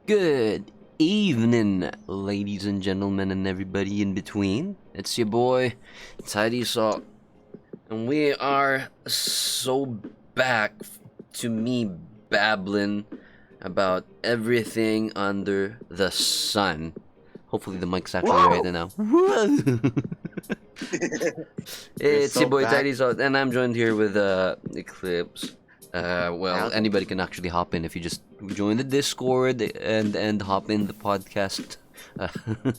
Good evening, ladies and gentlemen, and everybody in between. It's your boy, Tidy Salt, and we are so back to me babbling about everything under the sun. Hopefully, the mic's actually right now. It's your boy, Tidy Salt, and I'm joined here with Eclipse. Anybody can actually hop in if you just join the Discord and hop in the podcast the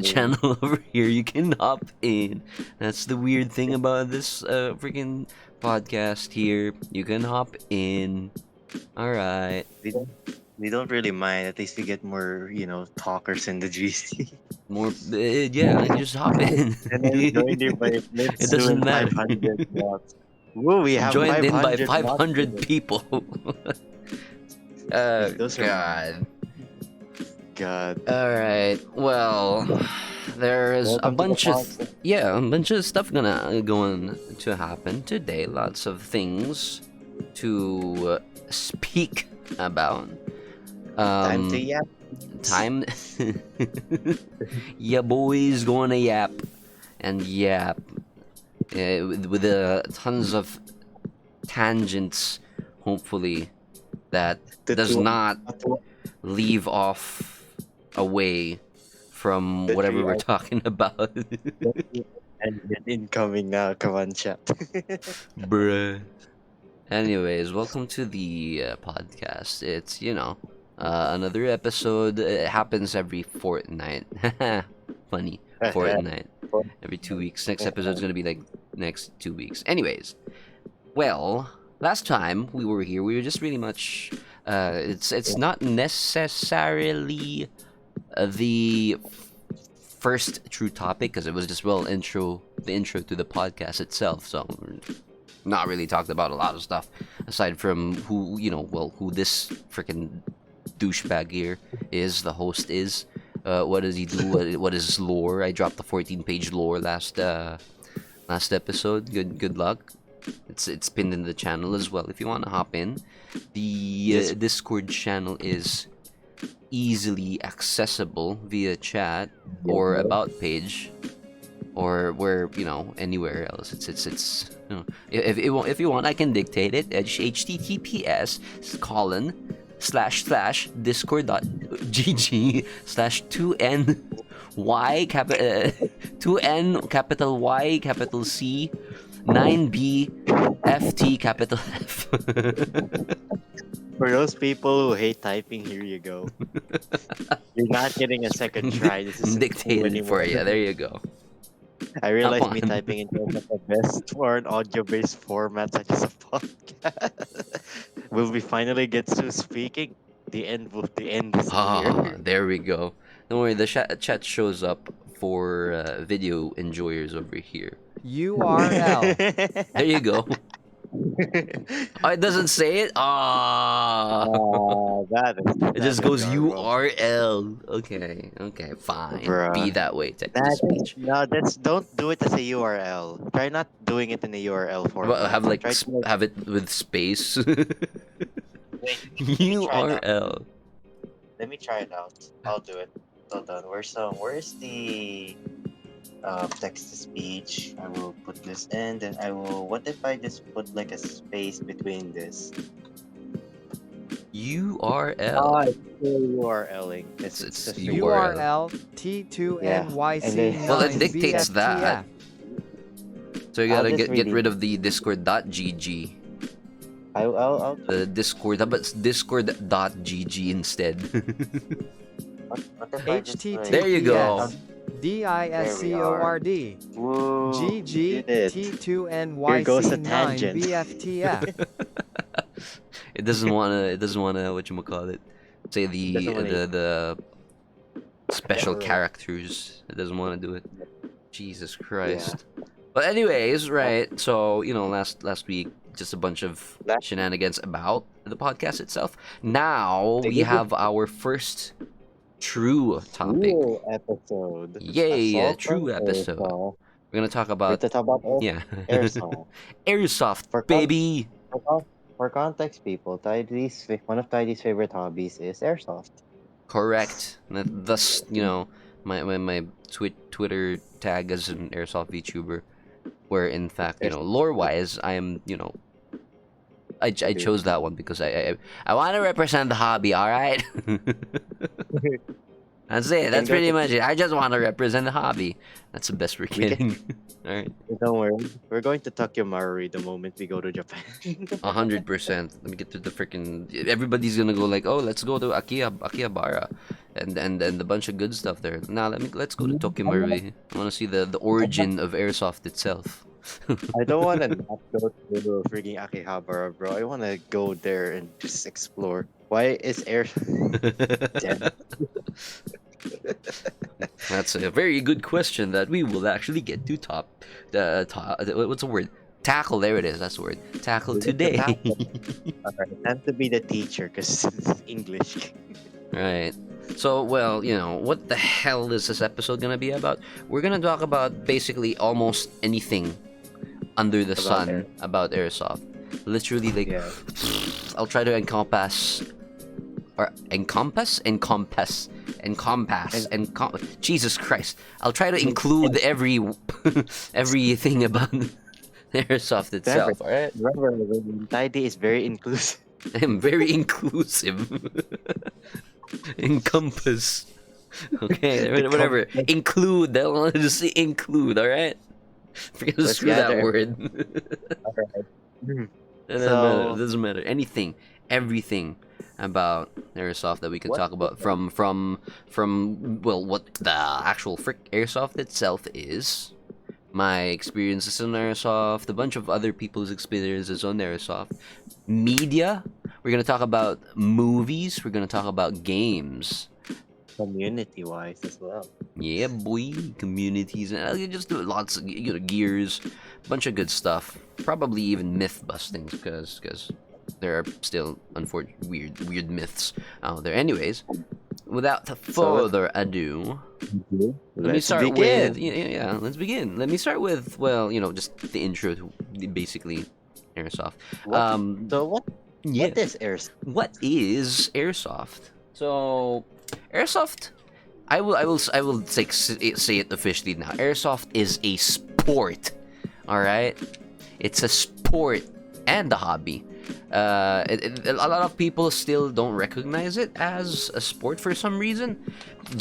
channel over here. You can hop in. That's the weird thing about this freaking podcast here. You can hop in. All right. We don't really mind. At least we get more, talkers in the GC. Yeah, just hop in. And then joined in by It doesn't matter. 500 watts. Woo, we have Joined in by 500 500 watts. people. Those are- God. God. All right. Well, there's a bunch of stuff going to happen today. Lots of things to speak about. Time to yap. Time. Yeah, boys, going to yap and yap with tons of tangents. Hopefully, that does not leave off away from whatever we're talking about. And incoming now. Come on, chat. Bruh. Anyways, welcome to the podcast. It's, another episode. It happens every fortnight. Funny. Fortnight. Every 2 weeks. Next episode's gonna be like next 2 weeks. Anyways, well, last time we were here, we were just really much. It's not necessarily the first true topic because it was just the intro to the podcast itself. So not really talked about a lot of stuff aside from who this freaking douchebag here is. The host is. What does he do? What is his lore? I dropped the 14-page lore last episode. Good luck. It's pinned in the channel as well if you want to hop in. The Discord channel is easily accessible via chat or about page or where anywhere else. It's if you want I can dictate it. https://discord.gg/2ny 2n capital Y capital C 9B FT capital F. For those people who hate typing, here you go. You're not getting a second try. This is dictated for you. There you go. I realized me typing in one of the best for an audio-based format such as a podcast. Will we finally get to speaking? The end is here. There we go. Don't worry, the chat shows up for video enjoyers over here. URL. There you go. Oh, it doesn't say it? Ah. It That just is goes garble. URL. Okay, fine. Bruh. Be that way, text to That is, speech. no, don't do it as a URL. Try not doing it in a URL Well, format. Try to like, have it with space. wait, let me try it out. URL. Let me try it out. I'll do it. Hold on. Where's the text to speech? I will put this in, then I will. What if I just put like a space between this? URL. It's still URLing. It's just URL. T2NYC9 Well, it dictates BFTF. that. So you I'll gotta just get read rid it. of the discord.gg. I'll The Discord, how about discord.gg instead? what if I just, like, There you go. DISCORD. Woo, GG did it. Here goes a T2NYC9 tangent. BFTF. It doesn't wanna whatchamacallit, say Doesn't wanna- the special Whatever. characters. It doesn't want to do it. Jesus Christ. But anyways, right, so last week just a bunch of shenanigans about the podcast itself. Now we have our first true topic. True episode. Yay, Assault true on episode. Airsoft. We're gonna talk We're about to talk about Airsoft. Airsoft. For Baby. For context, people, one of Tidy's favorite hobbies is airsoft. Correct. Thus, my Twitter tag as an airsoft VTuber, where in fact, lore-wise, I am, I chose that one because I want to represent the hobby. All right. That's it. That's pretty much it. I just want to represent the hobby. That's the best we're getting. All right. Don't worry. We're going to Tokyo Marui the moment we go to Japan. 100%. Let me get to the freaking. Everybody's gonna go like, oh, let's go to Akihabara, and a bunch of good stuff there. Now let's go to Tokyo Marui. I want to see the origin of airsoft itself. I don't want to not go to freaking Akihabara, bro. I want to go there and just explore. Why is air? Damn. That's a very good question that we will actually get to what's the word? Tackle. There it is. That's the word. Tackle today. Alright, time to be the teacher because it's English. Right. So, well, what the hell is this episode gonna be about? We're gonna talk about basically almost anything under the sun about airsoft. Literally, like, I'll try to encompass. Jesus Christ! I'll try to include everything about airsoft itself. All right. Remember, Tidy is very inclusive. I'm very inclusive. Encompass. Okay, whatever. Include. They'll want to just say include. All right. Forget to screw that word. Alright. It doesn't matter. Anything, everything about airsoft that we can talk about from what the actual airsoft itself is, my experiences on airsoft, a bunch of other people's experiences on airsoft, media. We're gonna talk about movies. We're gonna talk about games. Community-wise as well. Yeah, boy, communities, and you just do lots of gears, bunch of good stuff. Probably even myth busting because there are still weird myths out there. Anyways, without further ado, let me start with let's begin. Let me start with just the intro to basically airsoft. What is airsoft? What is airsoft? So, airsoft, I will say it officially now. Airsoft is a sport. All right, it's a sport and a hobby. A lot of people still don't recognize it as a sport for some reason,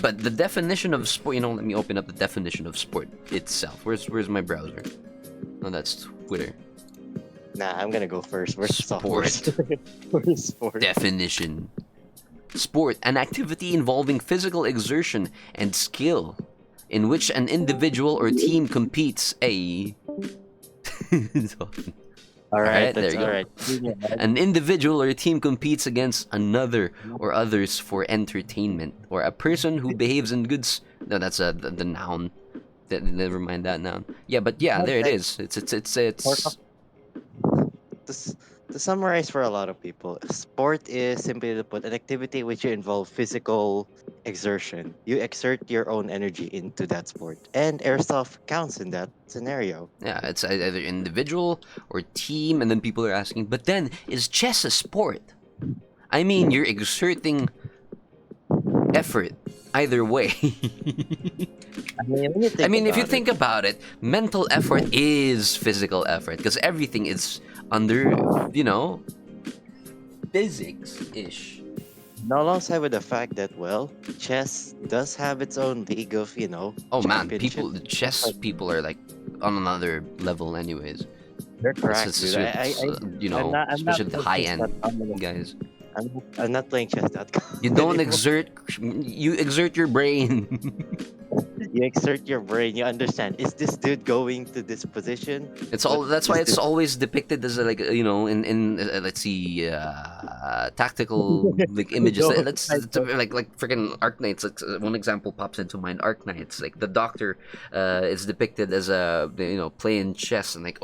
but the definition of sport, let me open up the definition of sport itself. Where's my browser? Oh, that's Twitter. Nah, I'm gonna go first. Where's sport? Where's sport? Definition. Sport, an activity involving physical exertion and skill, in which an individual or team competes All All right, right, there that's you all go. right. Junior, An individual or a team competes against another or others for entertainment, or a person who behaves in goods. No, that's the noun. Never mind that noun. Yeah, but yeah, there it like, is. for It's to, to summarize for a lot of people, sport is simply to put an activity which involve physical exertion. You exert your own energy into that sport, and airsoft counts in that scenario. yeah, it's either individual or team, and then people are asking, but then is chess a sport? I mean, you're exerting effort either way. I mean, when you I think mean, if you about it, think about it, mental effort is physical effort because everything is under, you know, physics ish. now alongside with the fact that well, chess does have its own league of Oh man, championship. the chess people are like on another level, anyways. They're It's cracked, dude. just, I I'm not especially the playing high end chess.com. guys. I'm not playing You chess.com don't anymore. exert, you exert your brain. You exert your brain. You understand. Is this dude going to this position? It's What all. That's why is it's this? always depicted as like in let's see tactical like images. No, Like freaking Arknights. Like, one example pops into mind. Arknights. Like the Doctor is depicted as a playing chess and like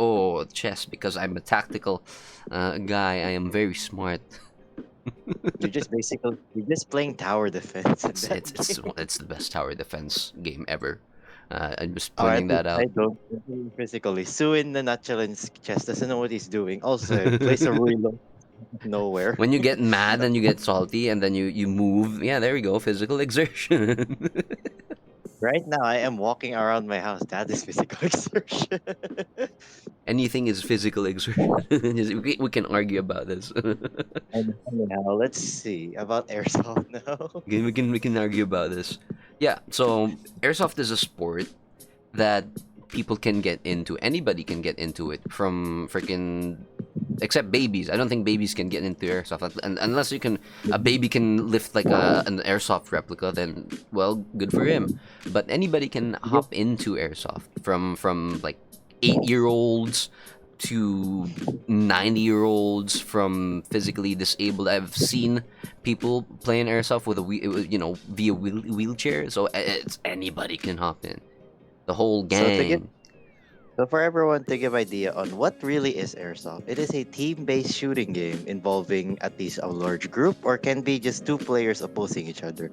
chess because I'm a tactical guy. I am very smart. you're just playing tower defense in It's that it's it's game. it's the best tower defense game ever. I'm just Or at pointing least that I out. don't physically. Sue in the nutshell in chess doesn't know what he's doing. Also, plays a really low nowhere. When you get mad and you get salty and then you move, yeah, there we go, physical exertion. Right now, I am walking around my house. That is physical exertion. Anything is physical exertion. We can argue about this. And now, let's see about airsoft now. We can argue about this. Yeah, so airsoft is a sport that people can get into. Anybody can get into it from freaking except babies. I don't think babies can get into airsoft unless a baby can lift like an airsoft replica. Then well, good for him. But anybody can You hop into airsoft from like 8 year olds to 90 year olds, from physically disabled. I've seen people playing airsoft with via wheelchair. So it's anybody can hop in. The whole So to give gang. So for everyone to give idea on what really is airsoft, it is a team-based shooting game involving at least a large group or can be just two players opposing each other.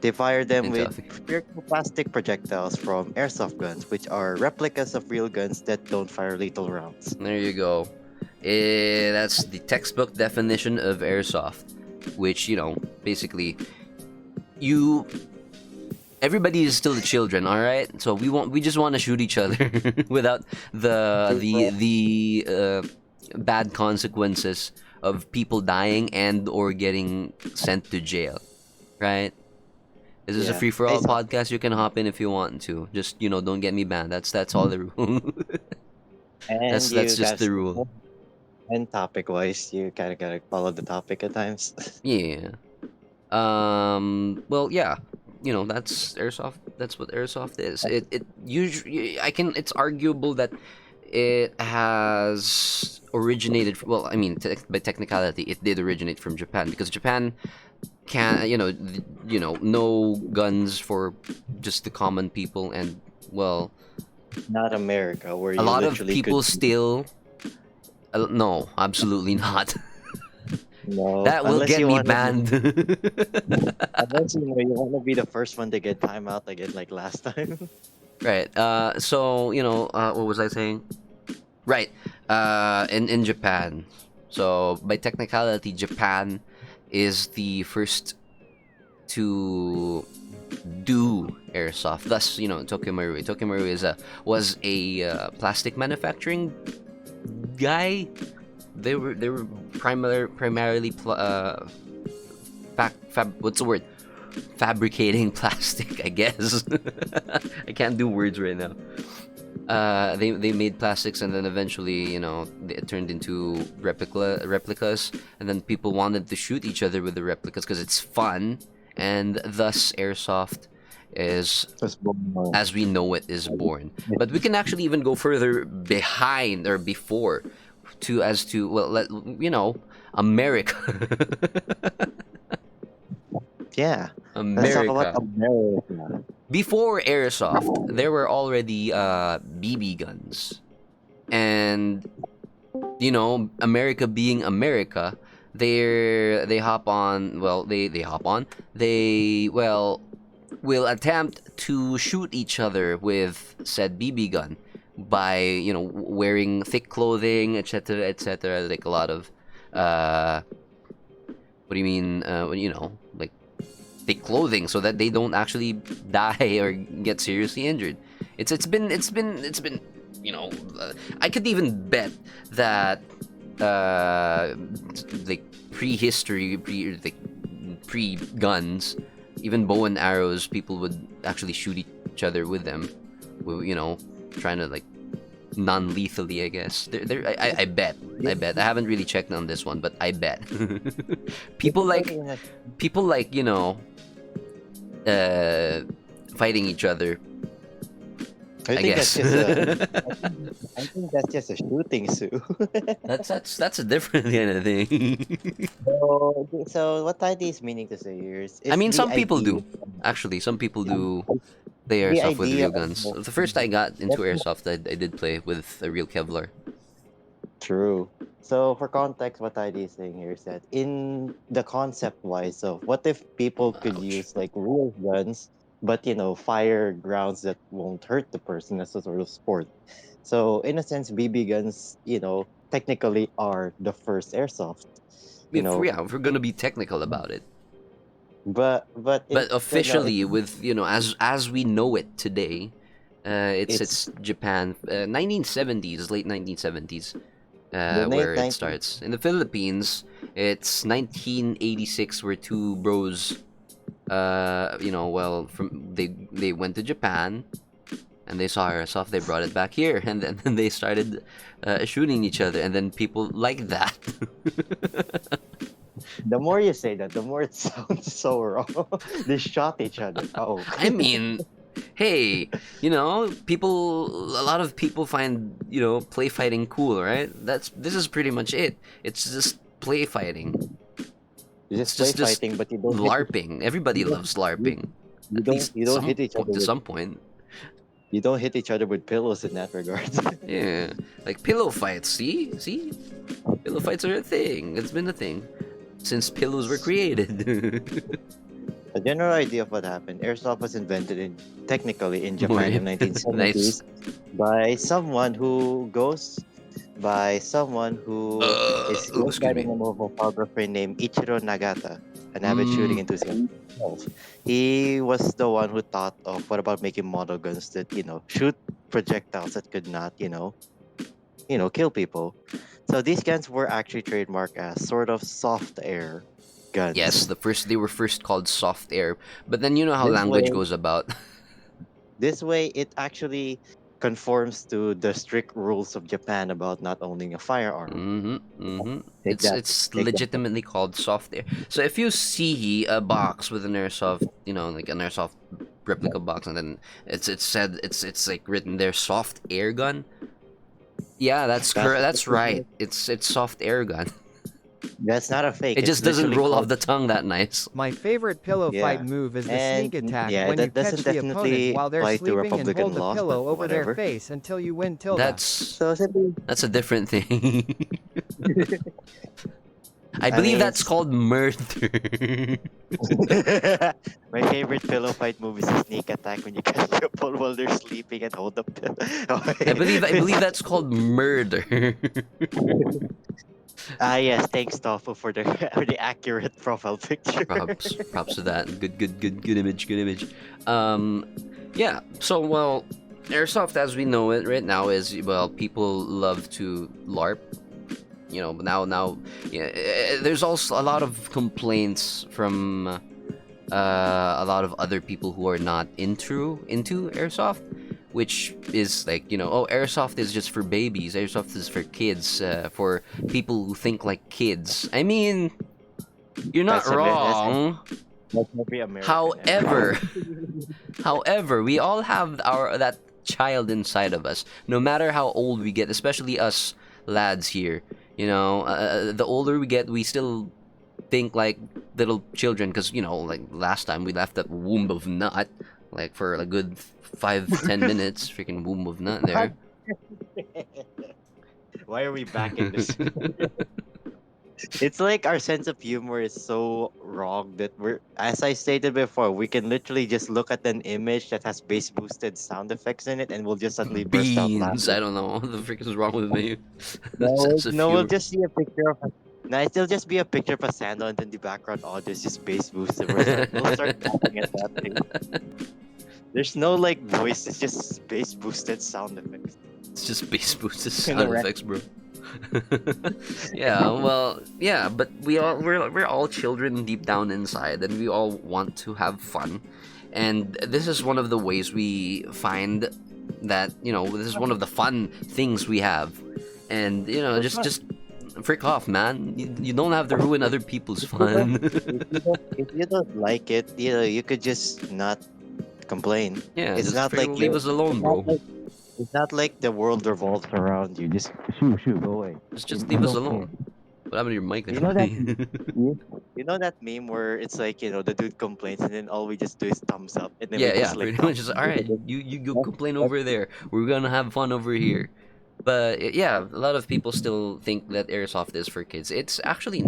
They fire them And with tough. spherical plastic projectiles from airsoft guns, which are replicas of real guns that don't fire lethal rounds. There you go. That's the textbook definition of airsoft, which basically you everybody is still the children, all right. So we just want to shoot each other without the bad consequences of people dying and or getting sent to jail, right? This is a Yeah, free for all basically. podcast. You can hop in if you want to. Just don't get me banned. That's all the rule. And that's you just the guys, rule. and topic-wise, you kind of gotta follow the topic at times. Yeah. Well, yeah. That's airsoft. That's what airsoft is. It usually I can. It's arguable that it has originated. Well, I mean, by technicality, it did originate from Japan because Japan can no guns for just the common people, and well, Not America, where a you lot of literally could people still. No, absolutely not. no, That will unless get you me want to be banned. unless you want to be the first one to get timeout again like last time. Right. So what was I saying? Right. In Japan. So by technicality, Japan is the first to do airsoft. Thus, Tokyo Marui. Tokyo Marui was a plastic manufacturing guy. They were primarily what's the word? Fabricating plastic, I guess. I can't do words right now. They made plastics and then eventually it turned into replicas, and then people wanted to shoot each other with the replicas because it's fun, and thus airsoft is Just boom, as we know it is born. But we can actually even go further behind or before to as to well, America, Yeah. Let's talk about America. America. Before airsoft, there were already BB guns, and America being America, they hop on. Well, they hop on. They will attempt to shoot each other with said BB gun by wearing thick clothing, etc., etc. Like a lot of what do you mean? Like thick clothing, so that they don't actually die or get seriously injured. It's been I could even bet that like prehistory, pre guns, even bow and arrows, people would actually shoot each other with them, trying to like non-lethally, I guess. I bet. I haven't really checked on this one, but I bet people like people like uh, fighting each other. I I think guess that's just a. I think that's just a shooting, Sue. that's a different kind of thing. So what Tidy is meaning to say here I is mean, the some people idea. do. Actually, some people do play The airsoft with idea real of guns. The first I got into that's airsoft, I did play with a real Kevlar. true. So for context, what Tidy is saying here is that in the concept wise of what if people could Ouch. use like real guns, but fire grounds that won't hurt the person as a sort of sport. So in a sense, BB guns, technically are the first airsoft. You If know, yeah, if we're gonna be technical about it, but but no, officially, with as we know it today, it's it's Japan, 1970s, late 1970s, the late where it 90s. starts. In the Philippines, it's 1986, where two bros, from they went to Japan and they saw airsoft, they brought it back here, and then they started shooting each other, and then people like that. The more you say that, the more it sounds so wrong. They shot each other. Oh, I mean, hey, a lot of people find play fighting cool, right? This is pretty much it. It's just play fighting. you It's just play just fighting, but you don't hit. LARPing. Everybody You don't. loves You, LARPing, you at don't. least You don't hit each other to with. some point. You don't hit each other with pillows in that regard. Yeah, like pillow fights. See, pillow fights are a thing. It's been a thing since pillows were created. A general idea of what happened. Airsoft was invented technically in More Japan in nice. 1970s by someone who Oh, goes by excuse the me. name of a photographer named Ichiro Nagata, an avid shooting Mm, enthusiast himself. He was the one who thought of what about making model guns that shoot projectiles that could not kill people. So these guns were actually trademarked as sort of soft air yes, guns. they were first called soft air, but then you know how This language way, goes about. this way, it actually conforms to the strict rules of Japan about not owning a firearm. Take that. It's Take that. legitimately called soft air. So if you see a box with an airsoft, like an airsoft replica box, and then it's like written there, soft air gun. Yeah, that's That's correct. That's right. It's soft air gun. that's not a fake. It It's just doesn't literally roll off called. the tongue that nice. My favorite pillow fight Yeah, move is the and sneak attack yeah, when you that catch doesn't the opponent definitely while they're apply to sleeping and Republican hold the laws, but pillow over their whatever. face until you win tilde. That's So simply, that's a different thing. I I believe mean, that's called murder. my favorite pillow fight move is a sneak attack when you catch people while they're sleeping and hold the pillow. I believe that's called murder. Yes, thanks Tofu for the for the accurate profile picture. Props to that. Good image. Good image. Um, yeah. So airsoft as we know it right now is people love to LARP. But now, yeah, there's also a lot of complaints from a lot of other people who are not into airsoft, which is like oh, airsoft is just for babies, airsoft is for kids, for people who think like kids. I mean, you're not That's wrong. every American ever. However, however, we all have our that child inside of us, no matter how old we get, especially us lads here. The older we get, we still think like little children, because like last time we left that womb of nut like for a good 5-10 minutes. Freaking womb of nut there. Why are we back in this? It's like our sense of humor is so wrong that as I stated before, we can literally just look at an image that has bass boosted sound effects in it and we'll just suddenly burst out Beans. laughing. I don't know what the frick is wrong with me. No, Sense of no, we'll humor. just see a picture of. No, it'll just be a picture of a sando, and then the background audio is just bass boosted. We'll start laughing at that too. There's no like voice; it's just bass boosted sound effects. It's just bass boosted You know, sound right? effects, bro. Yeah, well, yeah, but we're all children deep down inside, and we all want to have fun, and this is one of the ways we find that this is one of the fun things we have, and just freak off, man. You don't have to ruin other people's fun. If you don't like it, you could just not complain. Yeah, It's just not freaking like leave us alone, bro. it's not like the world revolves around you. Just shoo, go away. Just You leave us don't care. alone. What happened to your mic there, You know that buddy? you know that meme where it's like the dude complains and then all we just do is thumbs up and then we Yeah, just like pretty much. Just all right. You go complain over there. We're gonna have fun over here. But yeah, a lot of people still think that airsoft is for kids. It's actually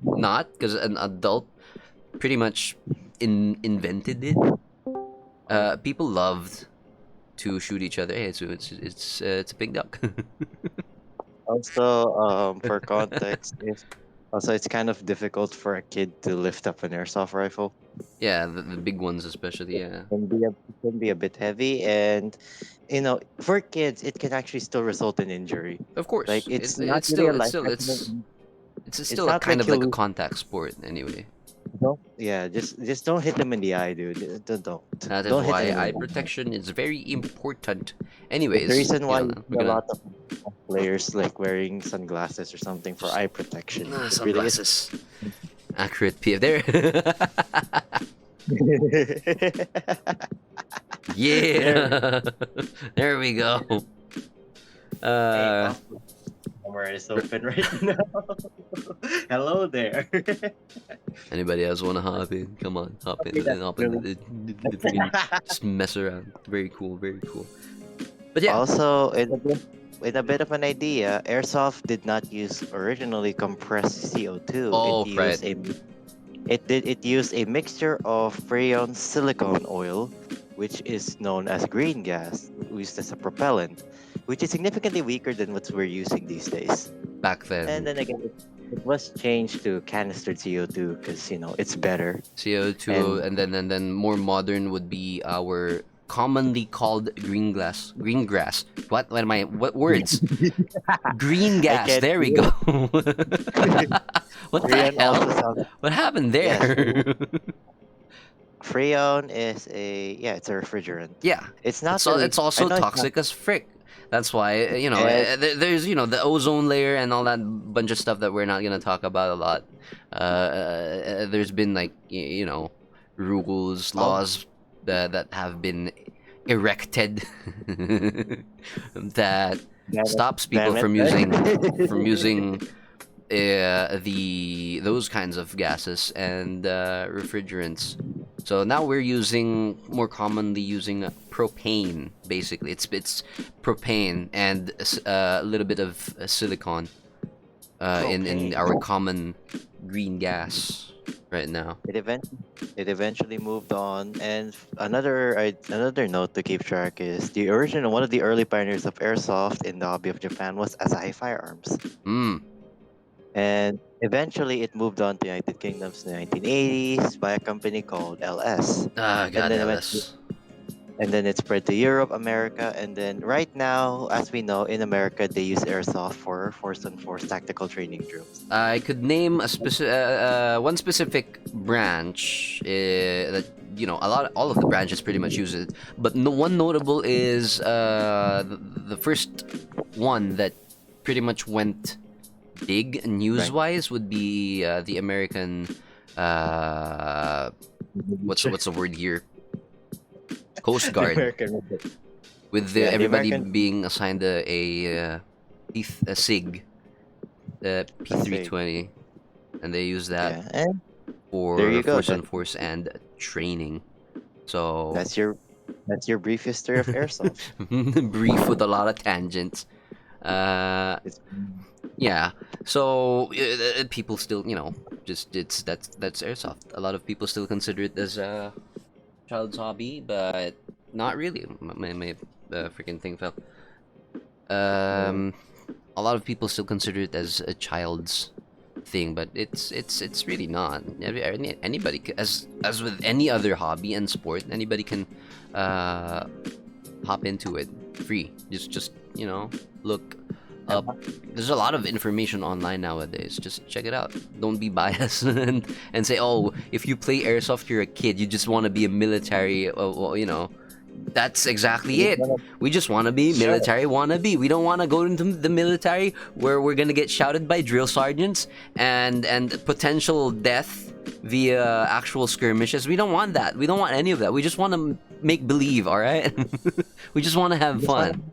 not, because an adult pretty much invented it. People loved to shoot each other. Hey, so it's a big duck. Also, for context, it's kind of difficult for a kid to lift up an airsoft rifle. Yeah, the big ones especially. Yeah, It can be a bit heavy, and for kids, it can actually still result in injury. of Like course. it's not really a life threatening. It's It's still a not kind like of like a you'll contact sport anyway. yeah, just don't hit them in the eye, dude. That is Don't hit why anyone. eye protection is very important. The Anyways, reason why you see we're a gonna lot of players like wearing sunglasses or something for eye protection. It really is. sunglasses. Accurate PF there. Yeah. There we go. Hey, camera is open right now. Hello there. Anybody else want to hop in? Come on, hop in. Hop in. Freaking just mess around. Very cool. Very cool. But yeah. Also, with a bit of an idea, airsoft did not use originally compressed CO2. Oh, right. It used a mixture of freon silicone oil, which is known as green gas, used as a propellant, which is significantly weaker than what we're using these days. Back then. And then again, it was changed to canistered CO2 because it's better. CO2, and then more modern would be our commonly called green grass. What words? Green gas. can't There we do go. What the Freon hell? also sounds. What happened Yeah, there? Freon is it's a refrigerant. Yeah. It's not So really. it's I also know it's not. toxic as frick. That's why there's the ozone layer and all that bunch of stuff that we're not gonna talk about a lot. There's been like rules, laws that have been erected that stops people Damn from it. using those kinds of gases and refrigerants. So now we're more commonly using propane. Basically, it's propane and a little bit of silicon in our common green gas right now. It eventually moved on, and another note to keep track is one of the early pioneers of airsoft in the hobby of Japan was Asahi Firearms. And eventually it moved on to United Kingdoms in the 1980s by a company called LS. God, LS. And then it spread to Europe, America, and then right now, as we know, in America, they use airsoft for force-on-force tactical training drills. I could name one specific branch that all of the branches pretty much use it, but one notable is the first one that pretty much went big news-wise would be the American what's the word here? Coast Guard. With everybody being assigned a a SIG, the Sig. P320, and they use that Yeah, and there for you go. force on force and training. So That's your that's your brief history of airsoft. brief with a lot of tangents. Uh, It's yeah. So people still, just that's airsoft. A lot of people still consider it as a child's hobby, but not really. My freaking thing fell. Um, a lot of people still consider it as a child's thing, but it's really not. Anybody, as with any other hobby and sport, anybody can uh hop into it free. Just look up. There's a lot of information online nowadays. Just check it out. Don't be biased and say, oh, if you play airsoft, you're a kid. You just want to be a military. Well. That's exactly it. We just want to be Sure. military wannabe. We don't want to go into the military where we're gonna get shouted by drill sergeants and potential death via actual skirmishes. We don't want that. We don't want any of that. We just want to make believe. All right. We just want to have Just wanna- fun.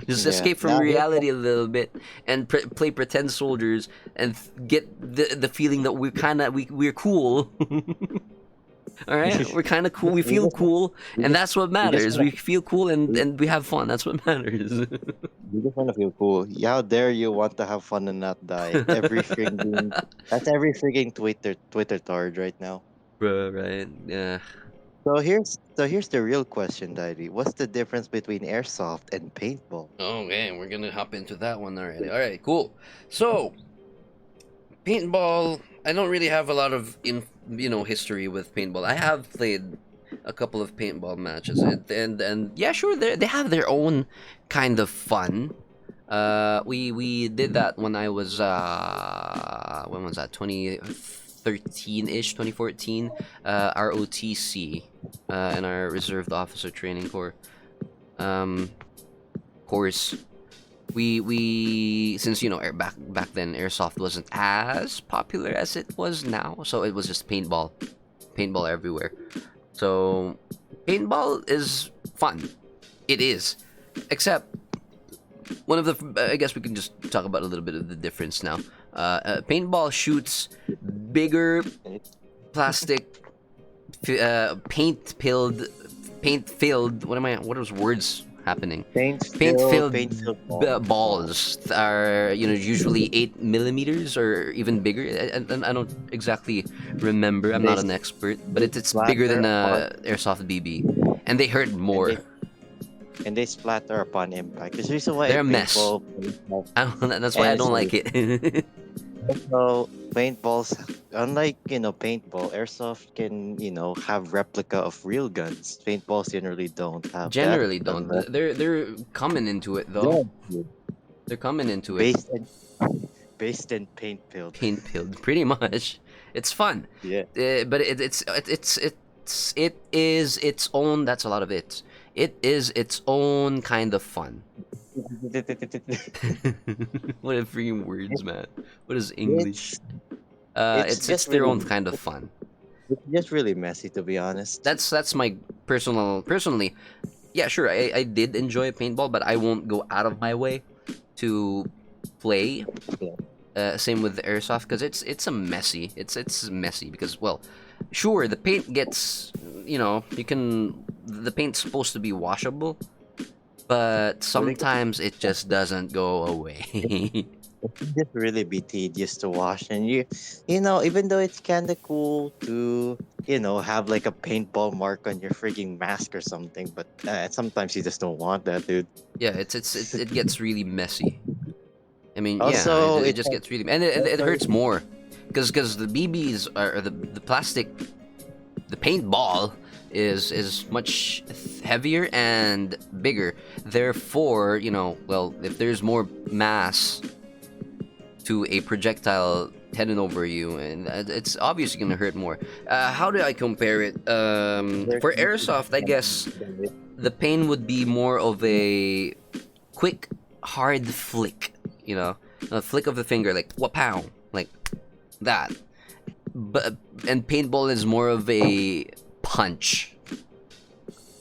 Just Yeah. escape from Now here's reality a little bit and play pretend soldiers and get the feeling that we're cool. All right, we're kind of cool. We we feel just cool, we and just that's what we just matters. wanna We feel cool and we, and we have fun. That's what matters. we just wanna feel cool. Yeah, how dare you want to have fun and not die? Every freaking That's every freaking Twitter tard right now. Bro, right? Yeah. So here's the real question, Diary. What's the difference between airsoft and paintball? Oh man, we're gonna hop into that one already. All right, cool. So paintball. I don't really have a lot of history with paintball. I have played a couple of paintball matches, and yeah, sure, they have their own kind of fun. We did that when I was when was that? 2013 ish, 2014. ROTC, in our Reserved Officer Training Corps course. We since back then airsoft wasn't as popular as it was now, so it was just paintball everywhere. So paintball is fun. It is, except one of the I guess we can just talk about a little bit of the difference now. Paintball shoots bigger plastic paint filled what are those words happening, paint filled Paint-filled ball. balls are usually 8 millimeters or even bigger. I don't exactly remember. I'm They not an expert, but they it's bigger splatter than upon a airsoft BB, and they hurt and more. they splatter upon impact. There's a reason why They're a mess. paintball That's why I and don't like it. also paintballs, unlike paintball, airsoft can have replica of real guns. Paintballs generally don't have that Generally don't. unless They're coming into it though. they're They're coming into it. based in based in paint filled. Paint filled, pretty much. It's fun, Yeah. but it is its own. That's a lot of it. It is its own kind of fun. What are freaking words, man? What is English? It's It's just their really own kind of fun. it's just really messy, to be honest. That's my personally. Yeah, sure. I did enjoy paintball, but I won't go out of my way to play. Yeah. Same with the airsoft because it's a messy. It's messy because, well, sure, the paint gets you can, the paint's supposed to be washable, but sometimes it just doesn't go away. It can just really be tedious to wash, and even though it's kind of cool to have like a paintball mark on your freaking mask or something, but sometimes you just don't want that, dude. Yeah, it gets really messy. I mean, yeah, Also, it it just gets really, and it hurts more because the BBs are the plastic, the paintball is much heavier and bigger. Therefore, well, if there's more mass to a projectile heading over you, and it's obviously gonna hurt more. How do I compare it? For airsoft, I guess the pain would be more of a quick, hard flick. A flick of the finger, like wapow, like that. But and paintball is more of a punch.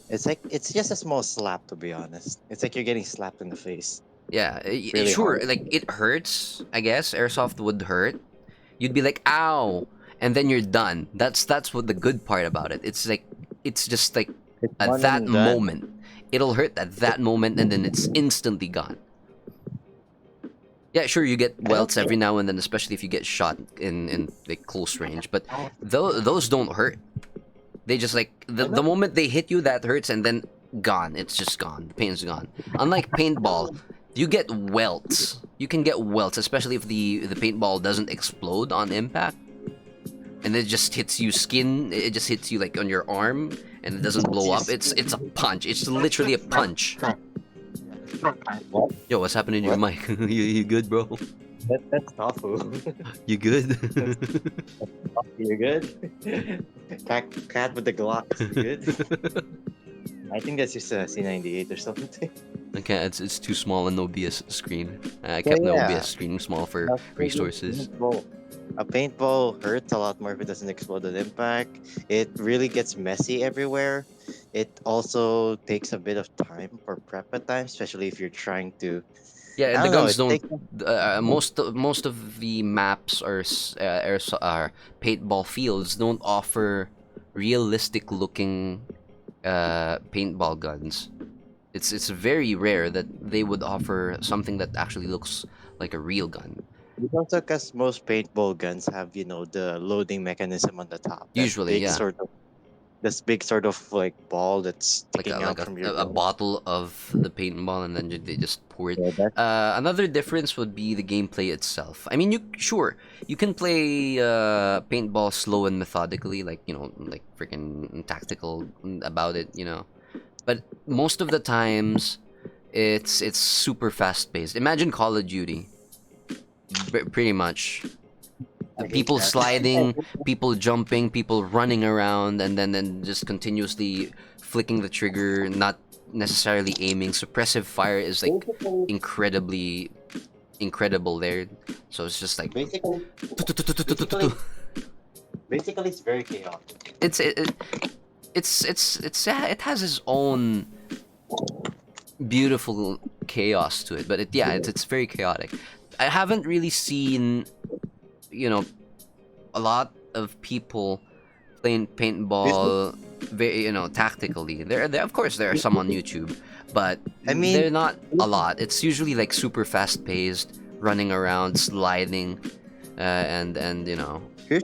it's just a small slap, to be honest. It's like you're getting slapped in the face. Yeah, Really sure. hard. Like it hurts. I guess airsoft would hurt. You'd be like, "Ow," and then you're done. That's what the good part about it. It's just like It's at one that and done. moment, it'll hurt at that moment, and then it's instantly gone. Yeah, sure, you get I don't welts think. every now and then, especially if you get shot in like close range. But those don't hurt. They just like I the don't. moment they hit you, that hurts, and then gone. It's just gone. The pain's gone. Unlike paintball, you get welts. You can get welts, especially if the paintball doesn't explode on impact, and it just hits you skin. It just hits you like on your arm, and it doesn't blow up. It's a punch. It's literally a punch. What? Yo, what's happening to your What? mic? You good, bro? That's Tofu. You good? You're good. Cat with the Glocks. You good? I think that's just a C98 or something. Okay, it's too small an OBS screen. I So kept my yeah, OBS screen small for a resources. paintball, a paintball hurts a lot more if it doesn't explode on impact. It really gets messy everywhere. It also takes a bit of time for prep at times, especially if you're trying to. Yeah, I and the don't know. guns It don't. takes. Most of the maps are paintball fields don't offer realistic looking paintball guns. It's very rare that they would offer something that actually looks like a real gun. It's also because most paintball guns have, the loading mechanism on the top. Usually, yeah, This big sort of like ball that's like a sticking out from your a gun. bottle of the paintball, and then they just pour it. Yeah, that's Another difference would be the gameplay itself. I mean, you can play paintball slow and methodically, like like freaking tactical about it, But most of the times, it's super fast paced. Imagine Call of Duty, pretty much. I hate People that. sliding, people jumping, people running around, and then just continuously flicking the trigger, not necessarily aiming. Suppressive fire is like Basically, incredibly incredible there. So it's just like basically, basically, basically, it's very chaotic. it's it, it it's yeah, it has its own beautiful chaos to it, but it's very chaotic. I haven't really seen you know a lot of people playing This, paintball very tactically. There of course there are some on YouTube, but I mean, they're not a lot. It's usually like super fast paced, running around, sliding, and. here's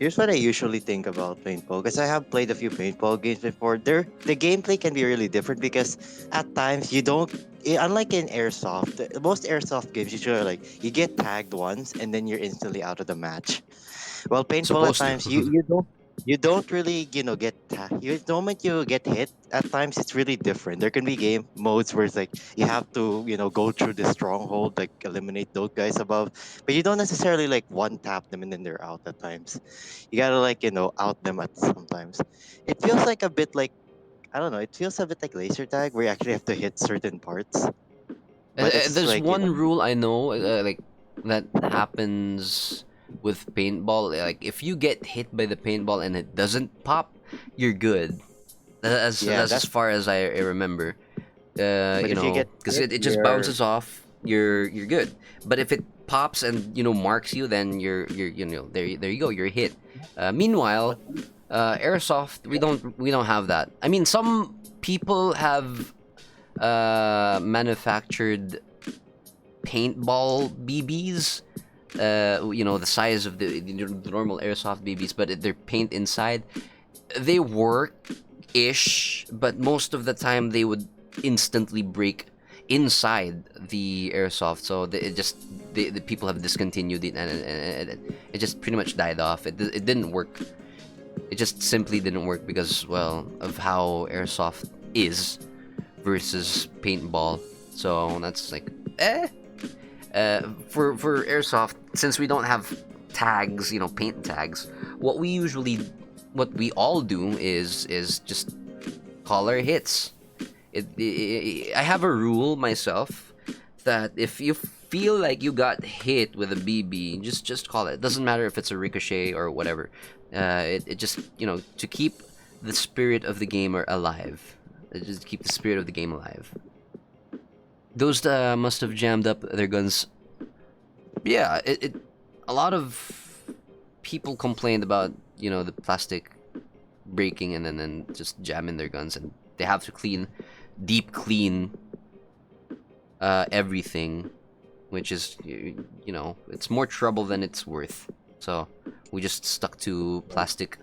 here's what I usually think about paintball because I have played a few paintball games before. The gameplay can be really different because at times you don't. Unlike in airsoft, most airsoft games usually like you get tagged once and then you're instantly out of the match. Well, paintball at Supposed to. times you don't really you the moment you get hit at times it's really different. There can be game modes where it's like you have to go through the stronghold, like eliminate those guys above, but you don't necessarily like one tap them and then they're out at times. You gotta like out them at sometimes. It feels like a bit like, I don't know, it feels a bit like laser tag where you actually have to hit certain parts, but it's There's like one rule I know, like that happens with paintball. Like if you get hit by the paintball and it doesn't pop, you're good. yeah, That's as that's far as I remember. but if you get Because hit, it just you're bounces off. You're good. But if it pops and marks you, then you're there you go. You're hit. Meanwhile, airsoft we don't have that. I mean, some people have manufactured paintball BBs. The size of the normal airsoft BBs, but they're paint inside. They work ish, but most of the time they would instantly break inside the airsoft. So the people have discontinued it, and it just pretty much died off. It didn't work. It just simply didn't work because, well, of how airsoft is versus paintball. So that's like for airsoft, since we don't have tags, paint tags. What we all do is just call our hits. I have a rule myself that if you feel like you got hit with a BB, just call it. It doesn't matter if it's a ricochet or whatever. It just to keep the spirit of the game alive. Just keep the spirit of the game alive. Those must have jammed up their guns. Yeah, a lot of people complained about, the plastic breaking and then just jamming their guns, and they have to deep clean everything, which is, it's more trouble than it's worth. So we just stuck to plastic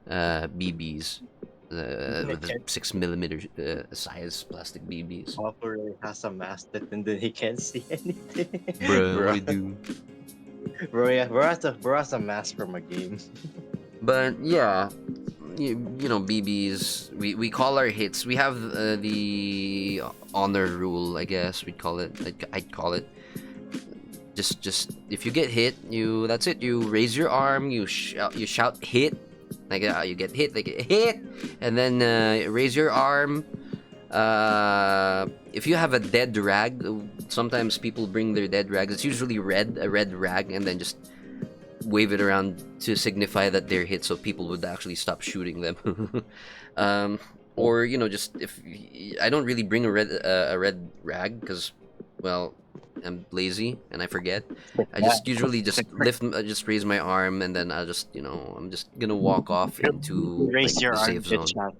BBs, with the 6 millimeter size plastic BBs. Papa really has a mask that and then he can't see anything. Bro, what do? Bro, yeah, bro has a mask from a game. But yeah, BBs. We call our hits. We have the honor rule, I guess we'd call it. I'd call it. Just if you get hit, that's it. You raise your arm. You shout hit, like you get hit, like hit, and then raise your arm. If you have a dead rag, sometimes people bring their dead rags. It's usually a red rag, and then just wave it around to signify that they're hit, so people would actually stop shooting them. Or just if I don't really bring a red rag because, well, I'm lazy and I forget. I just usually just just raise my arm, and then I just I'm just gonna walk off into Raise your the arm, safe get zone. shot.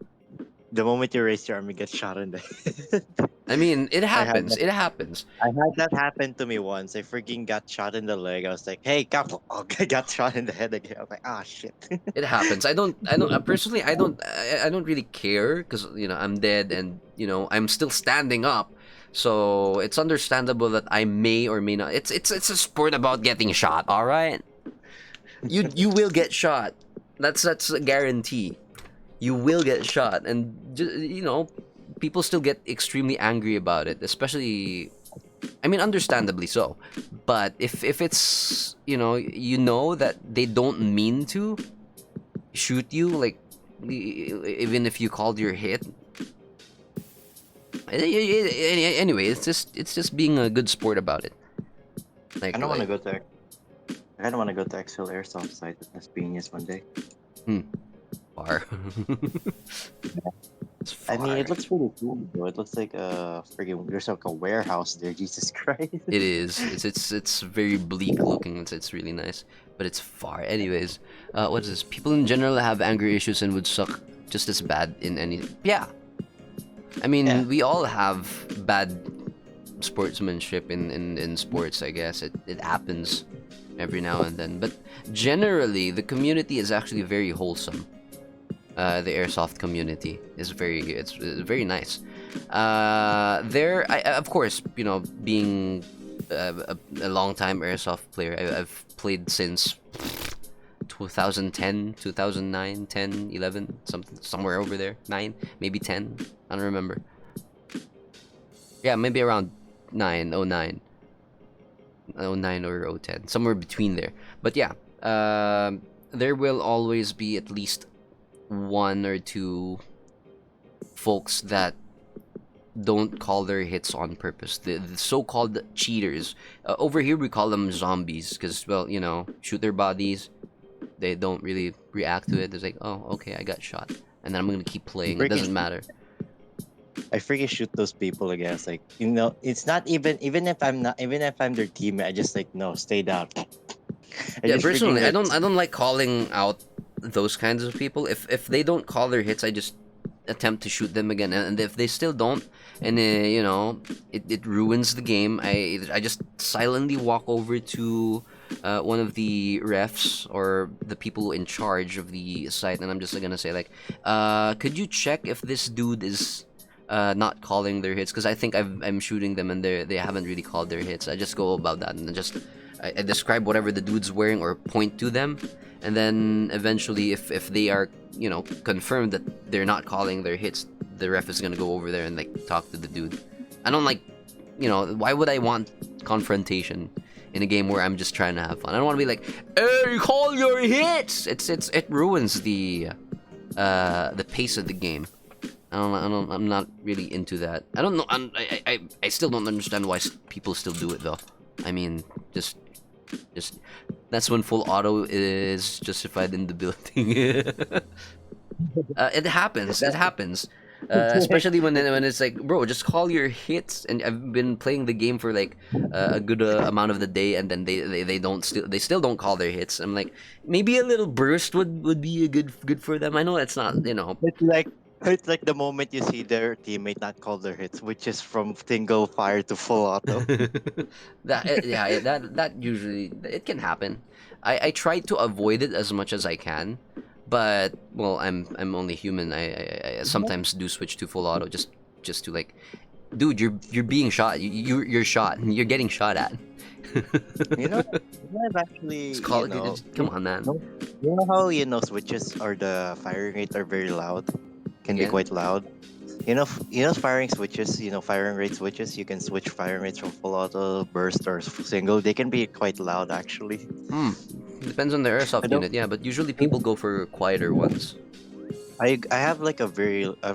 The moment you raise your arm, you get shot in the head. I mean, it had happens. that. It happens. I had that happen to me once. I freaking got shot in the leg. I was like, "Hey, couple!" Oh, I got shot in the head again. I was like, "Ah, shit." It happens. I don't. Personally, I don't really care because I'm dead, and I'm still standing up. So it's understandable that I may or may not. It's a sport about getting shot. All right. You will get shot. That's a guarantee. You will get shot, and people still get extremely angry about it, especially. I mean, understandably so. But if it's that they don't mean to shoot you, like even if you called your hit. Anyway, it's just being a good sport about it. Like I don't want to go to. I don't want to go to Excel Airsoft site at Espinias one day. Far. It's far. I mean, it looks really cool, though. It looks like there's like a warehouse there. Jesus Christ. It is. It's very bleak looking. It's really nice, but it's far. Anyways, what is this? People in general have anger issues and would suck just as bad in any. Yeah. I mean, Yeah. we all have bad sportsmanship in sports. I guess it happens every now and then, but generally the community is actually very wholesome. The airsoft community is it's very nice. Of course, being a long time airsoft player, I've played since 2010, 2009, 10, 11, somewhere over there, 9, maybe 10. I don't remember. Yeah, maybe around 9, 09 or 010, somewhere between there. But yeah, there will always be at least one or two folks that don't call their hits on purpose. The so-called cheaters. Over here we call them zombies because, well, shoot their bodies. They don't really react to it. It's like, oh, okay, I got shot, and then I'm gonna keep playing. It doesn't matter. I freaking shoot those people again. It's like, it's not even if I'm their teammate. I just like, no, stay down. Yeah, personally, I don't like calling out those kinds of people. If they don't call their hits, I just attempt to shoot them again, and if they still don't, and it ruins the game, I just silently walk over to one of the refs or the people in charge of the site, and I'm just gonna say like, could you check if this dude is not calling their hits, because I think I'm shooting them and they haven't really called their hits. I just go about that and I describe whatever the dude's wearing or point to them, and then eventually if they are confirmed that they're not calling their hits, the ref is gonna go over there and like talk to the dude. I don't like, why would I want confrontation in a game where I'm just trying to have fun? I don't want to be like, hey, call your hits. It ruins the pace of the game. I'm not really into that. I don't know. I still don't understand why people still do it though. I mean, just that's when full auto is justified in the building. It happens. Especially when it's like, bro, just call your hits. And I've been playing the game for like a good amount of the day, and then they still don't call their hits. I'm like, maybe a little burst would be a good for them. I know it's not, you know. It's like the moment you see their teammate not call their hits, which is from single fire to full auto. That usually it can happen. I try to avoid it as much as I can, but well, I'm only human. I sometimes do switch to full auto just to like, dude, you're being shot. You're shot. You're getting shot at. I've actually, Just call it. Come on, man. you know how switches or the firing rate are very loud, can be Again? quite loud. Firing switches, firing rate switches. You can switch firing rates from full auto, burst, or single. They can be quite loud, actually. Depends on the I airsoft don't. unit, yeah. But usually people go for quieter ones. I have like I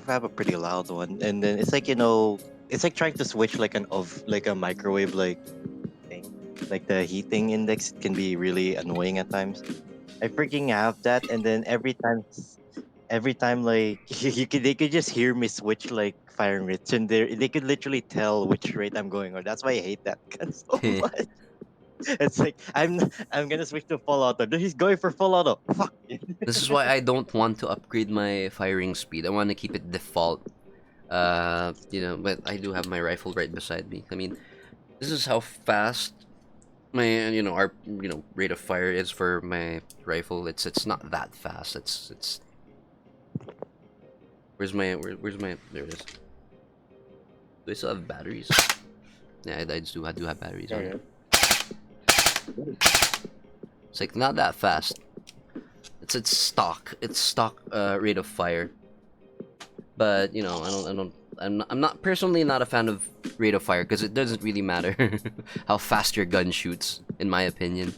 have a pretty loud one, and then it's like it's like trying to switch like like a microwave like thing, like the heating index can be really annoying at times. I freaking have that, and then every time like they could just hear me switch like firing rates, and they could literally tell which rate I'm going on. That's why I hate that gun so much. It's like I'm gonna switch to full auto. He's going for full auto. Fuck. This is why I don't want to upgrade my firing speed. I want to keep it default. But I do have my rifle right beside me. I mean, this is how fast my our rate of fire is for my rifle. It's not that fast. It's where's my there it is. Do I still have batteries? Yeah, I do have batteries on it. It's like not that fast. It's stock. It's stock rate of fire. But I'm not personally not a fan of rate of fire because it doesn't really matter how fast your gun shoots, in my opinion.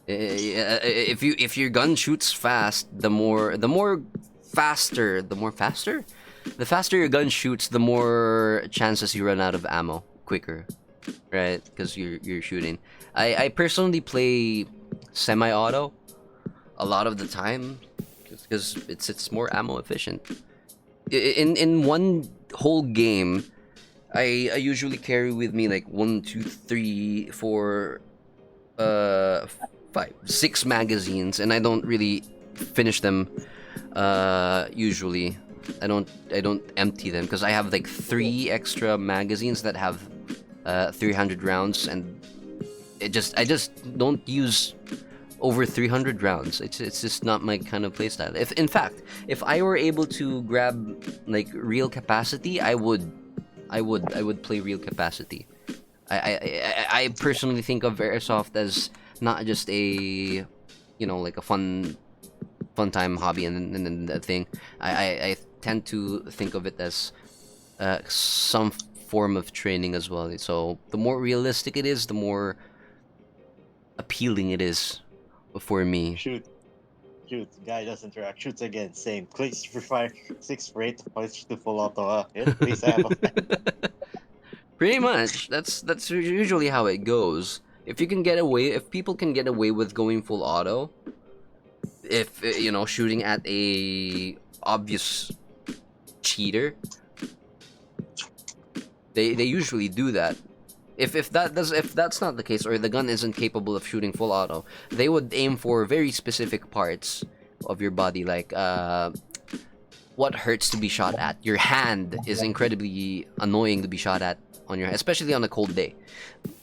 If your gun shoots fast, the faster your gun shoots, the more chances you run out of ammo quicker, right? Because you're shooting. I personally play semi-auto a lot of the time because it's more ammo efficient. In one whole game, I usually carry with me like 1, 2, 3, 4, 5, 6 magazines, and I don't really finish them. Usually, I don't empty them because I have like 3 extra magazines that have 300 rounds, and I just don't use over 300 rounds. It's just not my kind of playstyle. If in fact, if I were able to grab like real capacity, I would play real capacity. I personally think of airsoft as not just a like a fun time hobby and a thing. I tend to think of it as some form of training as well. So the more realistic it is, the more appealing it is for me. Shoot. Guy doesn't react. Shoots again. Same. Clicks for fire. 6 rate. Switch to full auto. At least I have a Pretty much. That's usually how it goes. If people can get away with going full auto, if shooting at a obvious cheater, they usually do that. If that's not the case, or the gun isn't capable of shooting full auto, they would aim for very specific parts of your body, like what hurts to be shot at. Your hand is incredibly annoying to be shot at on your hand, especially on a cold day.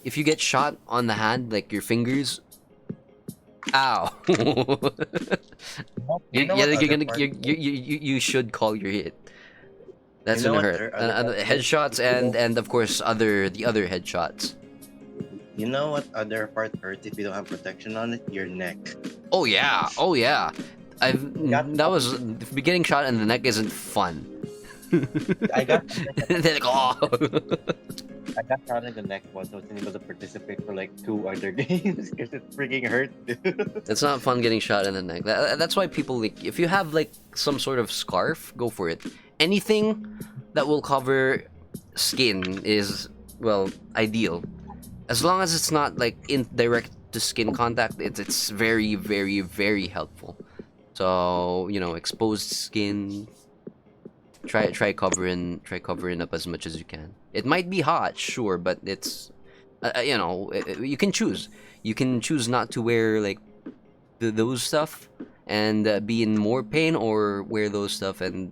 If you get shot on the hand, like your fingers, ow. You should call your hit. That's gonna hurt. Headshots and of course the other headshots. You know what other part hurts if you don't have protection on it? Your neck. Oh yeah. That was getting shot in the neck isn't fun. I got They're like, oh. I got shot in the neck once. I wasn't able to participate for like 2 other games because it freaking hurt, dude. It's not fun getting shot in the neck. That's why people, like, if you have like some sort of scarf, go for it. Anything that will cover skin is, well, ideal. As long as it's not like in direct to skin contact, it's very, very, very helpful. So exposed skin, try covering up as much as you can. It might be hot, sure, but it's you know, you can choose. You can choose not to wear like those stuff and be in more pain, or wear those stuff and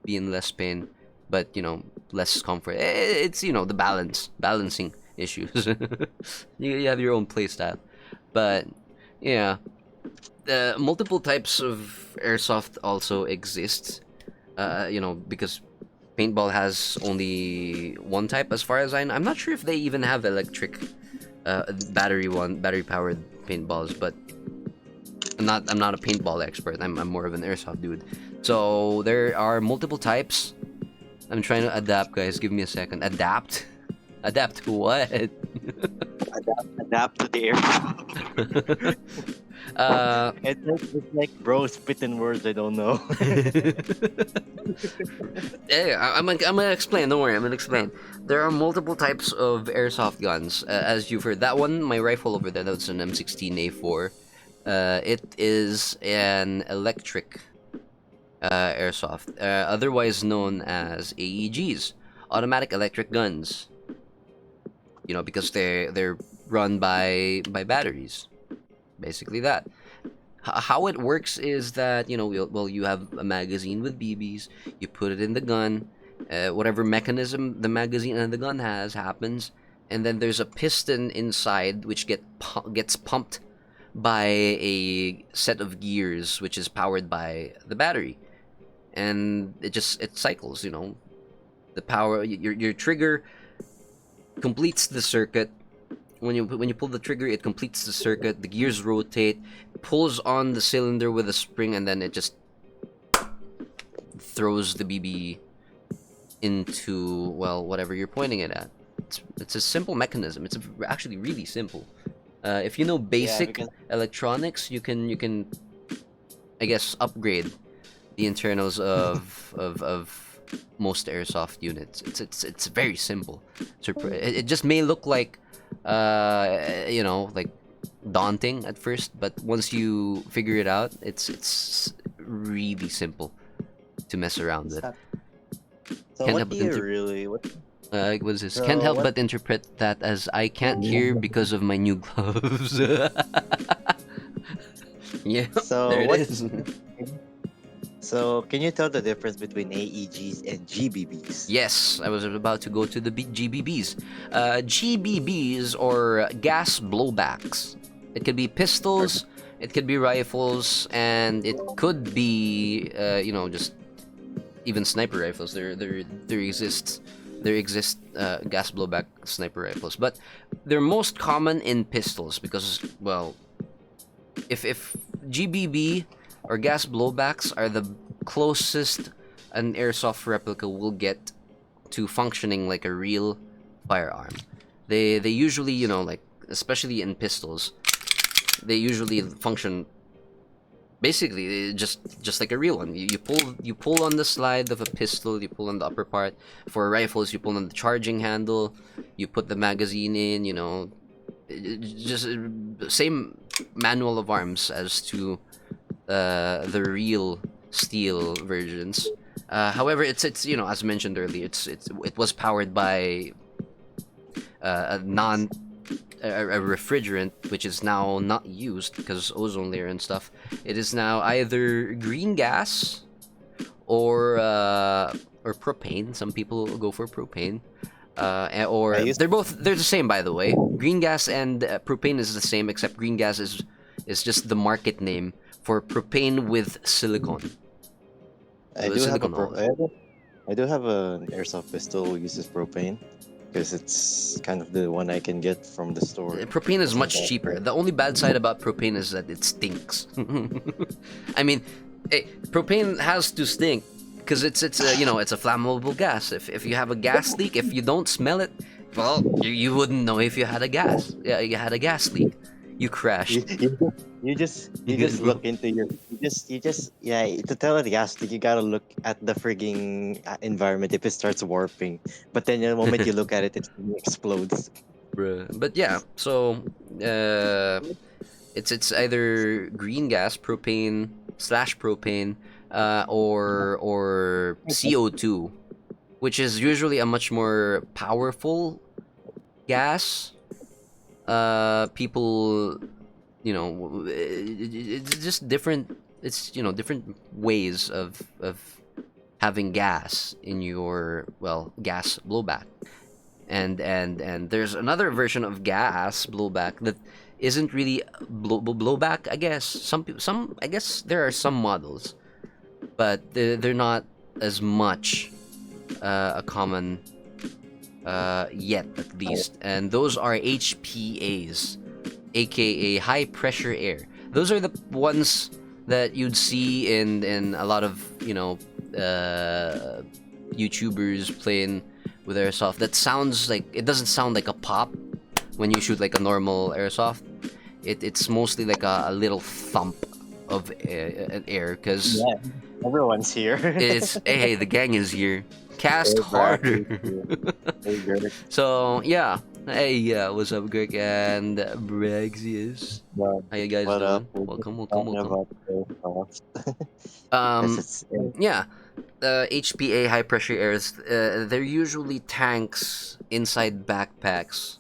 be in less pain, but you know, less comfort. It's, you know, the balancing issues. You have your own play style, but yeah, multiple types of airsoft also exist. You know, because paintball has only one type as far as I know. I'm not sure if they even have electric battery powered paintballs, but I'm not a paintball expert. I'm more of an airsoft dude. So there are multiple types. I'm trying to adapt, guys. Give me a second. Adapt? Adapt to what? Adapt to the air. It's like bro spitting words I don't know. Yeah, I'm gonna explain. Don't worry, I'm gonna explain. There are multiple types of airsoft guns. As you've heard, that one, my rifle over there, that's an M16A4. It is an electric airsoft, otherwise known as AEGs, automatic electric guns. You know, because they're run by batteries, basically that. How it works is that, you know, well, you have a magazine with BBs, you put it in the gun, whatever mechanism the magazine and the gun has happens, and then there's a piston inside which gets pumped by a set of gears which is powered by the battery, and it cycles. You know, the power, your trigger completes the circuit. When you pull the trigger, it completes the circuit. The gears rotate, pulls on the cylinder with a spring, and then it just throws the BB into, well, whatever you're pointing it at. It's a simple mechanism. It's actually really simple. If you know basic electronics, you can I guess upgrade the internals of most airsoft units. It's very simple. It just may look like you know, like daunting at first, but once you figure it out, it's really simple to mess around with. So what do you really? What What's this? So Can't help what? but interpret that as I can't hear because of my new gloves. Yeah, So there it what? is. So can you tell the difference between AEGs and GBBs? Yes, I was about to go to the GBBs. GBBs, or gas blowbacks. It could be pistols, it could be rifles, and it could be you know, just even sniper rifles. There exist gas blowback sniper rifles, but they're most common in pistols because, well, if GBB or gas blowbacks are the closest an airsoft replica will get to functioning like a real firearm. They usually, you know, like, especially in pistols, they usually function basically just like a real one. You pull on the slide of a pistol, you pull on the upper part. For rifles, you pull on the charging handle, you put the magazine in, you know, just same manual of arms as to the real steel versions. However, it's you know, as mentioned earlier, it was powered by a refrigerant, which is now not used because ozone layer and stuff. It is now either green gas or propane. Some people go for propane. Or they're the same, by the way. Green gas and propane is the same, except green gas is just the market name for propane with silicone. I do have I do have an airsoft pistol uses propane because it's kind of the one I can get from the store. Propane is Wasn't much that cheaper. bad. The only bad side about propane is that it stinks. I mean, propane has to stink because it's you know, it's a flammable gas. If you have a gas leak, if you don't smell it, well, you wouldn't know if you had a gas. Yeah, you had a gas leak. You crashed. You just look into your you just yeah, to tell the gas leak, you gotta look at the frigging environment if it starts warping. But then the moment you look at it, it explodes. Bruh. But yeah, so it's either green gas, propane / propane. or CO2, which is usually a much more powerful gas. People, it's just different. It's different ways of having gas in your gas blowback, and there's another version of gas blowback that isn't really blowback. I guess some I guess there are some models, but they're not as much a common yet, at least, and those are HPAs, aka high pressure air. Those are the ones that you'd see in a lot of YouTubers playing with airsoft. That sounds like, it doesn't sound like a pop when you shoot like a normal airsoft. It's mostly like a little thump of an air, because Yeah, everyone's here. it's hey, the gang is here. Cast Hey, Brad, harder. hey, Greg. So yeah, hey, what's up, Greg and Brexius? Well, How you guys what up? doing? We're Welcome, just welcome, talking welcome. about Airsoft. Yes, Um, it's yeah, HPA high pressure airs. They're usually tanks inside backpacks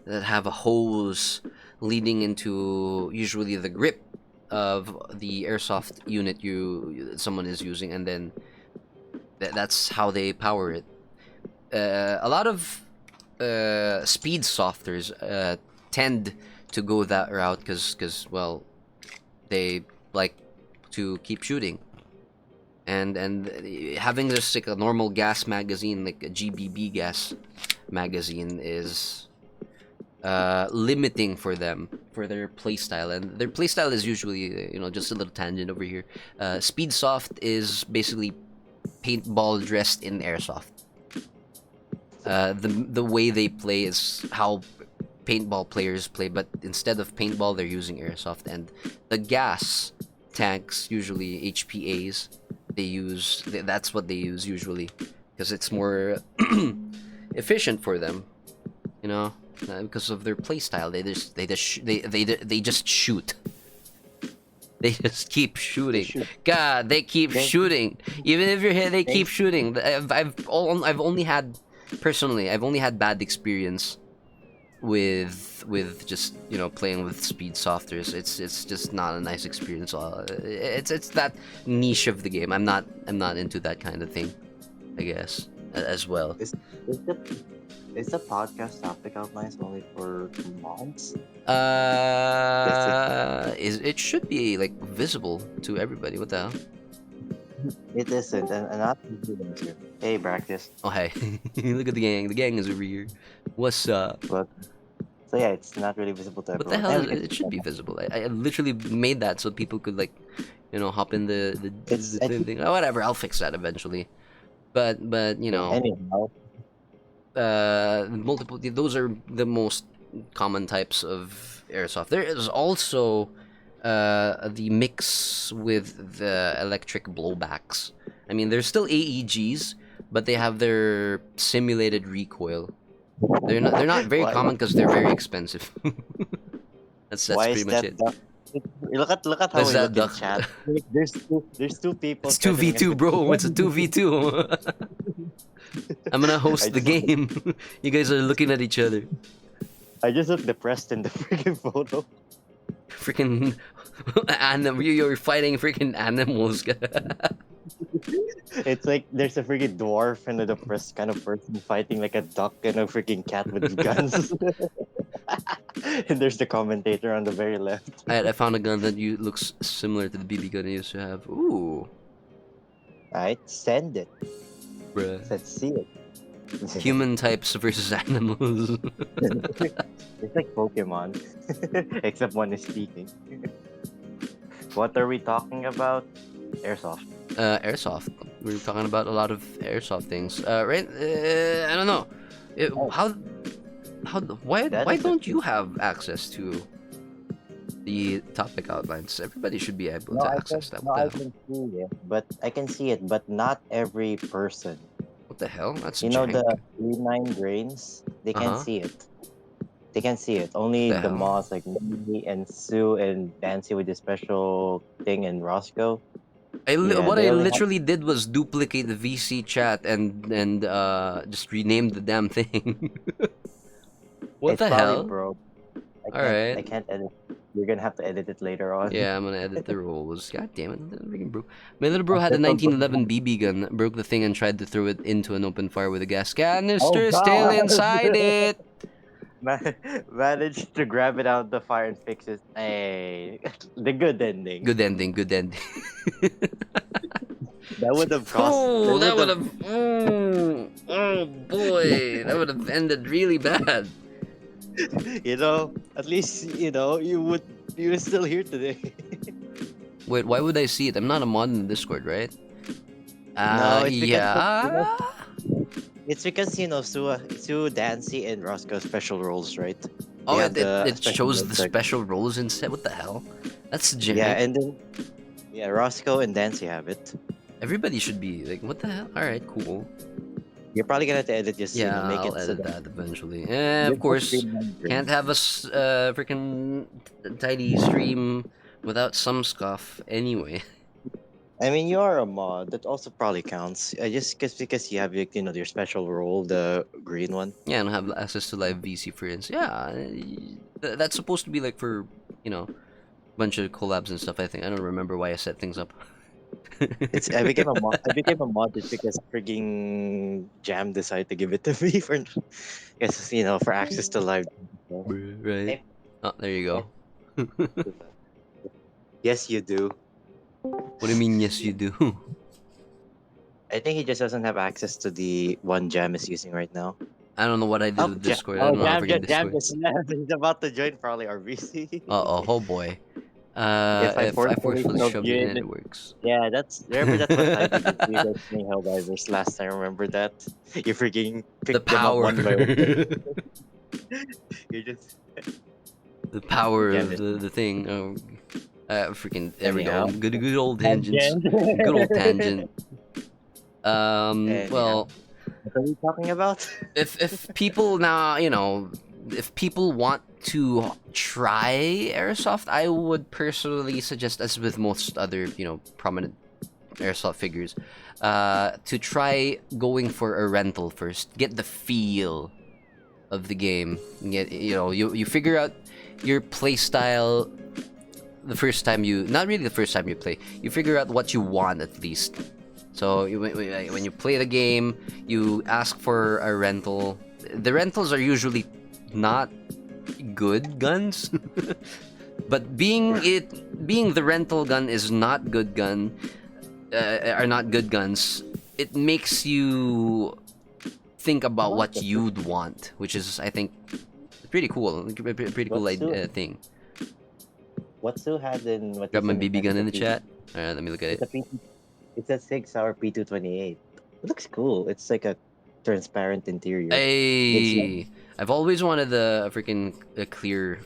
that have a hose leading into usually the grip of the airsoft unit someone is using, and then that's how they power it. A lot of speed softers tend to go that route because they like to keep shooting, and having just like a normal gas magazine, like a GBB gas magazine, is limiting for them, for their playstyle. And their playstyle is usually, just a little tangent over here. Speed soft is basically paintball dressed in airsoft. The way they play is how paintball players play, but instead of paintball, they're using airsoft. And the gas tanks, usually HPAs, that's what they use usually, because it's more efficient for them, because of their playstyle. They just shoot. They just keep shooting. shoot. God, they keep They- shooting. Even if you're hit, they they- keep shooting. I've only had bad experience with just playing with speed softers. It's just not a nice experience. It's that niche of the game. I'm not into that kind of thing, I guess, as well. Is the is the podcast topic outlines only for mods? It should be like visible to everybody. What the hell? It isn't, and not everyone's here. Hey, practice. Oh hey, look at the gang. The gang is over here. What's up? But so yeah, it's not really visible to What the everyone. hell? And we can It should be visible. I literally made that so people could hop in the It's- I thing. Oh, whatever. I'll fix that eventually. But anyhow, multiple. Those are the most common types of airsoft. There is also the mix with the electric blowbacks. I mean, they're still AEGs, but they have their simulated recoil. They're not very Why- common because they're very expensive. that's why pretty is much that it. duck? Look at how That's we that look duck. in chat. There's two people. It's 2v2, bro. It's a 2v2. I'm gonna host the game. You guys are looking at each other. I just look depressed in the freaking photo. Freaking you're fighting freaking animals. It's like there's a freaking dwarf and a depressed kind of person fighting like a duck and a freaking cat with guns. And there's the commentator on the very left. I found a gun that looks similar to the BB gun I used to have. Ooh, Alright, send it. bruh. Let's see it. Human types versus animals. It's like Pokemon. Except one is speaking. What are we talking about? Airsoft. Airsoft. We're talking about a lot of airsoft things. Right? I don't know. Why That is a- don't you have access to the topic outlines? Everybody should be able to access that. I What the hell? can see it, but I can see it, but not every person. What the hell? That's You know jank. the 39 grains? They can Uh-huh. see it. They can see it. Only The the hell? mods like me and Sue and Nancy with the special thing and Roscoe. Yeah, What they I only literally did was duplicate the VC chat and just rename the damn thing. What it's the probably hell? broke. All right. I can't edit. You're gonna have to edit it later on. Yeah, I'm gonna edit the rolls. God damn it, that freaking bro. My little bro had a That's what broke 1911 BB gun, broke the thing, and tried to throw it into an open fire with a gas Oh canister still God! inside it. Managed to grab it out of the fire and fix it. Hey, the good ending. Good ending, good ending. That would have cost. Oh, That that would would have. have. Oh boy, that would have ended really bad. At least you're still here today. Wait, why would I see it? I'm not a mod in the Discord, right? No, Yeah. it's because Sue, Dancy, and Roscoe special roles, right? They Oh, have the it special shows the roles, like, special roles instead. What the hell? That's yeah, jank. and then Roscoe and Dancy have it. Everybody should be like, what the hell? All right, cool. You're probably gonna have to edit just Yeah, make I'll it so edit that that eventually. Of just for course, streamlining. can't have a freaking tidy stream without some scuff. Anyway. I mean, you are a mod. That also probably counts. Just because you have your special role, the green one. Yeah, and have access to live VC friends. Yeah, that's supposed to be like for bunch of collabs and stuff. I think I don't remember why I set things up. I became a mod. I became a mod just because freaking Jam decided to give it to me for access to live. Right. Hey, Oh, there you go. yes, you do. What do you mean? Yes, you do. I think he just doesn't have access to the one Jam is using right now. I don't know what I did with Discord. I don't know how to freaking Jam Discord. just left. He's about to join probably RBC. Oh boy. If I If I forcefully forcefully shoved shove you it in, in, it works. yeah, remember that's what I did with you guys playing Helldivers last time. Remember that? You freaking The picked them up power. one by one. You just The power Jammed of it. the thing. Oh, freaking there we Anyhow. go. Good old tangents. Tangent. Good old tangent. Anyhow. Well, What are we talking about? if people now, if people want to try airsoft, I would personally suggest, as with most other, prominent airsoft figures, to try going for a rental first. Get the feel of the game. Get you figure out your play style the first time not really the first time you play. You figure out what you want at least. So when you play the game, you ask for a rental. The rentals are usually not good guns, but being the rental gun is not good gun, are not good guns. It makes you think about what you'd want, which is, I think, pretty cool. Pretty cool thing. What Sue had in what? Grab my BB gun in the chat. Alright, let me look at it. It's a 6-hour P228. It looks cool. It's like a transparent interior. Hey, I've always wanted a freaking clear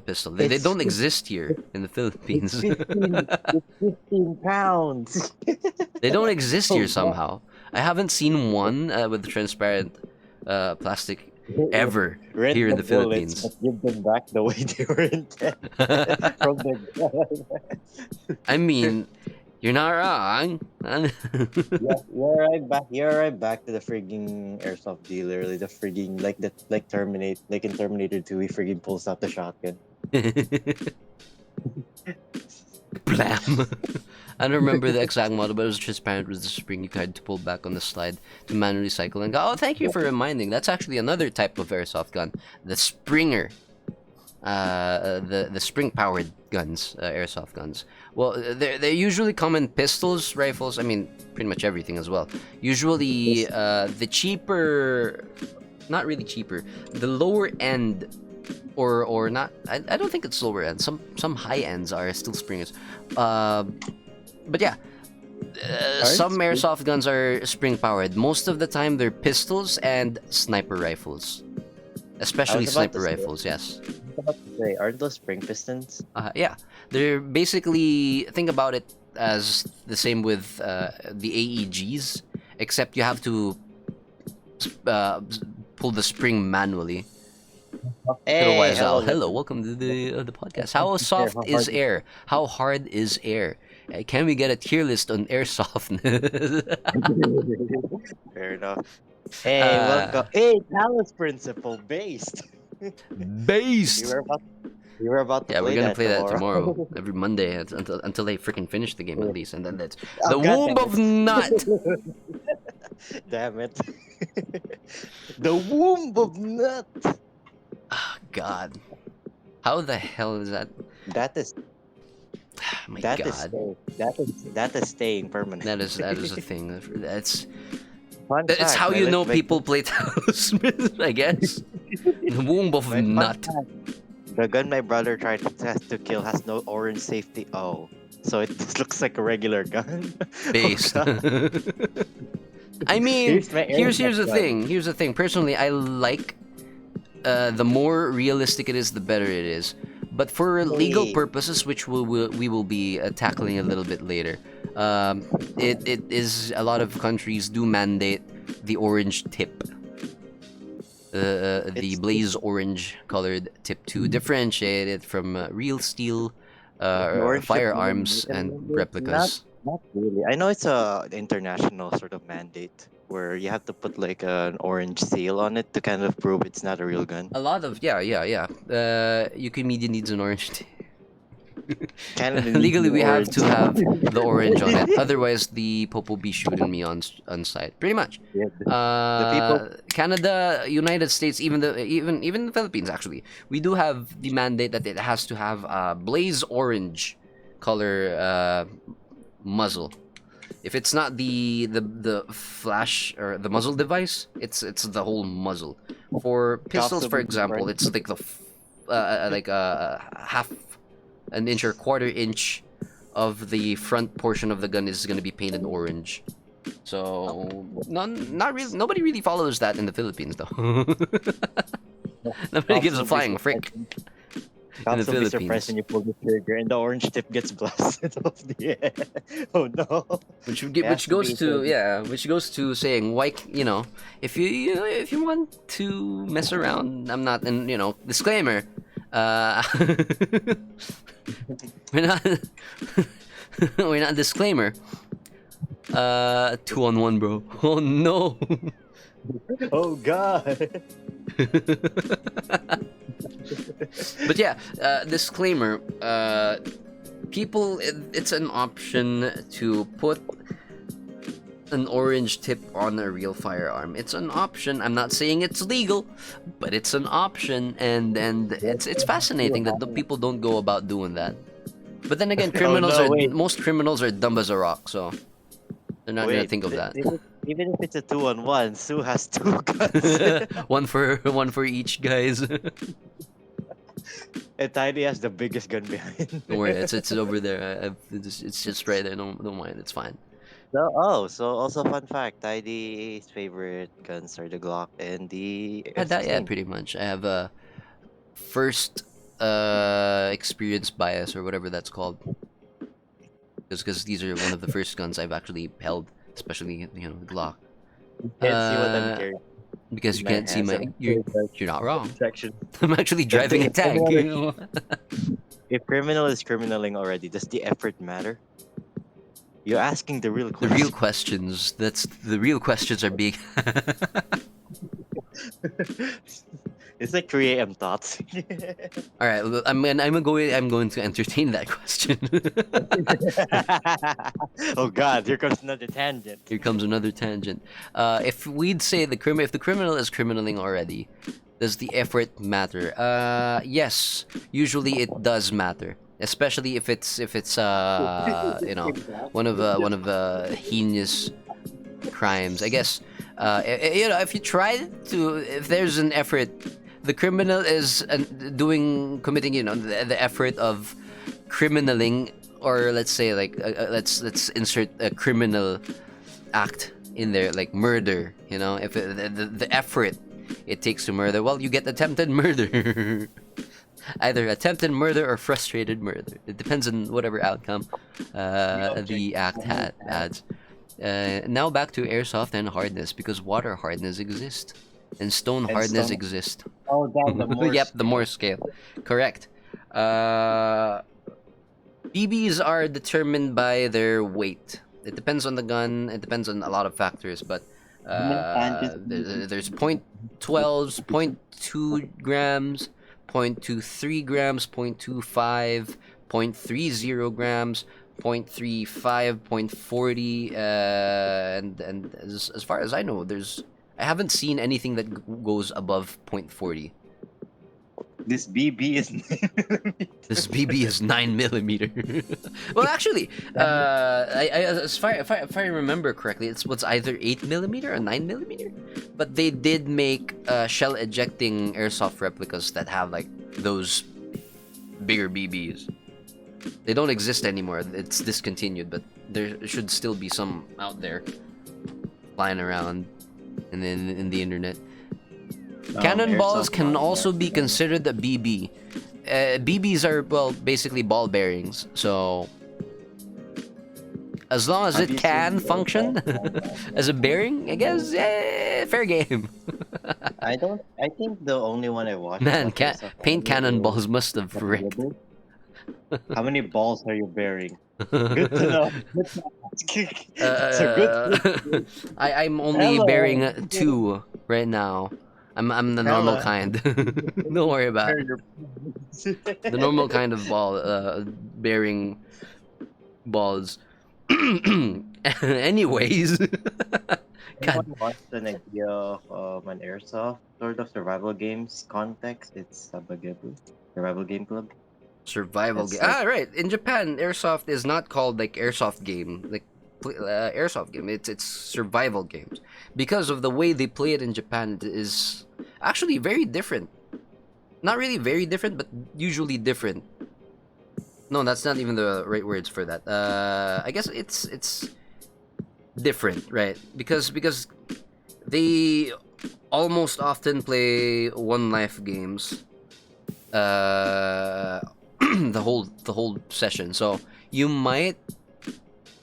pistol. They don't exist here in the Philippines. It's 15 pounds. They don't exist here Oh, somehow. I haven't seen one with transparent plastic ever Rent here in the the bullets, Philippines. but give them back the way they were intended from the gun. I mean, you're not wrong. Yeah, you're right back to the frigging airsoft dealer, like the frigging like in Terminator 2, he frigging pulls out the shotgun. Blam. I don't remember the exact model, but it was transparent with the spring you had to pull back on the slide to manually cycle and go. Oh, thank you for reminding. That's actually another type of airsoft gun, the Springer. The spring powered guns, airsoft guns. Well, they usually come in pistols, rifles. I mean, pretty much everything as well. Usually, the cheaper, not really cheaper, the lower end, or not. I don't think it's lower end. Some high ends are still springers. But yeah. Some airsoft guns are spring powered. Most of the time, they're pistols and sniper rifles, especially sniper rifles. Yes. I was about to say, aren't those spring pistons? Yeah, they're basically, think about it as the same with the AEGs, except you have to pull the spring manually. Hello, welcome to the podcast. How soft is air? How hard is air? Can we get a tier list on airsoft? Fair enough. Hey, uh, welcome. Hey, Dallas Principle based. We Based. were about we were about to Yeah, we're play gonna that play that tomorrow. tomorrow, every Monday until they freaking finish the game at least, and then that's Oh the god womb damn of nut. it. Damn it. The womb of nut. Oh, God, how the hell is that? That is My that is God, staying. That is staying permanent. that is a thing. Fun That's fact, how my you know my people play Talisman, I guess. The womb of my fun nut. fact. The gun my brother tried to test to kill has no orange safety. Oh, so it just looks like a regular gun. Oh Based. god. I mean, Here's my here's airsoft the gun. thing. Here's the thing. Personally, I like the more realistic it is, the better it is. But for legal Hey. purposes, which we will be tackling a little bit later, it is a lot of countries do mandate the orange tip, the It's blaze orange colored tip to differentiate it from real steel the orange chip really firearms American and mandate? replicas. Not really. I know it's a international sort of mandate where you have to put like an orange seal on it to kind of prove it's not a real gun. A lot of yeah. UK media needs an orange tip. Canada needs Legally, an we have orange. to have the orange on it. Otherwise, the Pope will be shooting me on site. Pretty much. Yeah, the people. Canada, United States, even the Philippines, actually, we do have the mandate that it has to have blaze orange color muzzle. If it's not the flash or the muzzle device, it's the whole muzzle. For pistols, for Possibly example, different. it's like like half an inch or quarter inch of the front portion of the gun is going to be painted orange. So not really. Nobody really follows that in the Philippines, though. Nobody Cops gives a will be flying surprised. frick in the Cops will be surprised Philippines. when you pull the trigger and the orange tip gets blasted off the air. Oh no! Which It has which to goes be to said. which goes to saying why if you want to mess around, I'm not, and disclaimer, uh, we're not we're not disclaimer. 2-on-1, bro. Oh no. Oh god! But yeah, disclaimer. People, it's an option to put an orange tip on a real firearm. It's an option. I'm not saying it's legal, but it's an option, and it's fascinating that the people don't go about doing that. But then again, Oh no! Wait, most criminals are dumb as a rock, so they're not gonna wait. think of that. Even if it's a 2-on-1, Sue has two guns. one for each, guys. And Tiny has the biggest gun behind. Don't worry, it's over there. It's just right there. Don't mind. It's fine. So also fun fact, Tiny's favorite guns are the Glock and the Yeah, F16. pretty much. I have a first experience bias or whatever that's called, because these are one of the first guns I've actually held, especially the Glock. Can't see what I'm Uh, carrying because in you my can't see hands. my you're not wrong. Protection. I'm actually driving a If tank. if criminal is criminaling already, does the effort matter? You're asking the real The real question. questions. That's the real questions are being. It's like 3 a.m. thoughts. All right, well, I'm going to entertain that question. Oh God, here comes another tangent. Here comes another tangent. If we'd say if the criminal is criminaling already, does the effort matter? Yes, usually it does matter, especially if it's one of the heinous crimes. I guess if you try if there's an effort, the criminal is committing the effort of criminaling, or let's say like let's insert a criminal act in there, like murder. If the effort it takes to murder, well, you get attempted murder. Either attempted murder or frustrated murder. It depends on whatever outcome the act adds. Now back to airsoft and hardness, because water hardness exists and stone And hardness stone- exists. Oh, God, the more Yep, the more scale. Correct. BBs are determined by their weight. It depends on the gun. It depends on a lot of factors, but How many tangents? there's point 12s, 0.2 grams, 0.23 grams, 0.25, 0.30 grams, 0.35, 0.40, and as far as I know, I haven't seen anything that goes above 0.40. This BB is This BB is 9 millimeter. Well, actually, if I remember correctly, it's what's either 8 millimeter or 9 millimeter. But they did make shell ejecting airsoft replicas that have like those bigger BBs. They don't exist anymore. It's discontinued, but there should still be some out there flying around in the internet. Cannonballs airsoft can model. also be considered a BB. BBs are, well, basically ball bearings. So as long as Have it you can seen function as a bearing, I guess, fair game. I don't. I think the only one I watched. Man, about airsoft paint anime cannonballs is must have the wrecked. Blibber. How many balls are you bearing? Good to know. Good to ask. So good. I'm only bearing Hello. 2 right now. I'm the normal Hello. kind. Don't worry about Bear it. your- The normal kind of ball, bearing balls. Anyways, God, Anyone wants an idea of an airsoft sort of survival games context? It's Sabagabu, Survival Game Club. survival That's game. like Ah, right. In Japan, airsoft is not called like airsoft game, like airsoft game. It's survival games because of the way they play it in Japan. It is actually very different. Not really very different, but usually different. No, that's not even the right words for that. I guess it's different, right? Because they almost often play one life games. The whole session. So you might,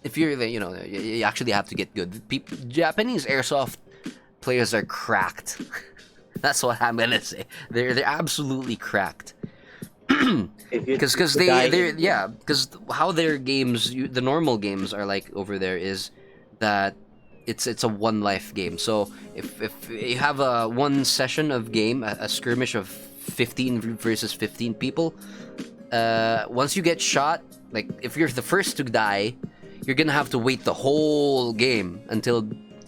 if you're the, you actually have to get good. Japanese airsoft players are cracked. That's what I'm gonna say. They're absolutely cracked. if you Because because how their games, the normal games are like over there is that it's a one life game. So if you have a one session of game, a skirmish of 15 versus 15 people, once you get shot, like if you're the first to die, you're gonna have to wait the whole game until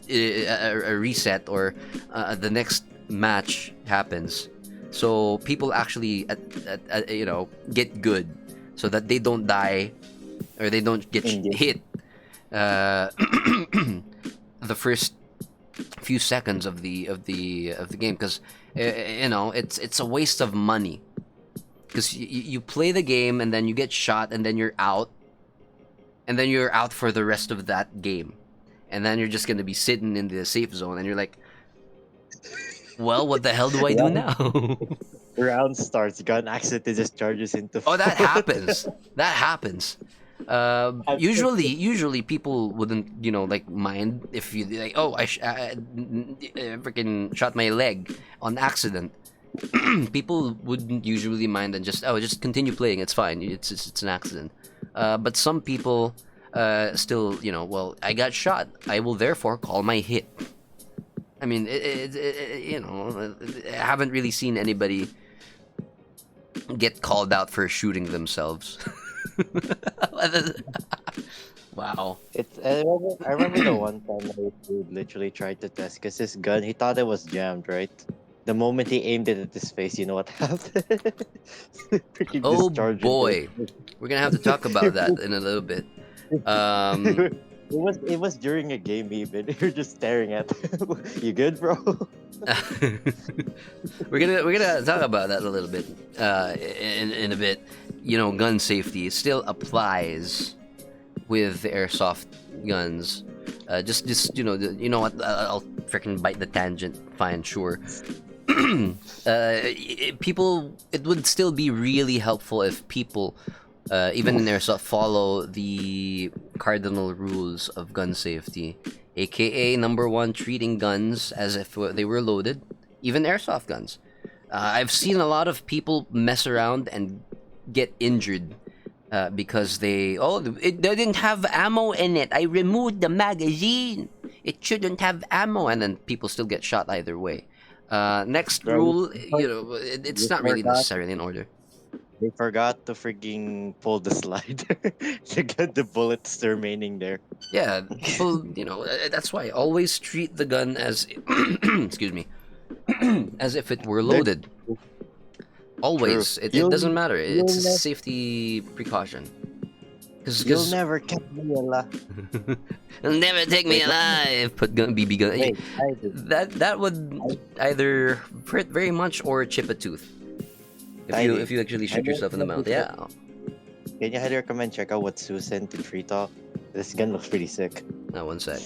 a reset or the next match happens. So people actually get good so that they don't die or they don't get Indeed. hit the first few seconds of the game, because it's a waste of money, because you play the game and then you get shot and then you're out, and then you're out for the rest of that game, and then you're just gonna be sitting in the safe zone and you're like, well, what the hell do I do now? round starts, gun accidentally just charges into. Oh, that forward. happens. That happens. Usually people wouldn't, like mind if you like. Oh, I freaking shot my leg on accident. People wouldn't usually mind and just continue playing. It's fine. It's an accident. But some people still, well, I got shot. I will therefore call my hit. I mean, I haven't really seen anybody get called out for shooting themselves. Wow. I remember the one time my dude literally tried to test because his gun, he thought it was jammed, right? The moment he aimed it at his face, you know what happened? Freaking Oh discharge into boy, his we're gonna have to talk about that in a little bit. face. It was during a game even. You're just staring at you good, bro? we're gonna talk about that a little bit in a bit. Gun safety still applies with the airsoft guns. Just what? I'll freaking bite the tangent. Fine, sure. It would still be really helpful if people, even in airsoft, follow the cardinal rules of gun safety, aka number one, treating guns as if they were loaded, even airsoft guns. I've seen a lot of people mess around and get injured because it didn't have ammo in it. I removed the magazine. It shouldn't have ammo, and then people still get shot either way. Next Bro, rule, it's you not really forgot. necessarily in order. They forgot to freaking pull the slider to get the bullets remaining there. Yeah, people, that's why always treat the gun as, excuse me, as if it were They're loaded. true. Always. It doesn't matter. It's You'll a never safety precaution. you'll Because never catch me alive. it'll never take me Wait, what? alive. Put gun, BB gun. Wait, I did. That would either hurt very much or chip a tooth. If you actually shoot yourself in the mouth. Yeah. Can you highly recommend check out what Sue sent in Free Talk? This gun looks pretty sick. Now one sec.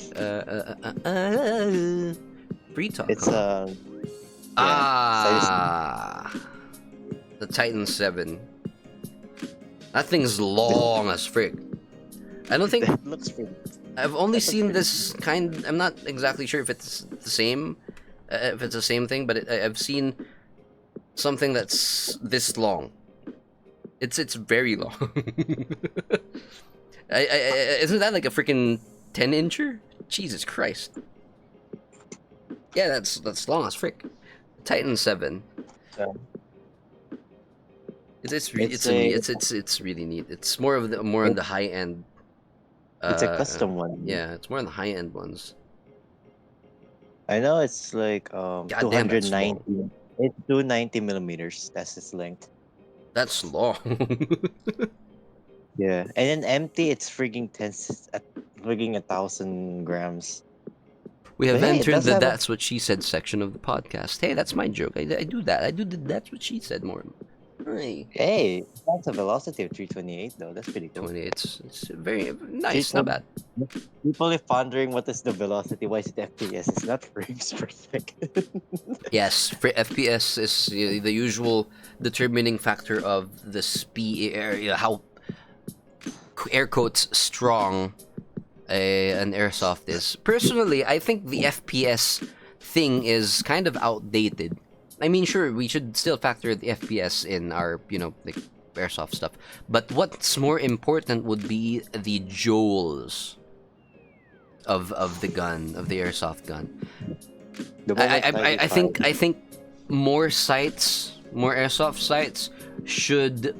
Free talk. It's huh? yeah. The Titan 7. That thing's long as frick. I don't think That looks pretty. I've only seen this kind. I'm not exactly sure if it's the same, if it's the same thing, but I've seen something that's this long. It's very long. Isn't that like a freaking 10-incher? Jesus Christ. Yeah, that's long as frick. Titan 7. Um, It's really neat. It's more on the high end. It's a custom one. Yeah, it's more on the high end ones. I know it's like Goddamn, that's 290. It's 290 millimeters. That's its length. That's long. Yeah, and then empty, it's freaking freaking 1,000 grams. We have But hey, it entered does the have a- "That's What She Said" section of the podcast. Hey, that's my joke. I do that. I do the "That's What She Said" more. Hey, Hey, that's a velocity of 328 though. That's pretty cool. 20. It's very nice. Not bad. People are pondering what is the velocity. Why is it FPS? It's not frames per second. Yes, for FPS is the usual determining factor of the speed, how air quotes strong an airsoft is. Personally, I think the FPS thing is kind of outdated. I mean, sure, we should still factor the FPS in our, like airsoft stuff. But what's more important would be the joules of the gun, of the airsoft gun. The moment I think more airsoft sites should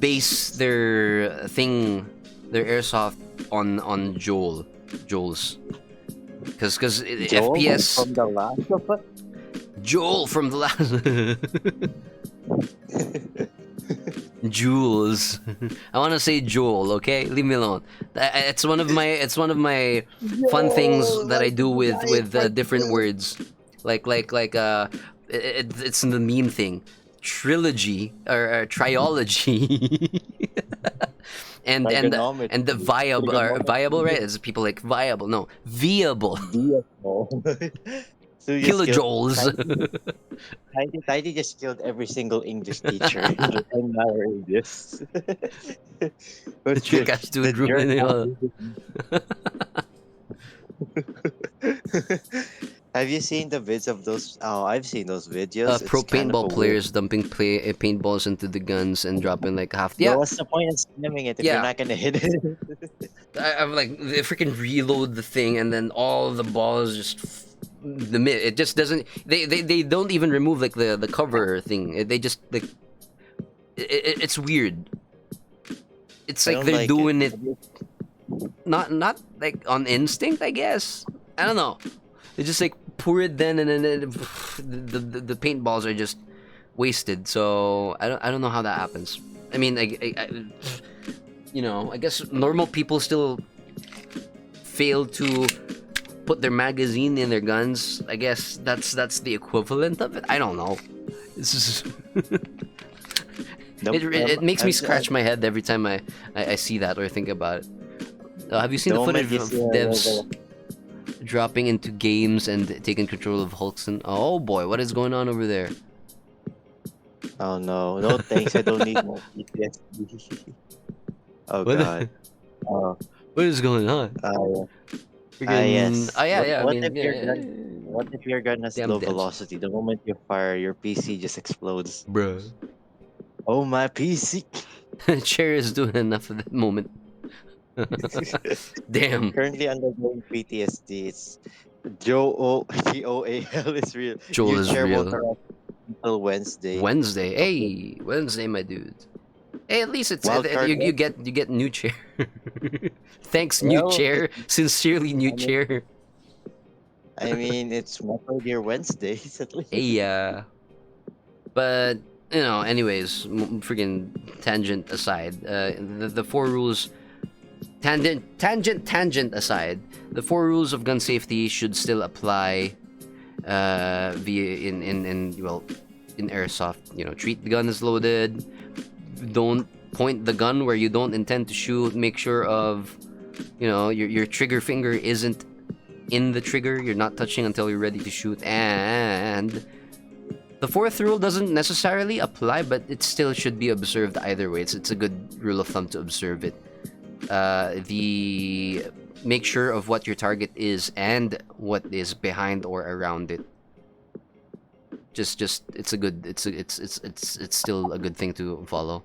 base their airsoft on joules, because Joel FPS from the Last of Us. Joel from the last Jules. I want to say Joel. Okay, leave me alone. It's one of my fun things that I do with different words, like it's in the meme thing, trilogy or triology. and the viable, right? Is people like viable? No, viable. So you just Kilojoules. Tidy just killed every single English teacher in our English. The trick has to ruin. Have you seen the vids of those? Oh, I've seen those videos. Pro It's kind of paintball a players dumping paintballs into the guns and dropping like half. Yeah. Yeah, What's the point of spamming it if Yeah. you're not gonna hit it? I'm like, they freaking reload the thing and then all the balls just it just doesn't. They don't even remove like the cover thing. They just like it's weird. It's I like don't they're like doing it not like on instinct, I guess. I don't know. They just like pour it then and then the paintballs are just wasted. So I don't know how that happens. I mean, I guess normal people still fail to put their magazine in their guns. I guess that's the equivalent of it. I don't know. It's just it makes me scratch my head every time I see that or think about it. Have you seen the footage of devs dropping into games and taking control of Hulkson? Oh boy, what is going on over there? Oh no, no thanks. I don't need more PTSD. Oh What? god. What is going on? Yes. Yeah. What if your gun has Damn low devs. velocity? The moment you fire, your PC just explodes. Bruh. Oh, my PC. Chair is doing enough at that moment. Damn. Currently undergoing PTSD. It's Joal is real. Joel Your is chair won't real. arrive until Wednesday. Wednesday. Hey, Wednesday, my dude. Hey, at least it's Wild card. you get new chair. Thanks, new Well, chair. Sincerely, new chair. I mean, it's Metal Gear Wednesdays at least. Hey, but you know, anyways, freaking tangent aside, the four rules, tangent aside, the four rules of gun safety should still apply, via in well, in airsoft. You know, treat the gun as loaded. Don't point the gun where you don't intend to shoot. Make sure of, you know, your trigger finger isn't in the trigger. You're not touching until you're ready to shoot. And the fourth rule doesn't necessarily apply, but it still should be observed either way. It's a good rule of thumb to observe it. The make sure of what your target is and what is behind or around it. Just it's a good it's still a good thing to follow.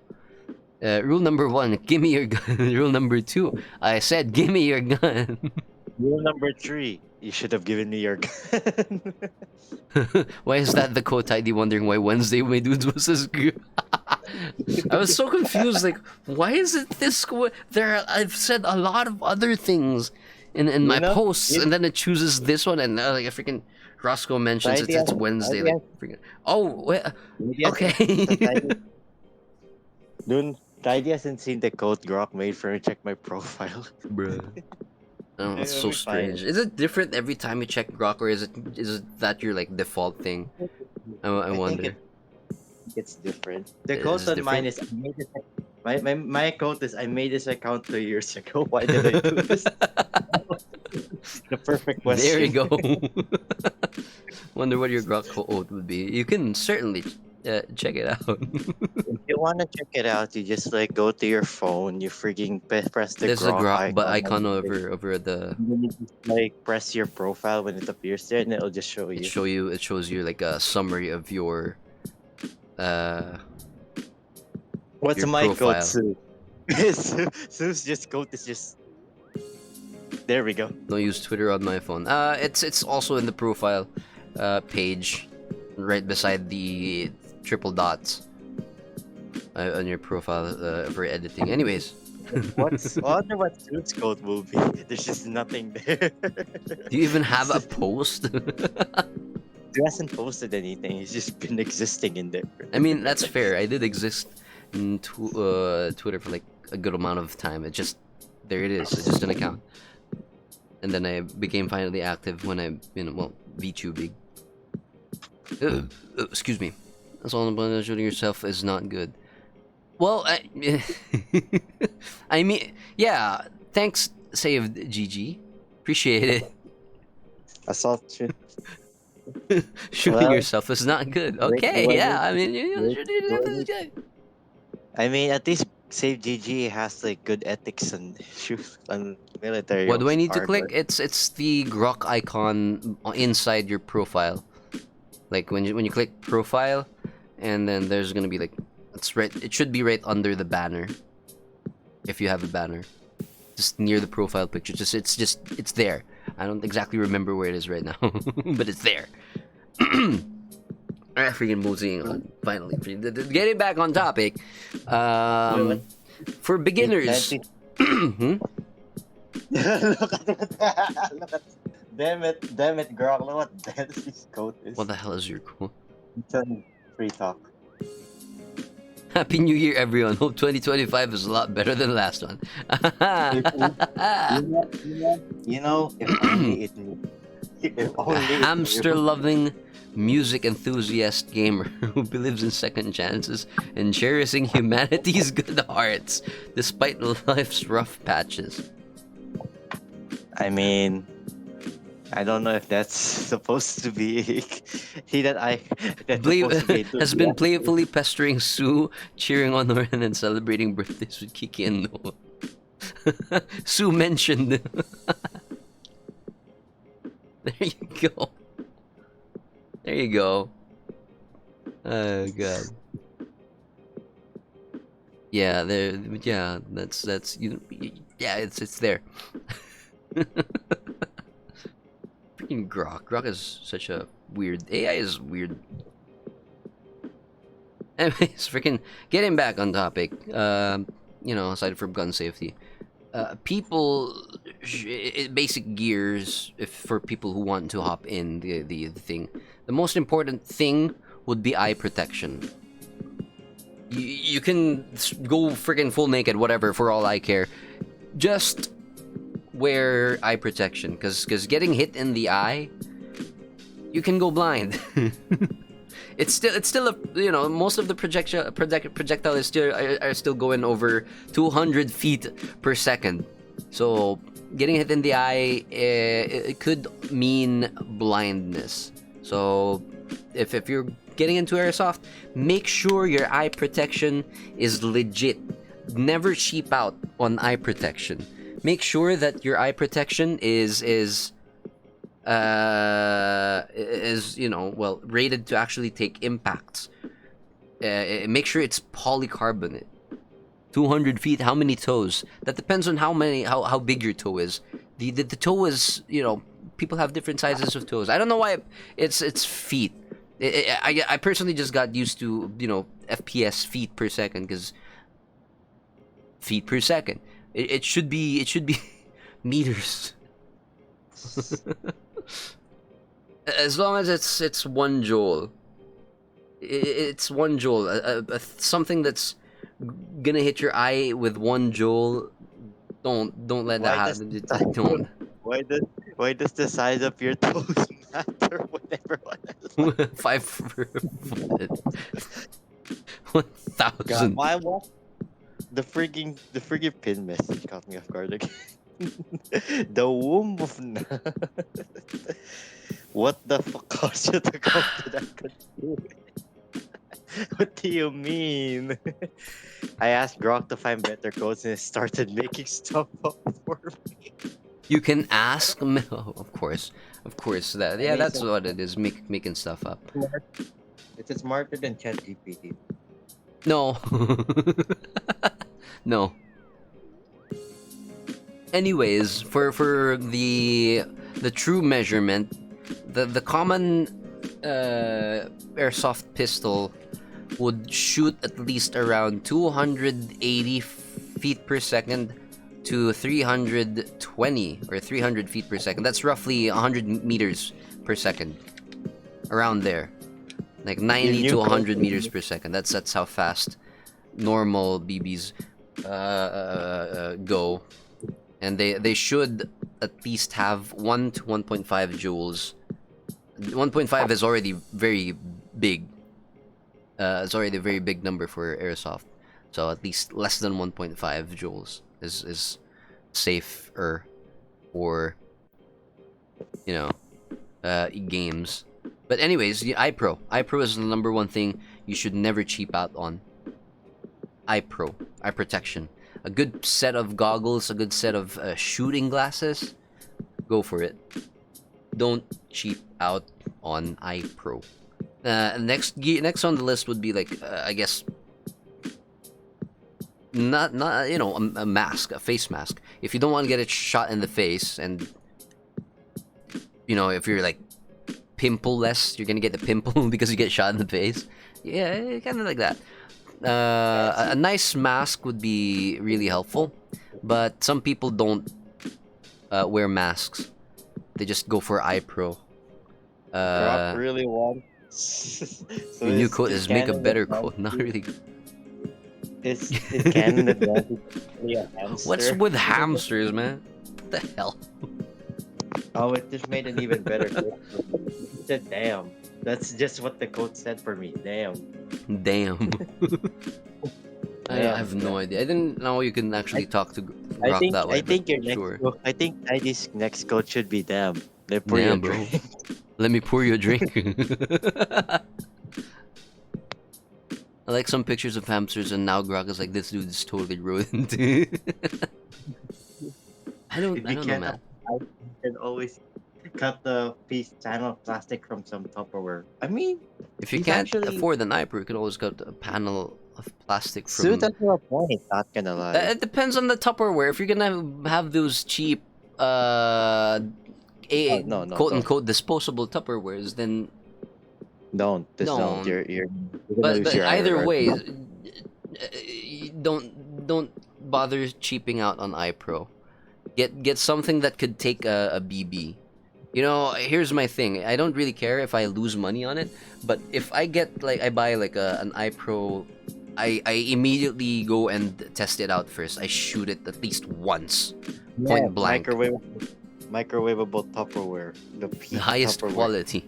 Rule number 1, give me your gun. Rule number 2, I said give me your gun. Rule number 3, you should have given me your gun. Why is that the quote ID? Wondering why Wednesday my dudes was this good. I was so confused. Like, why is it this? I've said a lot of other things in my posts, and then it chooses this one, and like a freaking Roscoe mentions it's Wednesday. Like, freaking. Oh, wait, okay. Dude, Tidy hasn't seen the code Grok made for me. Check my profile. Bruh. Oh, it's so It'll be fine. strange. Is it different every time you check Grok, or is it that your like default thing? I wonder. It's different. The It code is on mine is my code is I made this account 2 years ago. Why did I do this? The perfect question. There you go. Wonder what your Grok code would be. You can certainly check it out. If you wanna check it out, you just like go to your phone. You freaking press the There's a Grok Grok icon over the. And then you just like press your profile when it appears there, and it'll just show you. It shows you like a summary of your What's your my profile. code, Sue? Sue's just code is just. There we go. Don't use Twitter on my phone. It's also in the profile page, right beside the triple dots on your profile for editing. Anyways, I wonder what Sue's code will be. There's just nothing there. do you even have a post? He hasn't posted anything. He's just been existing in there. I mean, that's fair. I did exist in Twitter for like a good amount of time. There it is. It's just an account. And then I became finally active when I, VTubing. Excuse me. That's all about shooting yourself is not good. Well, I mean, yeah. Thanks, Saved GG. Appreciate it. Assault. Shooting Well, yourself is not good. Okay, yeah. I mean, shooting yourself is good. I mean, at least Save GG has like good ethics and shoes and military. What do I need to armor. click? It's the Grok icon inside your profile. Like when you click profile, and then there's gonna be like it should be right under the banner. If you have a banner, just near the profile picture. It's there. I don't exactly remember where it is right now, but it's there. Alright, freaking moving on. Finally, getting back on topic. For beginners. Look at damn it, Grok. Look what Dennis's code is. What the hell is your quote? It's on free talk. Happy New Year, everyone. Hope 2025 is a lot better than the last one. You know, if only it knew. If A only it knew. hamster-loving, music enthusiast gamer who believes in second chances and cherishing humanity's good hearts despite life's rough patches. I mean, I don't know if that's supposed to be Has been playfully pestering Sue, cheering on her, and then celebrating birthdays with Kiki and Noah. Sue mentioned. There you go. There you go. Oh god. Yeah, there. Yeah, that's yeah, it's there. Freaking Grok. Grok is such a weird. AI is weird. Anyways, freaking getting back on topic. Aside from gun safety, people, basic gears. If for people who want to hop in the thing, the most important thing would be eye protection. You can go freaking full naked, whatever, for all I care. Just wear eye protection, because getting hit in the eye, you can go blind. It's still a, most of the projectile is still are still going over 200 feet per second. So getting hit in the eye, it could mean blindness. So if you're getting into airsoft, make sure your eye protection is legit. Never cheap out on eye protection. Make sure that your eye protection is rated to actually take impacts. Make sure it's polycarbonate. 200 feet, how many toes? That depends on how big your toe is. The toe is, people have different sizes of toes. I don't know why it's feet. I personally just got used to, FPS, feet per second, because feet per second. It should be meters. As long as it's 1 joule. It's 1 joule. Something that's gonna hit your eye with 1 joule. Don't let that happen. Don't. Why does the size of your toes matter when everyone else? 5 God, 1,000. why what? The freaking pin message caught me off guard again. The womb of what the fuck caused you to come to that conclusion? What do you mean? I asked Grok to find better codes and it started making stuff up for me. You can ask. Oh, of course. That's what it is. Making stuff up. It's smarter than ChatGPT. No. No. Anyways, for the true measurement, the common airsoft pistol would shoot at least around 280 feet per second to 320 or 300 feet per second. That's roughly 100 meters per second. Around there. Like 90 to 100 meters per second. That's how fast normal BBs go. And they should at least have 1 to 1.5 joules. 1.5 is already very big. It's already a very big number for airsoft. So at least less than 1.5 joules is safer for, games. But anyways, the iPro is the number one thing you should never cheap out on. Eye protection. A good set of goggles, a good set of shooting glasses. Go for it. Don't cheap out on iPro. Next on the list would be like, I guess, not a mask, a face mask. If you don't want to get it shot in the face, and if you're like pimple-less, you're gonna get the pimple because you get shot in the face. Yeah, kind of like that. A nice mask would be really helpful, but some people don't wear masks. They just go for iPro. Grok really wants. So Your new code is make a better code. Not really. Is Canon advantage a hamster? What's with hamsters, man? What the hell? Oh, it just made an even better code. It said, damn. That's just what the code said for me. Damn. I have no idea. I didn't know you can actually talk to Grok that way. I think your sure. I think ID's next code should be damn. Let me pour you a Bro. drink. Let me pour you a drink. I like some pictures of hamsters, and now Grok is like, this dude is totally ruined. I don't know, man. I can always cut the piece panel of plastic from some Tupperware. I mean, If you he's can't actually- afford an iPro, you can always cut a panel of plastic So from. that's my point. Not gonna lie. It depends on the Tupperware. If you're gonna have those cheap, Oh, no, no, quote don't, unquote disposable Tupperwares, then don't. This don't. no. You're gonna But lose your either IRR. way, don't bother cheaping out on iPro. Get something that could take a BB. You know, here's my thing. I don't really care if I lose money on it, but if I get like I buy like an iPro, I immediately go and test it out first. I shoot it at least once, point blank. Microwavable Tupperware. The The peak highest Tupperware. quality.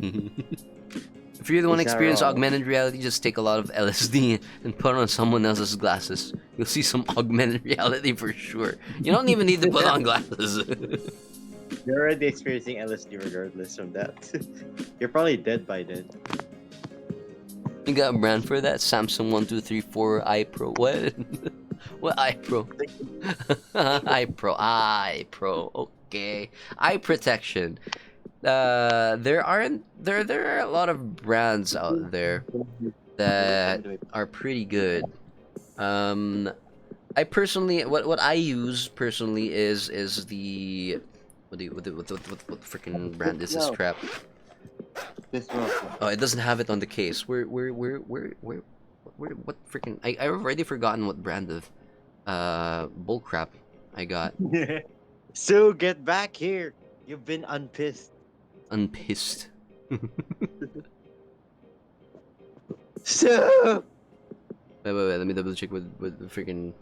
If you really want to It's not experience wrong. augmented reality, just take a lot of LSD and put on someone else's glasses. You'll see some augmented reality for sure. You don't even need to put on glasses. You're already experiencing LSD regardless of that. You're probably dead by then. You got a brand for that? Samsung 1234 iPro. What? What iPro? iPro. Okay. Eye protection. There are a lot of brands out there that are pretty good. I personally, what I use personally is the what freaking brand is this crap? This one. Oh, it doesn't have it on the case. What freaking? I've already forgotten what brand of bull crap I got. So get back here. You've been unpissed. Unpissed. So Wait. Let me double check what the freaking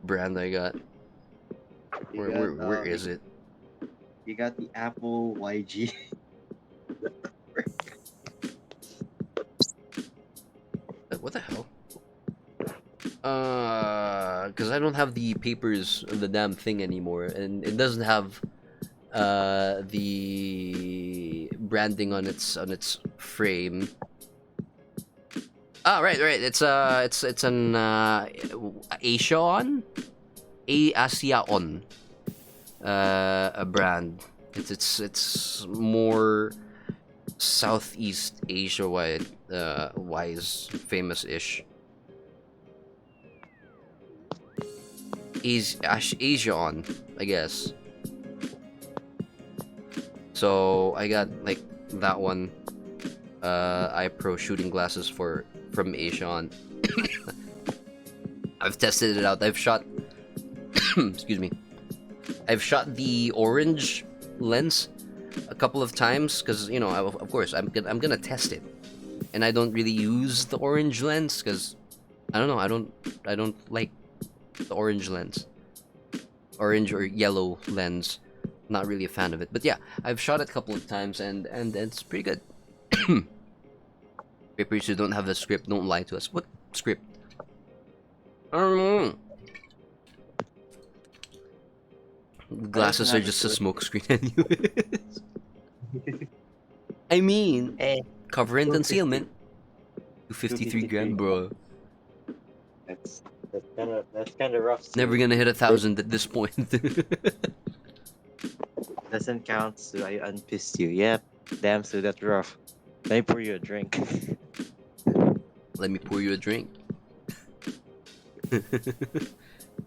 brand I got. Where is it? You got the Apple YG. What the hell? Because I don't have the papers of the damn thing anymore, and it doesn't have the branding on its frame. Ah, right. It's an Asiaon, Asiaon, a brand. It's more Southeast Asia wise famous-ish. Asiaon, I guess. So I got like that one iPro shooting glasses from Asiaon. I've tested it out. I've shot excuse me. I've shot the orange lens a couple of times because you know of course I'm gonna test it, and I don't really use the orange lens because I don't know, I don't like the orange lens, orange or yellow lens. Not really a fan of it, but yeah, I've shot it a couple of times and it's pretty good. Papers who don't have the script, don't lie to us. What script? I don't know. Glasses are just a smokescreen anyways. I mean, cover and concealment. 253 grand, bro. That's kind of rough. Never gonna hit 1,000 at this point. Doesn't count, so I unpissed you. Yep. Damn, so that's rough. Let me pour you a drink. Let me pour you a drink.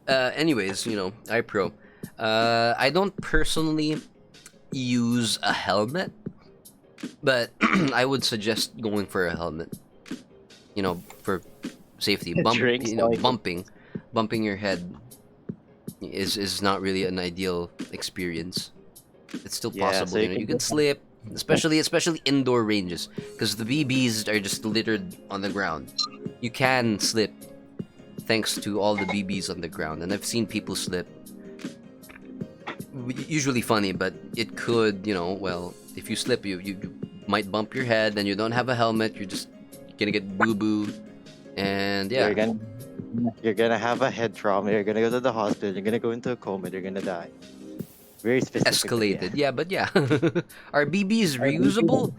Anyways, you know, iPro. I don't personally use a helmet, but I would suggest going for a helmet. You know, for safety. Drinks, You know, like- bumping your head is not really an ideal experience. It's still Yeah, possible. so You you know, can you can slip, especially indoor ranges, because the BBs are just littered on the ground. You can slip thanks to all the BBs on the ground, and I've seen people slip. Usually funny, but it could, you know, well, if you slip, you might bump your head, and you don't have a helmet. You're just gonna get boo boo, and yeah. You're gonna have a head trauma. You're gonna go to the hospital. You're gonna go into a coma. You're gonna die. Very specific. Escalated. Yeah, but yeah. Are BBs reusable?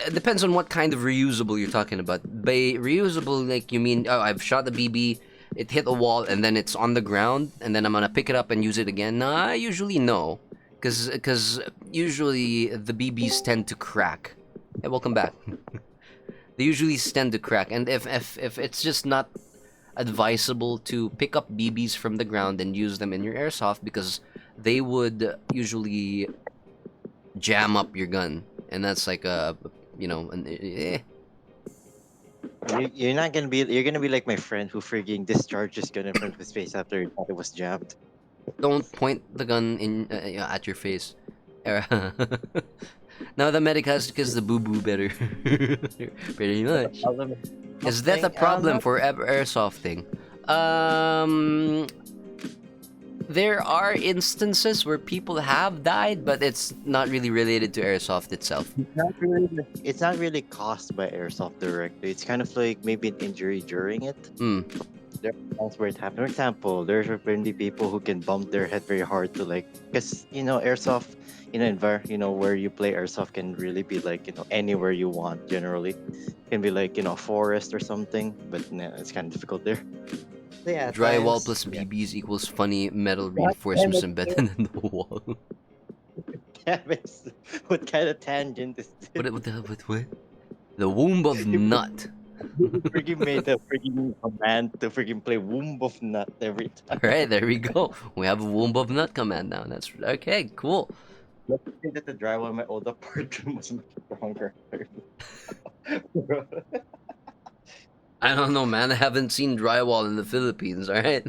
It depends on what kind of reusable you're talking about. By reusable, like you mean, oh, I've shot the BB, it hit a wall, and then it's on the ground, and then I'm gonna pick it up and use it again. Nah, usually no, because usually the BBs tend to crack. Hey, welcome back. They usually tend to crack, and if it's just not advisable to pick up BBs from the ground and use them in your airsoft because they would usually jam up your gun, and that's like You're not gonna be. You're gonna be like my friend who frigging discharged his gun in front of his face after he thought it was jammed. don't point the gun in at your face. Now the medic has because the boo boo better, pretty much. Is that a problem for airsofting? There are instances where people have died, but it's not really related to airsoft itself. It's not really caused by airsoft directly. It's kind of like maybe an injury during it. There are times where it happens. For example, there's apparently people who can bump their head very hard to like, because airsoft, where you play airsoft can really be like anywhere you want. Generally, it can be like a forest or something, but nah, it's kind of difficult there. So yeah, Drywall times, plus yeah. BBs equals funny metal reinforcements embedded in the wall. What kind of tangent is this? What? The womb of nut. Freaking made a freaking command to freaking play Womb of Nut every time. Alright, there we go. We have a womb of nut command now. That's okay, cool. Let's say that the drywall in my old apartment was much stronger. I don't know, man. I haven't seen drywall in the Philippines, alright?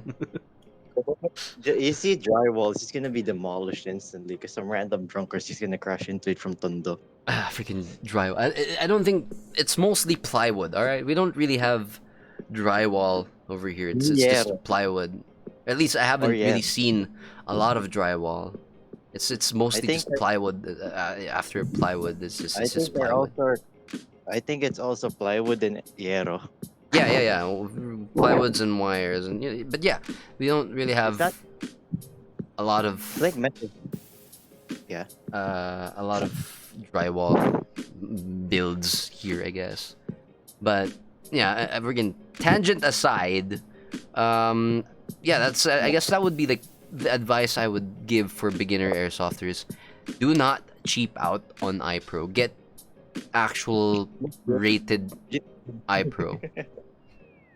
You see drywall, it's just gonna be demolished instantly because some random drunkards just gonna crash into it from Tondo. Freaking drywall. I don't think it's mostly plywood, alright? We don't really have drywall over here. It's just plywood. At least I haven't really seen a lot of drywall. It's mostly just plywood. After plywood, it's just plywood. I think it's also plywood and hierro. Yeah. Plywoods and wires, and but yeah, we don't really have a lot of like metal. Yeah. A lot of drywall builds here, I guess. But yeah, again, tangent aside, yeah, that's I guess that would be like the advice I would give for beginner airsofters. Do not cheap out on iPro. Get actual rated iPro.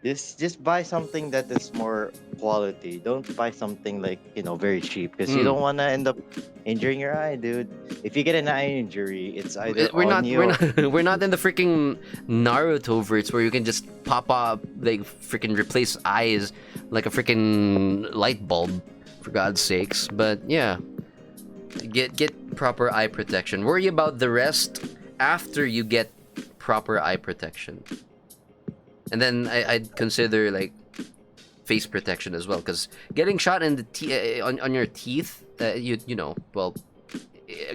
Just buy something that is more quality. Don't buy something like very cheap because you don't want to end up injuring your eye, dude. If you get an eye injury, it's either we're not we're not in the freaking freaking Naruto verse where you can just pop up like freaking replace eyes like a freaking light bulb, for God's sakes. But yeah, get proper eye protection. Worry about the rest after you get proper eye protection. And then I'd consider like face protection as well, because getting shot in the on your teeth,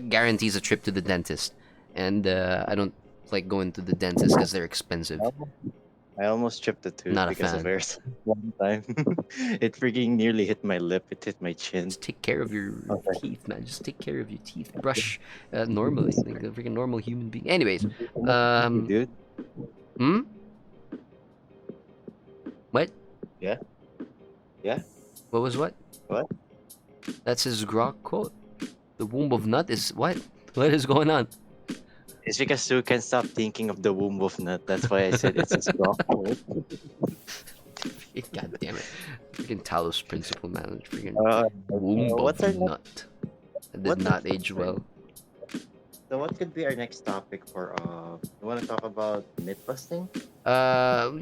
guarantees a trip to the dentist. And I don't like going to the dentist because they're expensive. I almost chipped a tooth Not a because fan. of airsoft one time. It freaking nearly hit my lip. It hit my chin. Just take care of your teeth, man. Just take care of your teeth. Brush normally, like a freaking normal human being. Anyways, dude. What? Yeah. What was what? What? That's his grok quote. The womb of nut is what? What is going on? It's because Sue can't stop thinking of the womb of nut. That's why I said it's a strong quote. God damn it. Freaking Talos principle, man. Freaking womb what's our of nut. That did not age well. So what could be our next topic for you want to talk about myth busting? Well,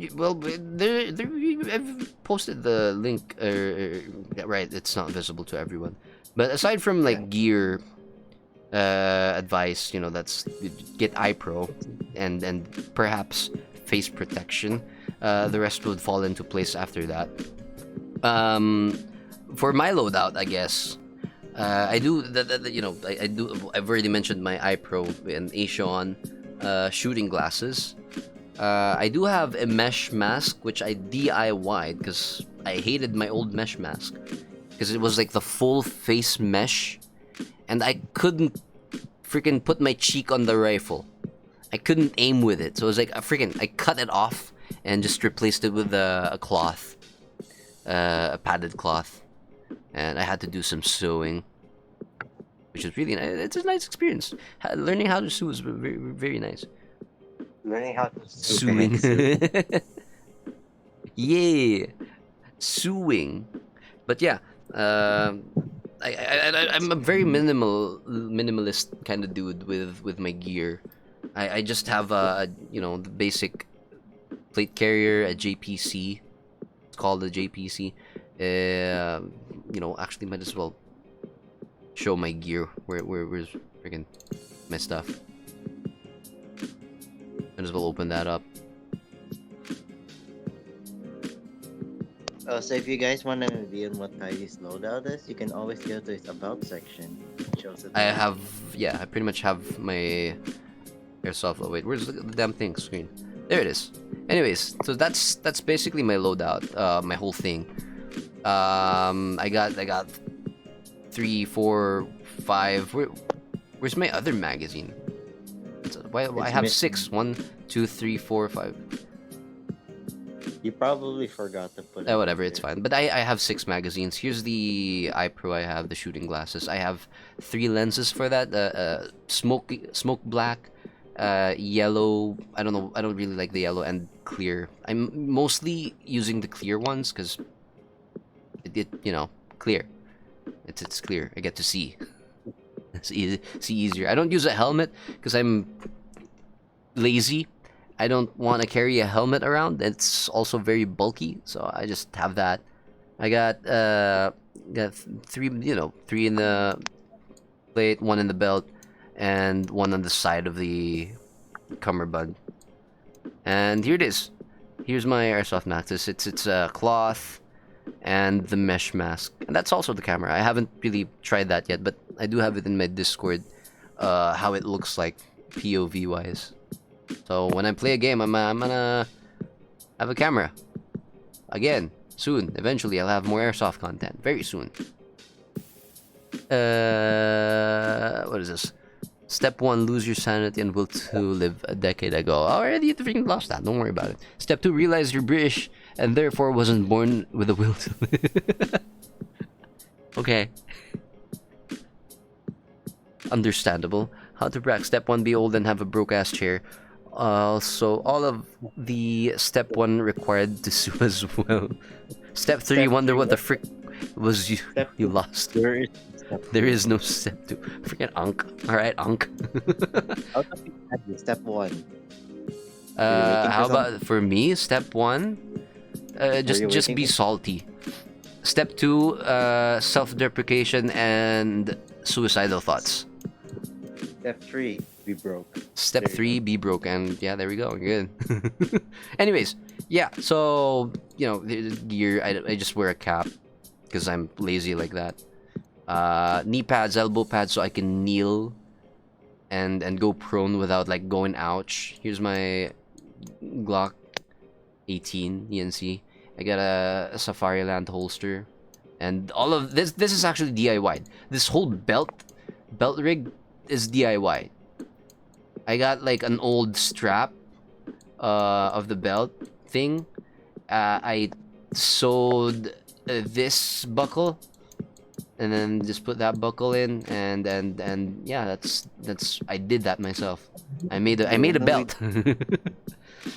I've posted the link. Right, it's not visible to everyone. But aside from like gear, advice, that's get iPro and perhaps face protection. The rest would fall into place after that. For my loadout, I guess. I do I do. I've already mentioned my iPro and Aishon shooting glasses. I do have a mesh mask which I DIY'd because I hated my old mesh mask because it was like the full face mesh, and I couldn't freaking put my cheek on the rifle. I couldn't aim with it, so it was like I cut it off and just replaced it with a cloth, a padded cloth. And I had to do some sewing, which is really nice. It's a nice experience. Learning how to sew is very, very nice. Learning how to Sewing. Yeah. suing. But yeah, I'm a very minimalist kind of dude with my gear. I just have the basic plate carrier, a JPC. It's called a JPC. Actually might as well show my gear. Where's freaking my stuff? Might as well open that up. So if you guys want to reveal what Kylie's loadout is, you can always go to his about section. It shows it. I pretty much have my airsoft. Oh wait, where's the damn thing screen? There it is. Anyways, so that's basically my loadout. My whole thing. I got 3, 4, 5. Where's my other magazine? Why I have 6? 1, 2, 3, 4, 5. You probably forgot to put it. Whatever, it's fine. But I have 6 magazines. Here's the iPro. I have the shooting glasses. I have 3 lenses for that. Smoke black, yellow. I don't know. I don't really like the yellow, and clear. I'm mostly using the clear ones because it clear. It's clear. I get to see. See easier. I don't use a helmet because I'm lazy. I don't want to carry a helmet around. It's also very bulky, so I just have that. I got 3 in the plate, 1 in the belt, and 1 on the side of the cummerbund. And here it is. Here's my airsoft mask. It's a cloth and the mesh mask, and that's also the camera. I haven't really tried that yet, but I do have it in my Discord. How it looks like POV wise. So when I play a game, I'm gonna have a camera. Again, soon. Eventually, I'll have more airsoft content. Very soon. What is this? Step 1, lose your sanity and will to live a decade ago. Already, you freaking lost that. Don't worry about it. Step 2, realize you're British and therefore wasn't born with a will to live. Okay. Understandable. How to brag. Step 1, be old and have a broke-ass chair. So all of the step 1 required to sue as well. Step 3, Step wonder 3, what the frick was you Step you lost. There is no step 2. Freaking unk. Alright, unk. Out of step 1. How about for me? Step 1, just be salty. Step 2, self-deprecation and suicidal thoughts. Step 3, be broke. Step There you 3, be broke, and yeah, there we go. Good. Anyways, yeah. So the gear. I just wear a cap because I'm lazy like that. Knee pads, elbow pads, so I can kneel and go prone without like going ouch. Here's my Glock 18 ENC. I got a Safariland holster, and all of this. This is actually DIY. This whole belt rig is DIY. I got like an old strap of the belt thing. I sewed this buckle and then just put that buckle in, and yeah, that's I did that myself. I made a belt.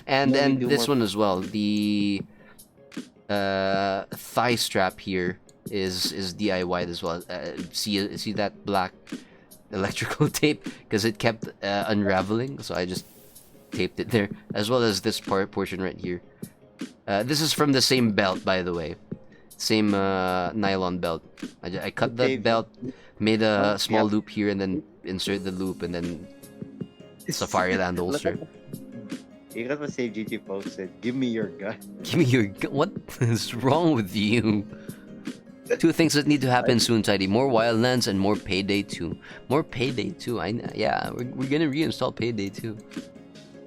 and this one as well. The thigh strap here is DIY as well. See that black electrical tape because it kept unraveling, so I just taped it there, as well as this portion right here. This is from the same belt, by the way. Same nylon belt. I cut the belt, made a small loop here, and then insert the loop, and then Safariland holster. You got what Save GT posted. Give me your gun. Give me your gun. What is wrong with you? 2 things that need to happen soon, Tidy. More Wildlands and more Payday 2. More Payday 2. Yeah, we're gonna reinstall Payday 2.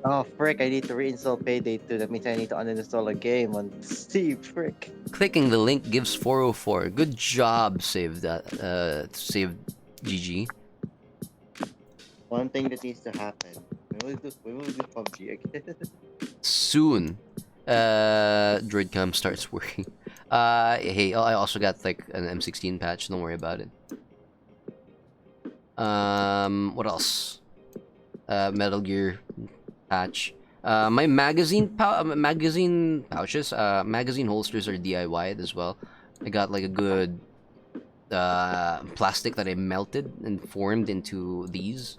Oh, frick, I need to reinstall Payday 2. That means I need to uninstall a game on Steam, frick. Clicking the link gives 404. Good job, Save GG. One thing that needs to happen. We will do PUBG again. Soon. DroidCam starts working. Hey, I also got like an M16 patch. Don't worry about it. What else? Metal Gear patch. My magazine pouches, magazine holsters are DIY'd as well. I got like a good plastic that I melted and formed into these.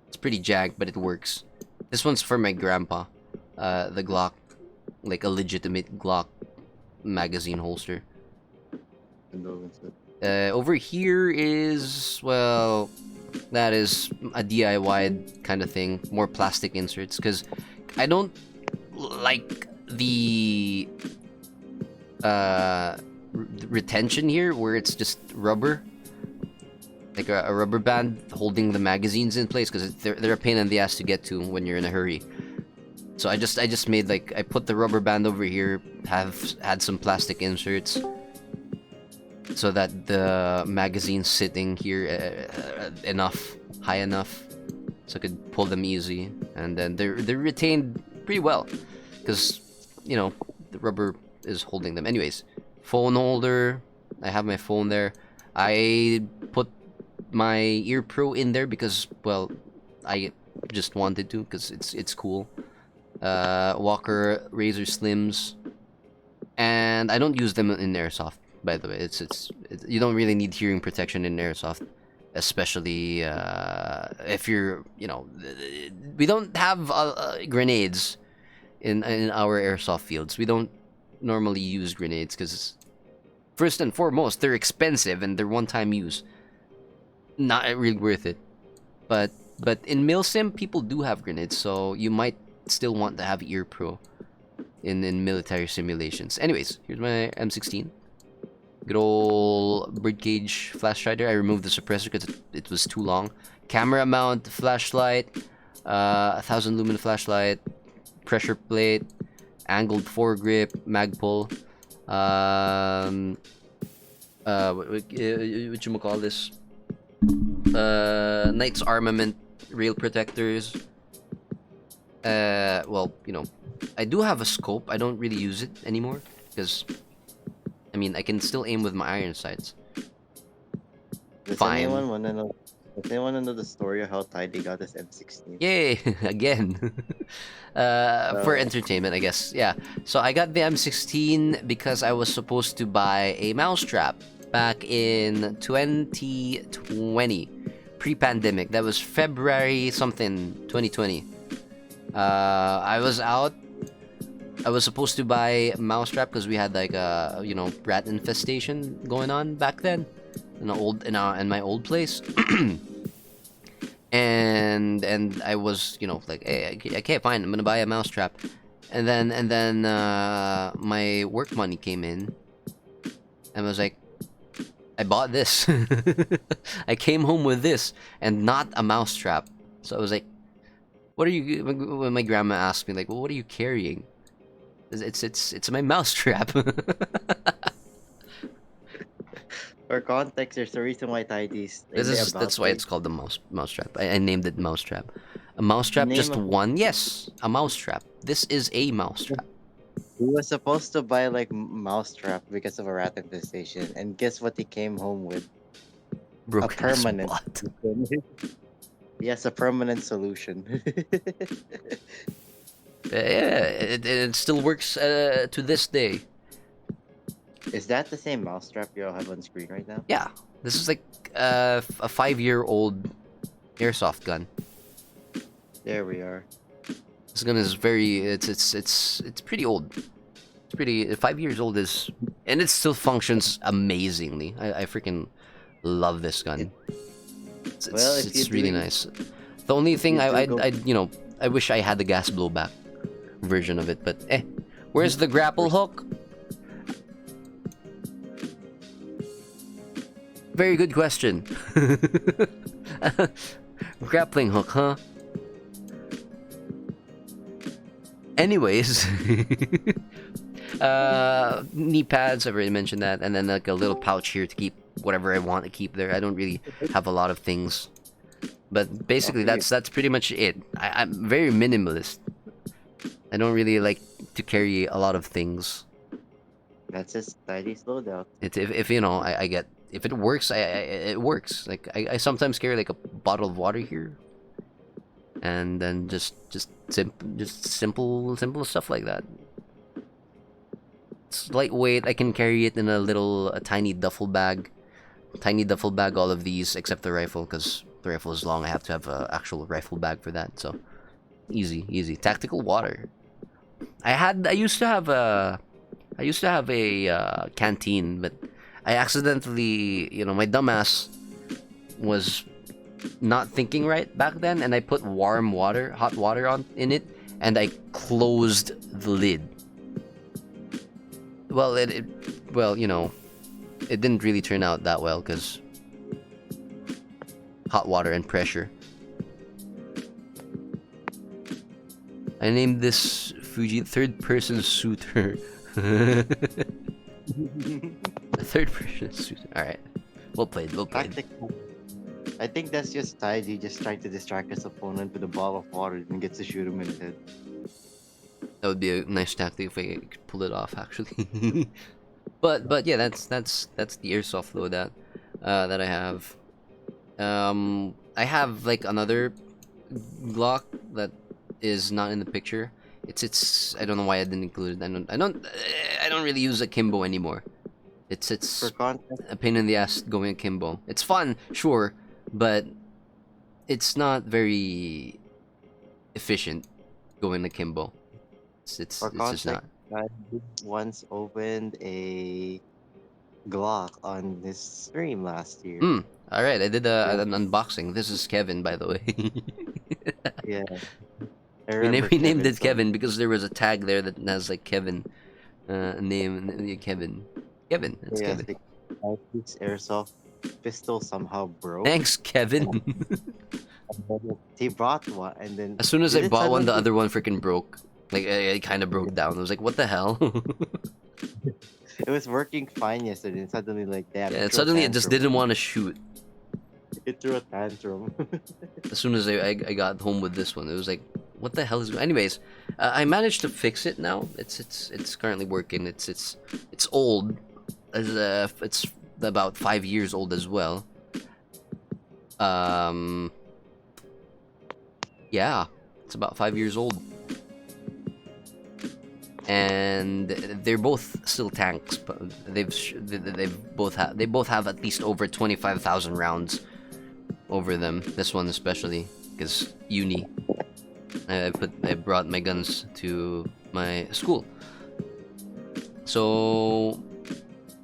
It's pretty jagged, but it works. This one's for my grandpa. The Glock, like a legitimate Glock magazine holster. Over here is, well, that is a DIY kind of thing, more plastic inserts, because I don't like the retention here where it's just rubber, like a rubber band holding the magazines in place, because they're a pain in the ass to get to when you're in a hurry. So I just made, like, I put the rubber band over here, had some plastic inserts, so that the magazine's sitting here high enough, so I could pull them easy, and then they're retained pretty well, because the rubber is holding them. Anyways, phone holder. I have my phone there. I put my Ear Pro in there because, well, I just wanted to, because it's cool. Walker Razor Slims, and I don't use them in Airsoft. By the way, it's you don't really need hearing protection in Airsoft, especially if you're, we don't have grenades in our Airsoft fields. We don't normally use grenades because, first and foremost, they're expensive and they're one-time use. Not really worth it. But in Milsim, people do have grenades, so you might still want to have Ear Pro in military simulations. Anyways, here's my M16. Good old birdcage flash strider. I removed the suppressor because it was too long. Camera mount flashlight, 1000 lumen flashlight, pressure plate, angled foregrip, mag pull. What you call this? Knight's armament rail protectors. Well, I do have a scope. I don't really use it anymore because, I mean, I can still aim with my iron sights. Does Fine. anyone want to know? Does anyone know the story of how Tidy got his M16? Yay! Again. For entertainment, I guess. Yeah. So I got the M16 because I was supposed to buy a mousetrap back in 2020, pre-pandemic. That was February something 2020. I was out. I was supposed to buy a mousetrap because we had like a rat infestation going on back then in my old place. and I was like, hey, okay, fine, I'm gonna buy a mousetrap, and then my work money came in and I was like, I bought this. I came home with this and not a mousetrap. So I was like, what are you, when my grandma asked me, like, well, what are you carrying? It's my mousetrap. For context, there's a reason why Tidy's. That's why it's called the mousetrap. I named it mousetrap. A mousetrap, just one? Yes, a mousetrap. This is a mousetrap. He was supposed to buy like mousetrap because of a rat infestation, and guess what he came home with? Broken a permanent. spot. Yes, a permanent solution. Yeah, it still works to this day. Is that the same mousetrap you all have on screen right now? Yeah, this is like a 5-year-old airsoft gun. There we are. This gun is it's pretty old. It's pretty 5 years old and it still functions amazingly. I freaking love this gun. It's really nice. The only thing I wish I had the gas blowback version of it, but where's the grapple hook? Very good question. Grappling hook, huh? Anyways, knee pads, I've already mentioned that, and then like a little pouch here to keep whatever I want to keep there. I don't really have a lot of things, but basically that's pretty much it. I'm very minimalist. I don't really like to carry a lot of things. That's just Tidy slowdown. If it works, it works. Like I sometimes carry like a bottle of water here, and then just simple stuff like that. It's lightweight. I can carry it in a tiny duffel bag. All of these except the rifle, because the rifle is long. I have to have an actual rifle bag for that. So easy. Tactical water. I used to have a canteen, but I accidentally, my dumbass was not thinking right back then, and I put hot water in it, and I closed the lid. Well, it didn't really turn out that well because hot water and pressure. I named this Fuji third-person shooter. Third-person shooter. All right, well played. I think that's just tied. He just trying to distract his opponent with a ball of water and gets to shoot him in the head. That would be a nice tactic if I could pull it off, actually. but yeah, that's the airsoft loadout that I have. I have like another Glock that is not in the picture. It's I don't know why I didn't include it. I don't really use akimbo anymore. It's For context, a pain in the ass going akimbo. It's fun, sure, but it's not very efficient going akimbo. It's for just not. context, I once opened a Glock on this stream last year. All right, I did Yeah. an unboxing. This is Kevin, by the way. Yeah. I we remember named it so- Kevin because there was a tag there that has like Kevin, name Kevin. Kevin, it's Yeah, Kevin. this airsoft pistol somehow broke. Thanks, Kevin. He brought one, and then As soon as I did it bought one, the suddenly- other one freaking broke. Like it kind of broke down. I was like, what the hell? It was working fine yesterday, and suddenly like that. Yeah, and suddenly it just didn't want to shoot. It threw a tantrum. As soon as I got home with this one, it was like, what the hell is going? Anyways, I managed to fix it now. It's currently working. It's old. It's about 5 years old as well. Yeah, it's about 5 years old. And they're both still tanks, but they both have at least over 25,000 rounds over them. This one especially, because uni. I brought my guns to my school. So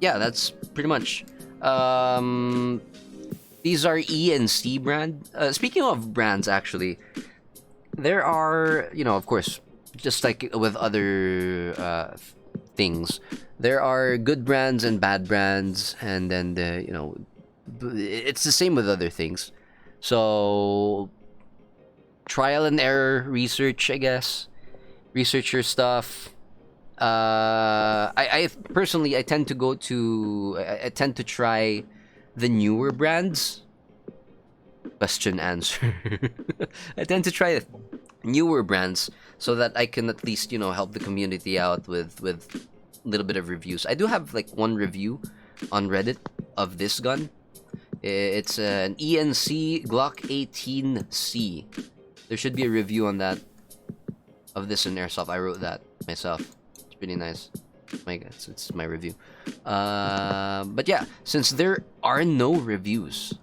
yeah, that's pretty much. These are E and C brand. Speaking of brands, actually, there are, of course, just like with other things, there are good brands and bad brands, and then it's the same with other things. So trial and error research, I guess. Research your stuff. I personally I tend to try the newer brands. Question answer. I tend to try newer brands so that I can at least help the community out with a little bit of reviews. I do have like one review on Reddit of this gun. It's an ENC Glock 18C. There should be a review on that of this in Airsoft. I wrote that myself. It's pretty nice. It's my review. But yeah, since there are no reviews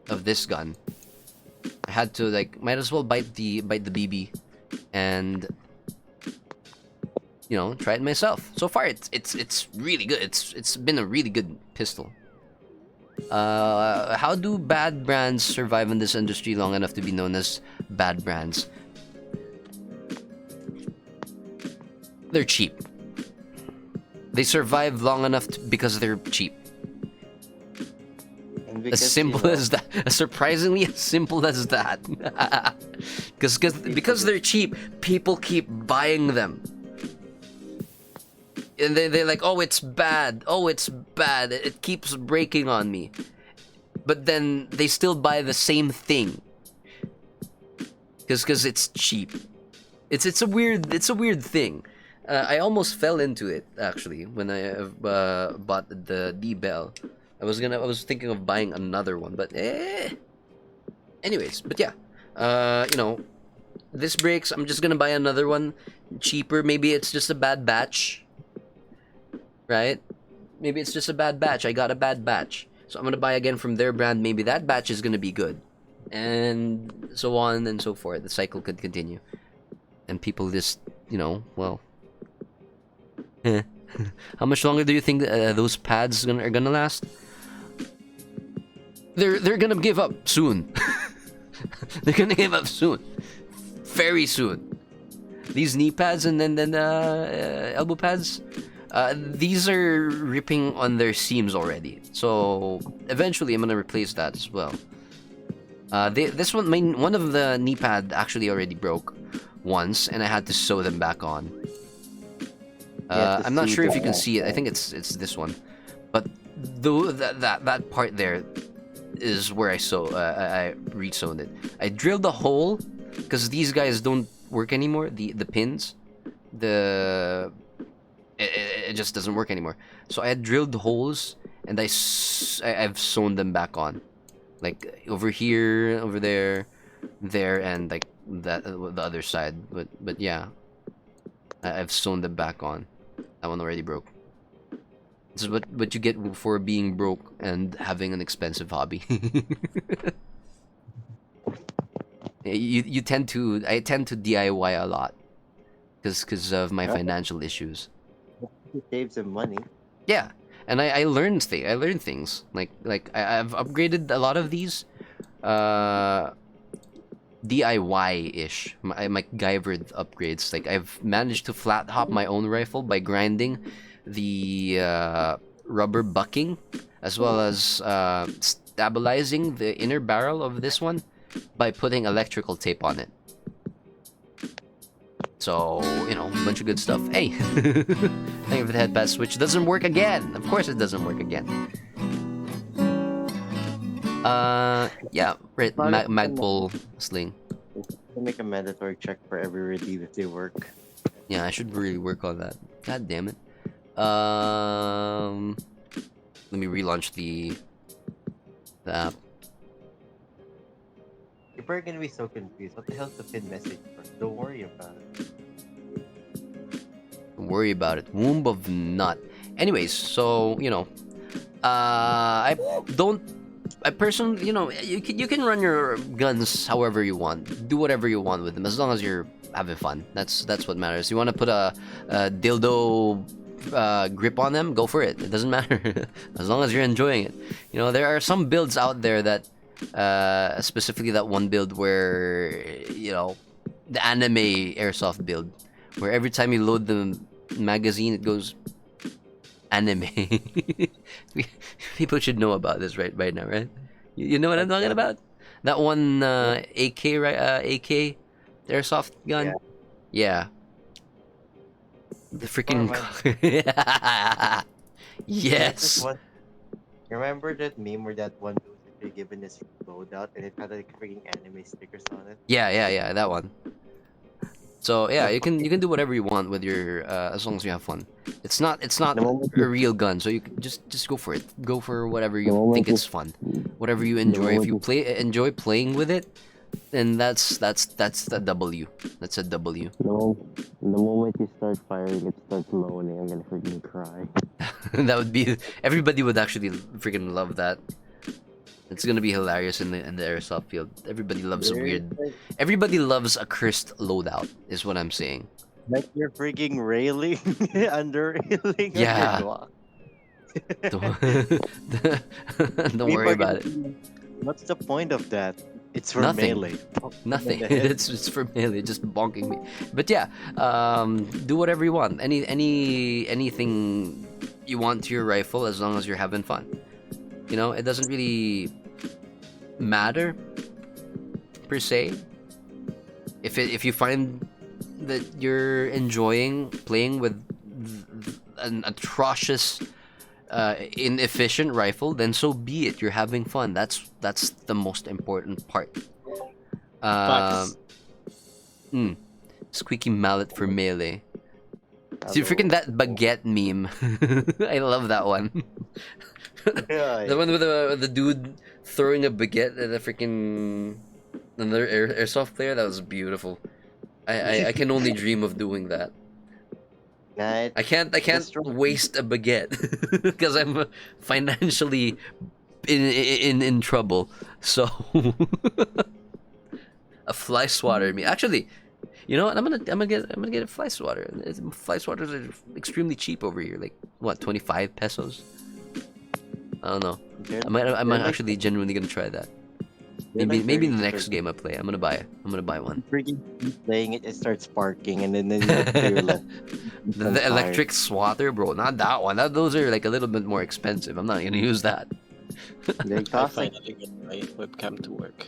of this gun, I had to might as well bite the BB and try it myself. So far it's really good. It's been a really good pistol. How do bad brands survive in this industry long enough to be known as bad brands? They're cheap. They survive long enough because they're cheap. And As simple as that. Surprisingly as simple as that. Because they're cheap, people keep buying them. And they're like, oh, it's bad. Oh, it's bad. It keeps breaking on me. But then they still buy the same thing. Because it's cheap. It's a weird thing. I almost fell into it actually when I bought the D-Bell. I was thinking of buying another one, but anyways, but yeah, This breaks. I'm just gonna buy another one, cheaper. Maybe it's just a bad batch, right? Maybe it's just a bad batch. I got a bad batch, so I'm gonna buy again from their brand. Maybe that batch is gonna be good, and so on and so forth. The cycle could continue, and people just, well, how much longer do you think those pads are gonna last? They're gonna give up soon. They're gonna give up soon, very soon. These knee pads and then elbow pads, these are ripping on their seams already. So eventually, I'm gonna replace that as well. This one of the knee pad actually already broke once, and I had to sew them back on. I'm not sure if you can see it. I think it's this one, but though that part there is where I re-sewn it. I drilled a hole because these guys don't work anymore. The pins, it just doesn't work anymore. So I had drilled holes and I've sewn them back on, like over here, over there, and like that the other side. But yeah, I've sewn them back on. That one already broke. This is what you get for being broke and having an expensive hobby. I tend to DIY a lot because of my financial issues. You save some money. Yeah, and I learned things like I've upgraded a lot of these DIY-ish, my MacGyver upgrades. Like I've managed to flat hop my own rifle by grinding the rubber bucking, as well as stabilizing the inner barrel of this one by putting electrical tape on it. So, a bunch of good stuff. Hey! Thank you for the head pass switch. Doesn't work again! Of course it doesn't work again. Yeah, right, Magpul sling. Make a mandatory check for every redeem if they work. Yeah, I should really work on that. God damn it. Let me relaunch the app. You're probably gonna be so confused. What the hell's the pin message for? Don't worry about it. Don't worry about it. Womb of nut. Anyways, so I personally, you can run your guns however you want. Do whatever you want with them, as long as you're having fun. That's what matters. You want to put a dildo grip on them, go for it. It doesn't matter. As long as you're enjoying it. There are some builds out there that specifically that one build where the anime airsoft build, where every time you load the magazine it goes anime. People should know about this right now, right? You know what I'm talking about? That one AK, right? AK airsoft gun. Yeah. The freaking yes. Remember that meme where that one dude actually given his loadout and it had like freaking anime stickers on it? Yeah, that one. So yeah, you can do whatever you want with your as long as you have fun. It's not a real gun, so you can just go for it. Go for whatever you think is fun, whatever you enjoy. If you enjoy playing with it, then that's the W. That's a W. No, the moment you start firing, it starts moaning. I'm gonna freaking cry. That would be, everybody would actually freaking love that. It's gonna be hilarious in the airsoft field. Everybody loves everybody loves a cursed loadout, is what I'm saying. Like you're freaking railing, under railing. Yeah. Don't worry about it. What's the point of that? It's for Nothing. melee. Nothing. It's for melee, just bonking me. But yeah, do whatever you want. Anything you want to your rifle, as long as you're having fun. It doesn't really matter per se. If you find that you're enjoying playing with an atrocious, inefficient rifle, then so be it. You're having fun. That's the most important part. Squeaky mallet for melee. See, freaking that baguette meme. I love that one. Yeah, The one with the dude throwing a baguette at the freaking Another airsoft player. That was beautiful. I can only dream of doing that. I can't waste a baguette because I'm financially in trouble. So a fly swatter me. Actually, you know what? I'm gonna get a fly swatter. Fly swatters are extremely cheap over here. Like what, 25 pesos? I don't know. I'm actually genuinely gonna try that. Maybe in the next game I play, I'm gonna buy one. Freaking playing it, it starts sparking, and then you're like, The electric swatter, bro. Not that one. Those are like a little bit more expensive. I'm not gonna use that. they I cost like, finally get my webcam to work.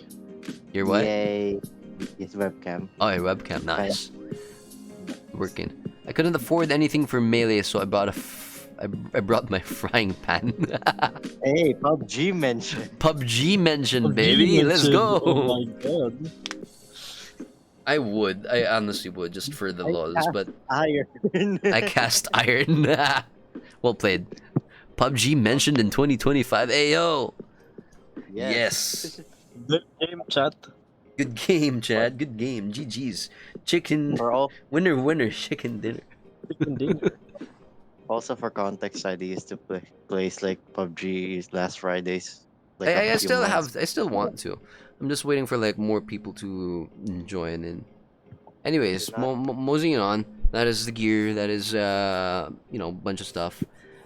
Your what? yay, it's webcam. Oh, your webcam. Nice. Working. I couldn't afford anything for Melee, so I bought I brought my frying pan. Hey, PUBG mentioned. PUBG mentioned, baby. Let's go. Oh my god. I honestly would, just for the lols, but Iron. I cast iron. Well played. PUBG mentioned in 2025. Ayo. Yes. Good game, chat. Good game, Chad. Good game. GG's. Chicken. For all, Winner. Chicken dinner. Chicken dinner. also for context, I used to plays like PUBG last Fridays. Like I a few still months. I still want to. I'm just waiting for like more people to join in. Anyways, moseying on. That is the gear. That is bunch of stuff.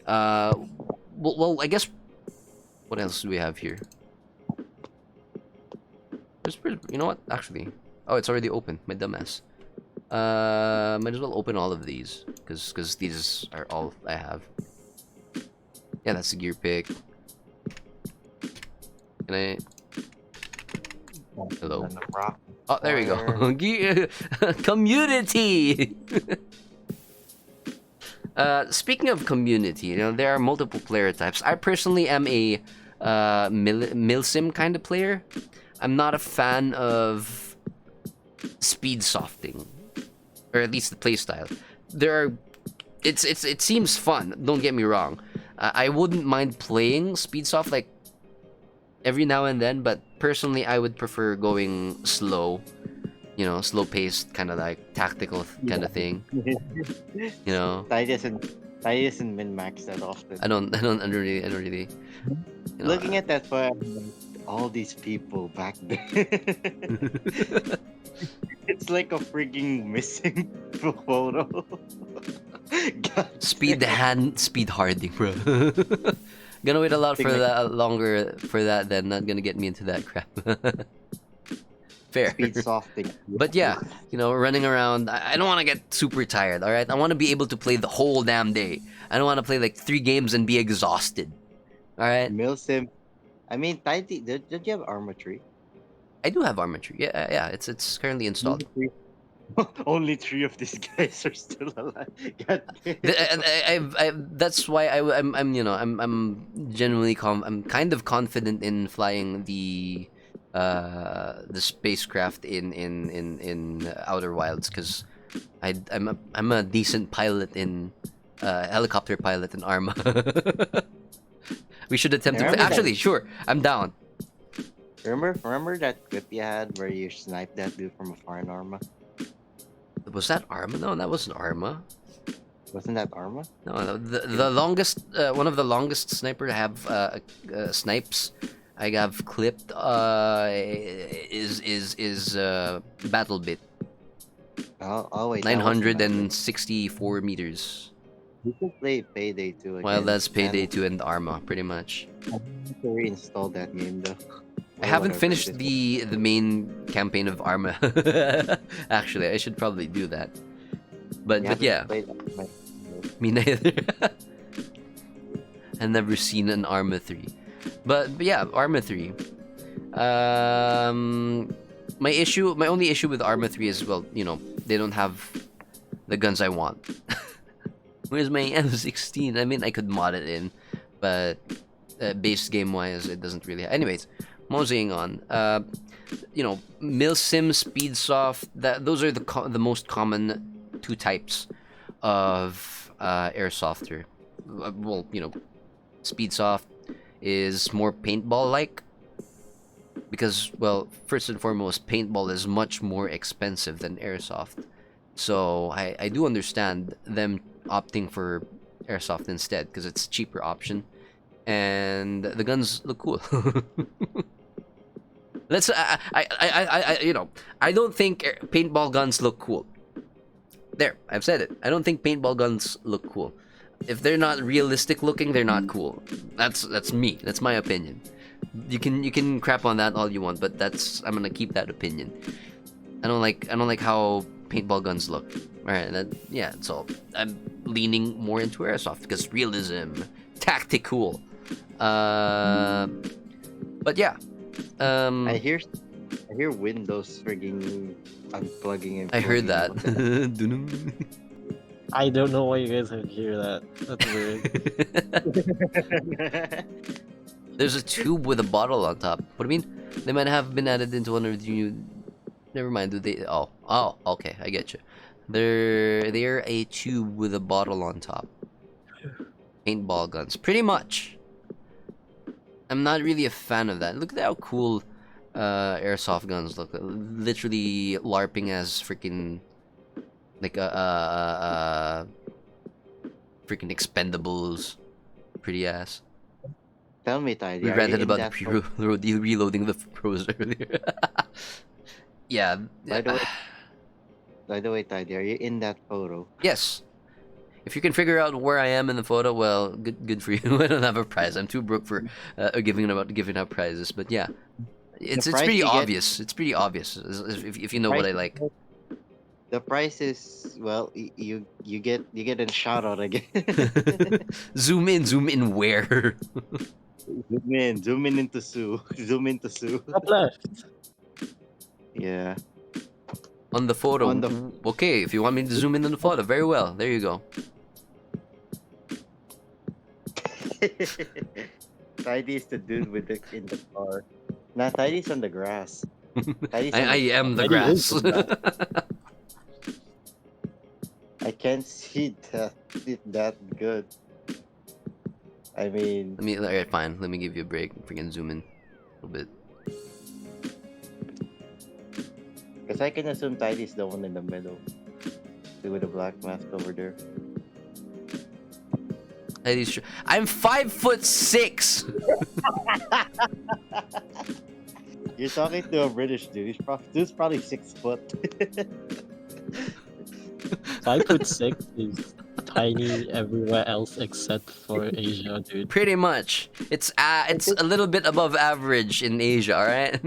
Well, I guess. What else do we have here? You know what? Actually, oh, it's already open. My dumbass. Might as well open all of these because these are all I have. Yeah, that's the gear pick. Can I? Hello. Oh, there we go. Gear community. Speaking of community, there are multiple player types. I personally am a milsim kind of player. I'm not a fan of speed softing, or at least the playstyle. It seems fun. Don't get me wrong. I wouldn't mind playing speed soft like every now and then, but personally, I would prefer going slow. Slow paced, kind of like tactical kind of thing. I isn't min max that often. I don't really. Looking at that file, all these people back there. It's like a freaking missing photo. Speed harding, bro. Gonna wait a lot for that, longer for that, then not gonna get me into that crap. Fair. Speed softing. But yeah, running around. I don't want to get super tired. All right, I want to be able to play the whole damn day. I don't want to play like 3 games and be exhausted. All right. Milsim. I mean, Tidy, did you have armatry? I do have armatry. Yeah. It's currently installed. Only 3 of these guys are still alive. That's why I'm genuinely I'm kind of confident in flying the spacecraft in Outer Wilds because I'm a decent pilot in helicopter pilot in Arma. We should attempt to play. Actually, sure, I'm down. Remember that clip you had where you sniped that dude from afar in Arma? Was that Arma? No, that wasn't Arma. Wasn't that Arma? No, the longest one of the longest sniper to have snipes I have clipped is Battle Bit. Oh wait. 964 meters. You can play Payday 2 again. Well, that's Payday 2 and Arma, pretty much. I need to reinstall that game though. I haven't finished the main campaign of Arma. Actually, I should probably do that. But yeah, me neither. I've never seen an Arma 3. But yeah, Arma 3. My only issue with Arma 3 is, well, they don't have the guns I want. Where's my M16? I mean, I could mod it in, but base game wise, it doesn't really. Anyways, moseying on. Milsim, Speedsoft. Those are the most common 2 types of airsofter. Well, Speedsoft is more paintball like. because, well, first and foremost, paintball is much more expensive than airsoft. So I do understand them opting for airsoft instead because it's a cheaper option, and the guns look cool. Let's I don't think paintball guns look cool. There, I've said it. I don't think paintball guns look cool. If they're not realistic looking, they're not cool. That's me. That's my opinion. You can crap on that all you want, but I'm gonna keep that opinion. I don't like how paintball guns look. All right, yeah. So I'm leaning more into airsoft because realism, tactical. But yeah. I hear Windows frigging unplugging and I heard that. plugging. I don't know why you guys would hear that. That's weird. There's a tube with a bottle on top. What do you mean? They might have been added into one of the new. Never mind. Do they? Oh, okay. I get you. They're a tube with a bottle on top. Paintball guns, pretty much. I'm not really a fan of that. Look at how cool airsoft guns look. Literally LARPing as freaking like freaking Expendables. Pretty ass. Tell me, Tidy. We are you ranted in about that the reloading the pros earlier. Yeah. By the way, Tidy, are you in that photo? Yes. If you can figure out where I am in the photo, well, good for you. I don't have a prize. I'm too broke for giving out prizes. But yeah, it's prize pretty you get- obvious. It's pretty obvious if you know what I like. The price is, well, you get a shout out again. Zoom in where? zoom in into Sue. Zoom into Sue. Top left. Yeah. On the photo. On the- Okay, if you want me to zoom in on the photo, very well. There you go. Tidy is the dude with in the car. Nah, Tidy's on the grass. Tidy's on I am the Maybe grass. it is I can't see that good. I mean, Alright, fine. Let me give you a break. Freaking zoom in a little bit. because I can assume Tidy's the one in the middle. With the black mask over there. I'm 5'6". You're talking to a British dude. Dude's probably 6 foot. 5'6" is tiny everywhere else except for Asia, dude. Pretty much. It's a little bit above average in Asia, all right?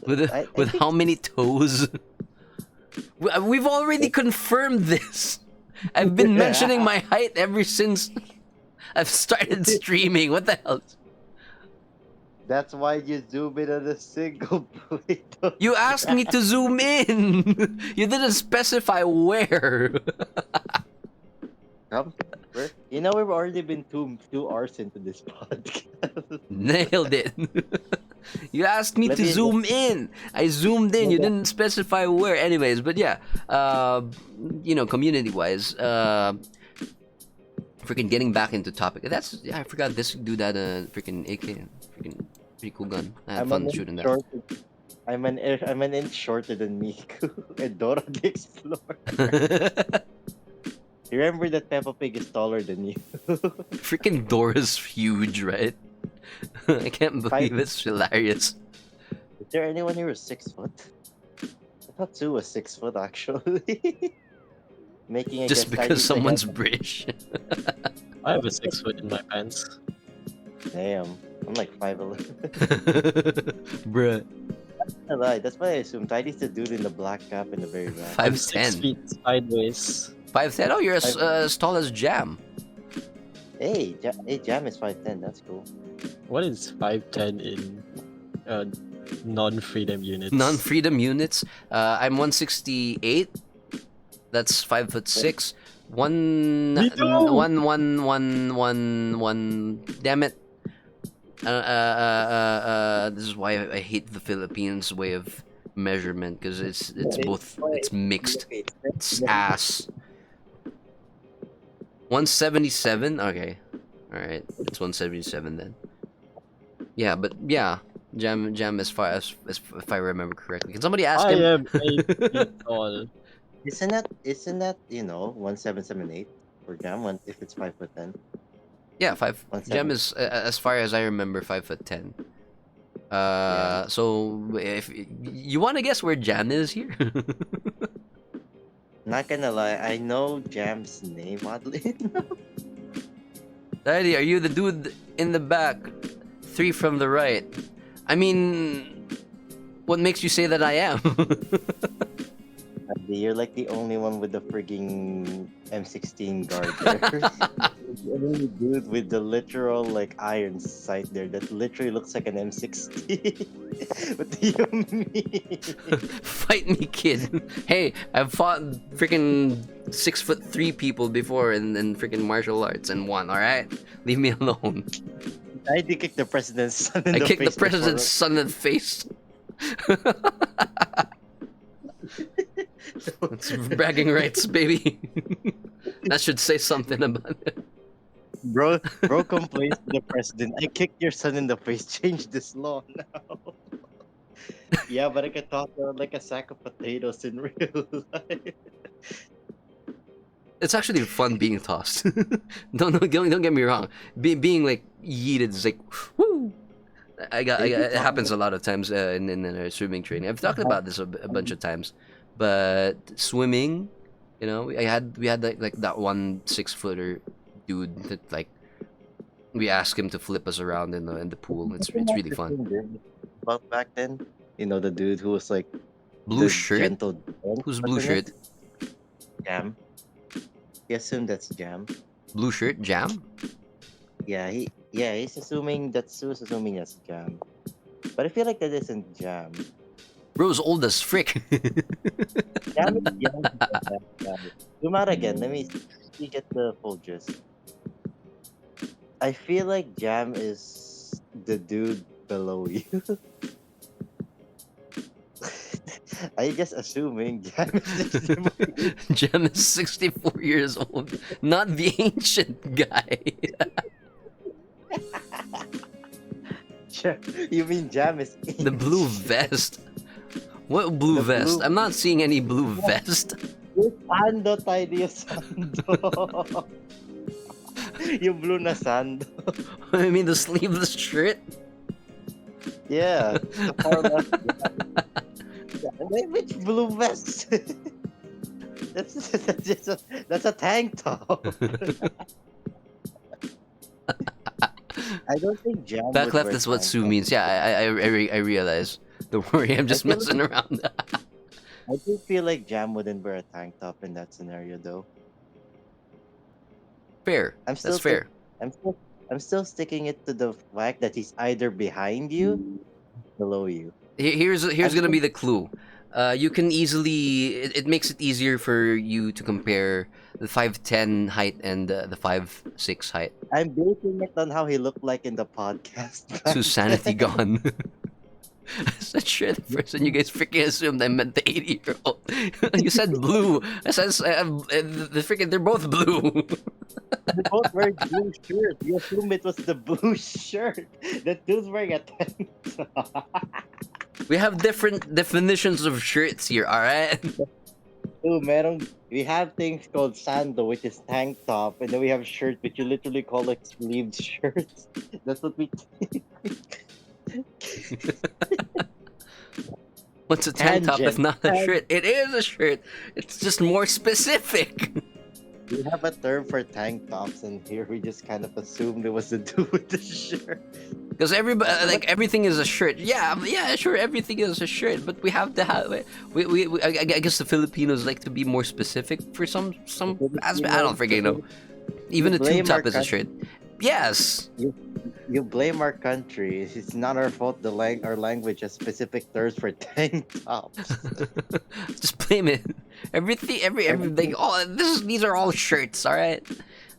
with how many toes? We've already confirmed this. I've been mentioning my height ever since I've started streaming. What the hell? That's why you zoom in on a single plate. You asked me to zoom in. You didn't specify where. You know, we've already been 2 hours into this podcast. Nailed it. You asked me Let to me- zoom in. I zoomed in. You didn't specify where. Anyways, but yeah, community-wise, freaking getting back into topic. I forgot this dude had a freaking AK, freaking pretty cool gun. I had fun shooting that. I'm an inch shorter than Miku and Dora the Explorer. You remember that Peppa Pig is taller than you? Freaking Dora's huge, right? I can't believe it's hilarious. Is there anyone here who's 6 foot? I thought Sue was 6 foot actually. Making a Just guess because Tidy's someone's like British. I have a 6 foot in my pants. damn, I'm like 5'11". Bruh. I lied. That's why I assume Tidy's the dude in the black cap in the very back. I'm 6 5'10". feet sideways. 5'10". Oh, you're as tall as Jam. Hey, Jam is 5'10". That's cool. What is 5'10" in non-freedom units? Non-freedom units. I'm 168. That's 5'6". One. Me too! One. Damn it. This is why I hate the Philippines way of measurement because it's both it's mixed. It's ass. 177. Okay. All right. It's 177 then. Yeah, but yeah, Jam as far as if I remember correctly. Can somebody ask I him? am 8 feet tall. Isn't that 1778 for Jam one if it's 5'10"? Yeah, five. Jam 17. is as far as I remember 5'10". Yeah. So if you want to guess where Jam is here, Not gonna lie, I know Jam's name oddly. Daddy, are you the dude in the back? Three from the right. I mean, what makes you say that I am? You're like the only one with the frigging M16 guard there. The only dude with the literal like iron sight there that literally looks like an M16. What do you mean? Fight me, kid. Hey, I've fought freaking 6'3" people before in freaking martial arts and won. All right, leave me alone. I did kick the president's son in I the kicked the face before. president's son in the face. It's bragging rights, baby. That should say something about it. Bro complains to the president. I kicked your son in the face. Change this law now. Yeah, but I can toss out like a sack of potatoes in real life. It's actually fun being tossed. Don't get me wrong. Being like yeeted is like, woo. It happens a lot of times in our swimming training. I've talked about this a bunch of times, but swimming, you know, we had like that one 6-footer dude that like we asked him to flip us around in the pool. It's really fun. About back then, the dude who was like Blue the shirt? gentle giant, Who's blue wasn't shirt? it? Jam. He assumed that's Jam. Blue shirt? Jam? He's assuming that's who's assuming that's Jam. But I feel like that isn't Jam. Bro's old as frick. Jam is young. Zoom out again. Let me get the full gist. I feel like Jam is the dude below you. Are you just assuming Jam is just Jam is 64 years old, not the ancient guy. You mean Jam is The blue vest. What blue The vest? blue- I'm not seeing any blue vest. Yung sando tayo yung sando. Yung blue na sando. I mean the sleeveless shirt. Yeah. The far left. Which blue vest? That's a tank top. I don't think Jam Back would left wear is what tank Sue top. means. Yeah, I realize. Don't worry, I'm just feel messing around. I do feel like Jam wouldn't wear a tank top in that scenario, though. Fair. I'm still That's fair. I'm still sticking it to the fact that he's either behind you, below you. Here's I'm gonna be the clue. You can easily it makes it easier for you to compare the 5'10" height and the 5'6" height. I'm basing it on how he looked like in the podcast. Sue's sanity gone. I said sure the person you guys freaking assumed I meant the 80-year-old. You said blue. I said the freaking they're both blue. They both wearing blue shirts. You assume it was the blue shirt. That dude's wearing a tank top. We have different definitions of shirts here, alright? We have things called sando, which is tank top, and then we have shirts, which you literally call like sleeved shirts. That's what we. What's a tank top if Tangent. not a shirt? It is a shirt. It's just more specific. We have a term for tank tops, and here we just kind of assumed it was to do with the shirt. Because everybody, like everything is a shirt. Yeah, sure, everything is a shirt. But we have to have it. I guess the Filipinos like to be more specific for some aspect. I don't freaking know. Even a blame tube top our is a shirt. Yes. You blame our country. It's not our fault. Our language has specific terms for tank tops. Just blame it. Everything. All these are all shirts. All right.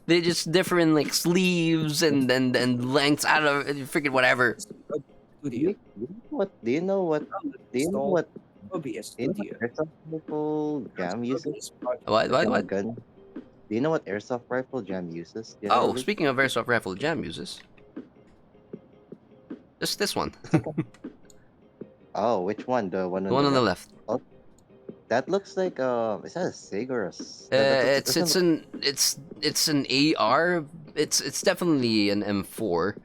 They're just different like sleeves and lengths. I don't know. Freaking whatever. Studio. Do you know what? Do you know what? OBS Do you know Studio. what airsoft rifle Jam uses? What? Gun. Do you know what airsoft rifle Jam uses? Oh, speaking of airsoft rifle, Jam uses. this one. Oh, which one? The one The on one the on the left. left. Oh, that looks like is that a Sig or a? That doesn't It's an AR. It's definitely an M4, It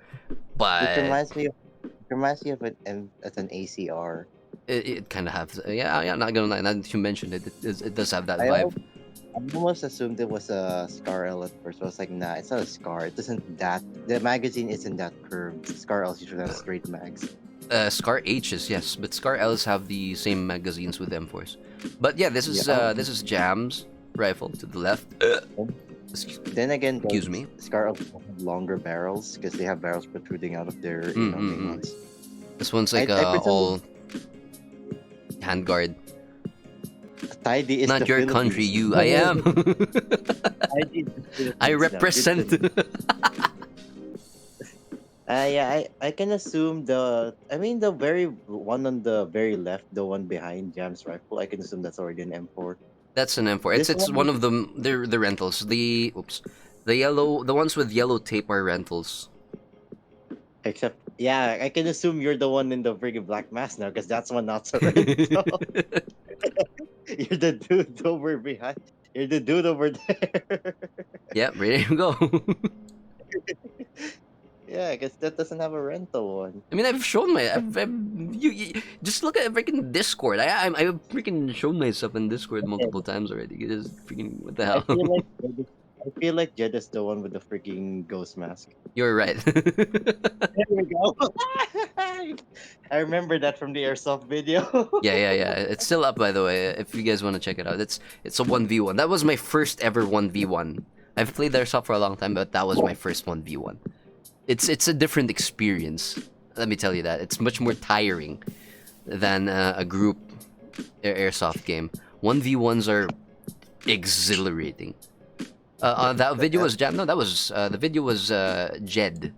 but reminds me of as an ACR. it kind of has. Yeah. Not gonna lie. Now that you mentioned it, it does have that I vibe. almost assumed it was a Scar L at first. I was like, nah, it's not a Scar. It doesn't that the magazine isn't that curved. Scar L's usually have straight mags. Scar H's, yes, but Scar L's have the same magazines with M4s. But yeah, this is Yeah. this is Jam's rifle to the left. Then again, Excuse me. Scar L's have longer barrels because they have barrels protruding out of their main ones. This one's like I pretend- all handguard. Tidy is Not the your Philippines. country, you. I am. Tidy is the Philippines I now. represent. Yeah, I can assume the very one on the very left, the one behind Jam's rifle. I can assume that's already an M4. That's an M4. This It's one- one of them. They're the rentals. The ones with yellow tape are rentals. Except, yeah, I can assume you're the one in the friggin' black mask now, because that's one not so rental. You're the dude over behind. You're the dude over there. Yep, ready to go. Yeah, because that doesn't have a rental one. I mean, I've shown you just look at freaking Discord. I've freaking shown myself in Discord multiple times already. Just freaking what the hell? I feel like Jed is the one with the freaking ghost mask. You're right. There we go. I remember that from the airsoft video. yeah. It's still up, by the way. If you guys want to check it out, it's a 1v1. That was my first ever 1v1. I've played Airsoft for a long time, but that was my first 1v1. It's a different experience. Let me tell you that. It's much more tiring than a group airsoft game. 1v1s are exhilarating. That video was Jam. No, that was the video was Jed.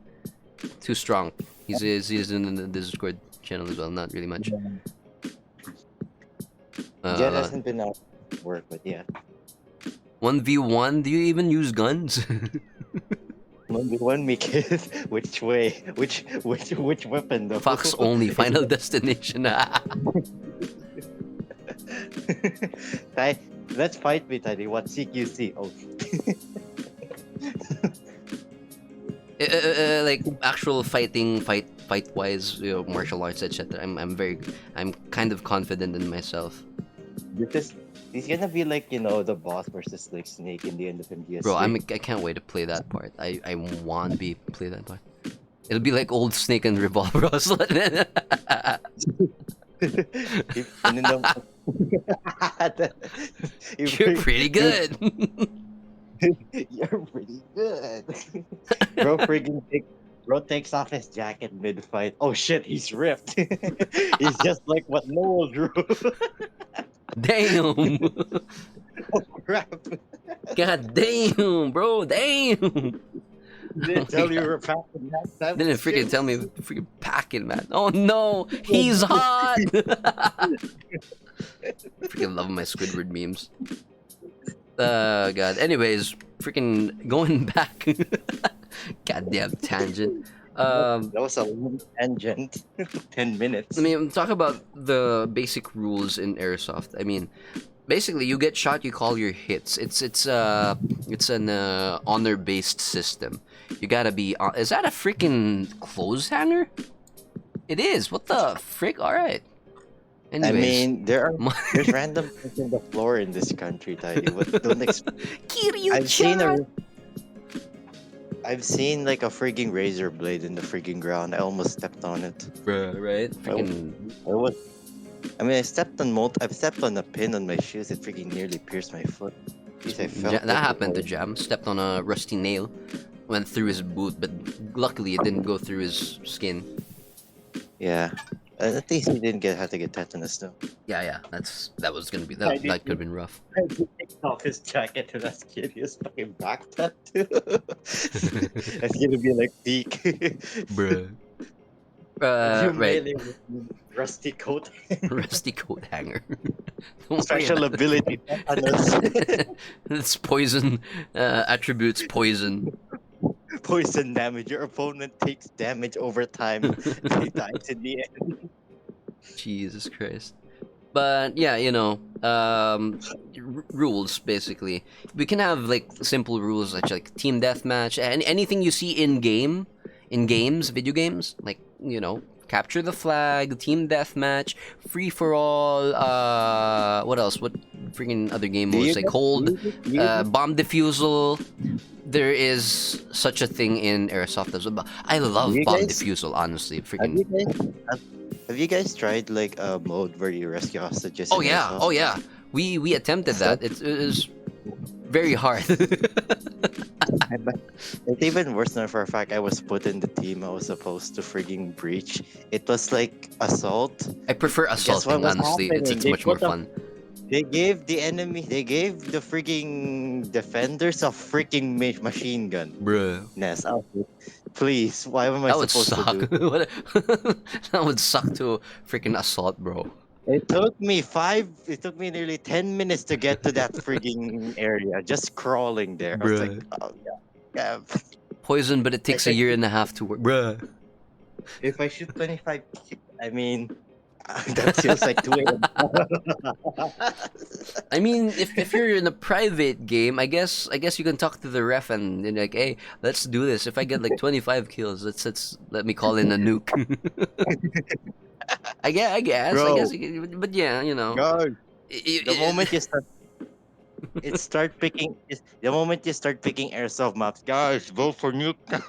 Too strong. He's in the Discord channel as well. Not really much. Jed hasn't been out of work, but yeah. 1v1. Do you even use guns? 1v1 me kid. Which way? Which weapon though? Fox only. Final Destination. Let's fight me, Teddy. What CQC? Oh. Like actual fight wise, martial arts, etc. I'm kind of confident in myself. He's gonna be like the boss versus like Snake in the end of MGS. Bro, I can't wait to play that part. I want to play that part. It'll be like old Snake and Revolver. You're pretty good. You're pretty good. Bro takes off his jacket mid-fight. Oh shit, he's ripped. He's just like what Noel drew. Damn. Oh crap. God damn, bro. Damn. Didn't tell you were packing that time. Didn't freaking tell me freaking packing, man. Oh no, he's hot. Freaking love my Squidward memes. God. Anyways, freaking going back. Goddamn tangent. That was a long tangent. 10 minutes. I mean, talk about the basic rules in Airsoft. I mean, basically, you get shot, you call your hits. It's an honor-based system. You gotta be. Is that a freaking clothes hanger? It is. What the frick? All right. Anyways. I mean, there's random things on the floor in this country, Tidy. Don't I've seen like a freaking razor blade in the freaking ground. I almost stepped on it. Bruh, right? Freaking. I've stepped on a pin on my shoes. It freaking nearly pierced my foot. That happened to Jam. Stepped on a rusty nail, went through his boot, but luckily it didn't go through his skin. Yeah. At least he didn't have to get tetanus though. Yeah. That was gonna be that could have been rough. I take off his jacket to that kid. His fucking back tattoo. That's gonna be like peak. Bruh. Right. Rusty coat. Rusty coat hanger. Special ability. Tetanus. It's poison. Attributes poison. poison damage. Your opponent takes damage over time. They dies in the end. Jesus Christ. But yeah, rules basically. We can have like simple rules such like team deathmatch and anything you see in games, video games, like capture the flag, team deathmatch, free for all. What else? What freaking other game Do modes you like guys, hold, do you bomb defusal. There is such a thing in Airsoft as well. I do love you bomb guys defusal, honestly. have Freaking. you guys have, have you guys tried like a mode where you rescue hostages Oh in yeah, oh Airsoft? yeah. We attempted So, that. It was very hard. but it's even worse now for a fact I was put in the team I was supposed to frigging breach. It was like assault. I prefer Guess what assaulting, was honestly. happening? It's much more fun. They gave the freaking defenders a freaking machine gun. Bruh. Ness, oh, please, why am I That would supposed to suck. do this? That would suck to freaking assault, bro. It took me nearly 10 minutes to get to that freaking area, just crawling there. I was like, Bruh. oh yeah. Poison, but it Like takes a year and a half to work. Bruh. if I shoot 25, I mean, that feels like 2 a.m. I mean, if you're in a private game, I guess you can talk to the ref and like, hey, let's do this. If I get like 25 kills, let's let me call in a nuke. I guess, Bro, but yeah, guys, the it, moment you start the moment you start picking airsoft maps, guys, vote for Nuketown.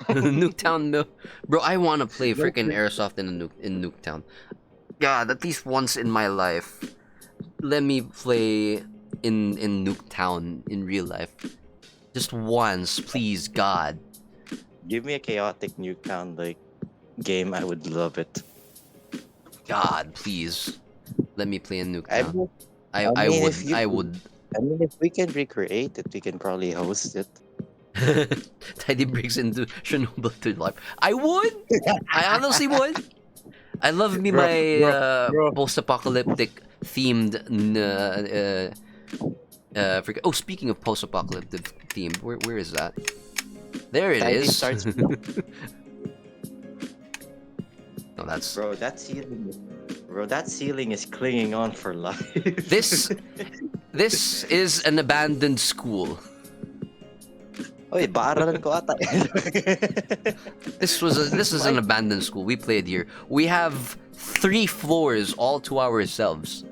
Nuketown, no, bro. I want to play Vote freaking for- airsoft in Nuketown. God, at least once in my life, let me play in Nuketown in real life. Just once, please, God. Give me a chaotic Nuketown like game, I would love it. God, please. Let me play in I Nuketown. mean, I I I mean, if would you, I would. I mean, if we can recreate it, we can probably host it. Teddy breaks into Chernobyl to life. I would. I honestly would. I love me Bro, my bro, bro. post-apocalyptic themed. Oh, speaking of post-apocalyptic theme, where is that? There it Tiny is. starts. No, that's Bro, that ceiling is clinging on for life. this. This is an abandoned school. Oy, baaralan ko ata. This is an My- abandoned school. We played here. We have 3 floors all to ourselves.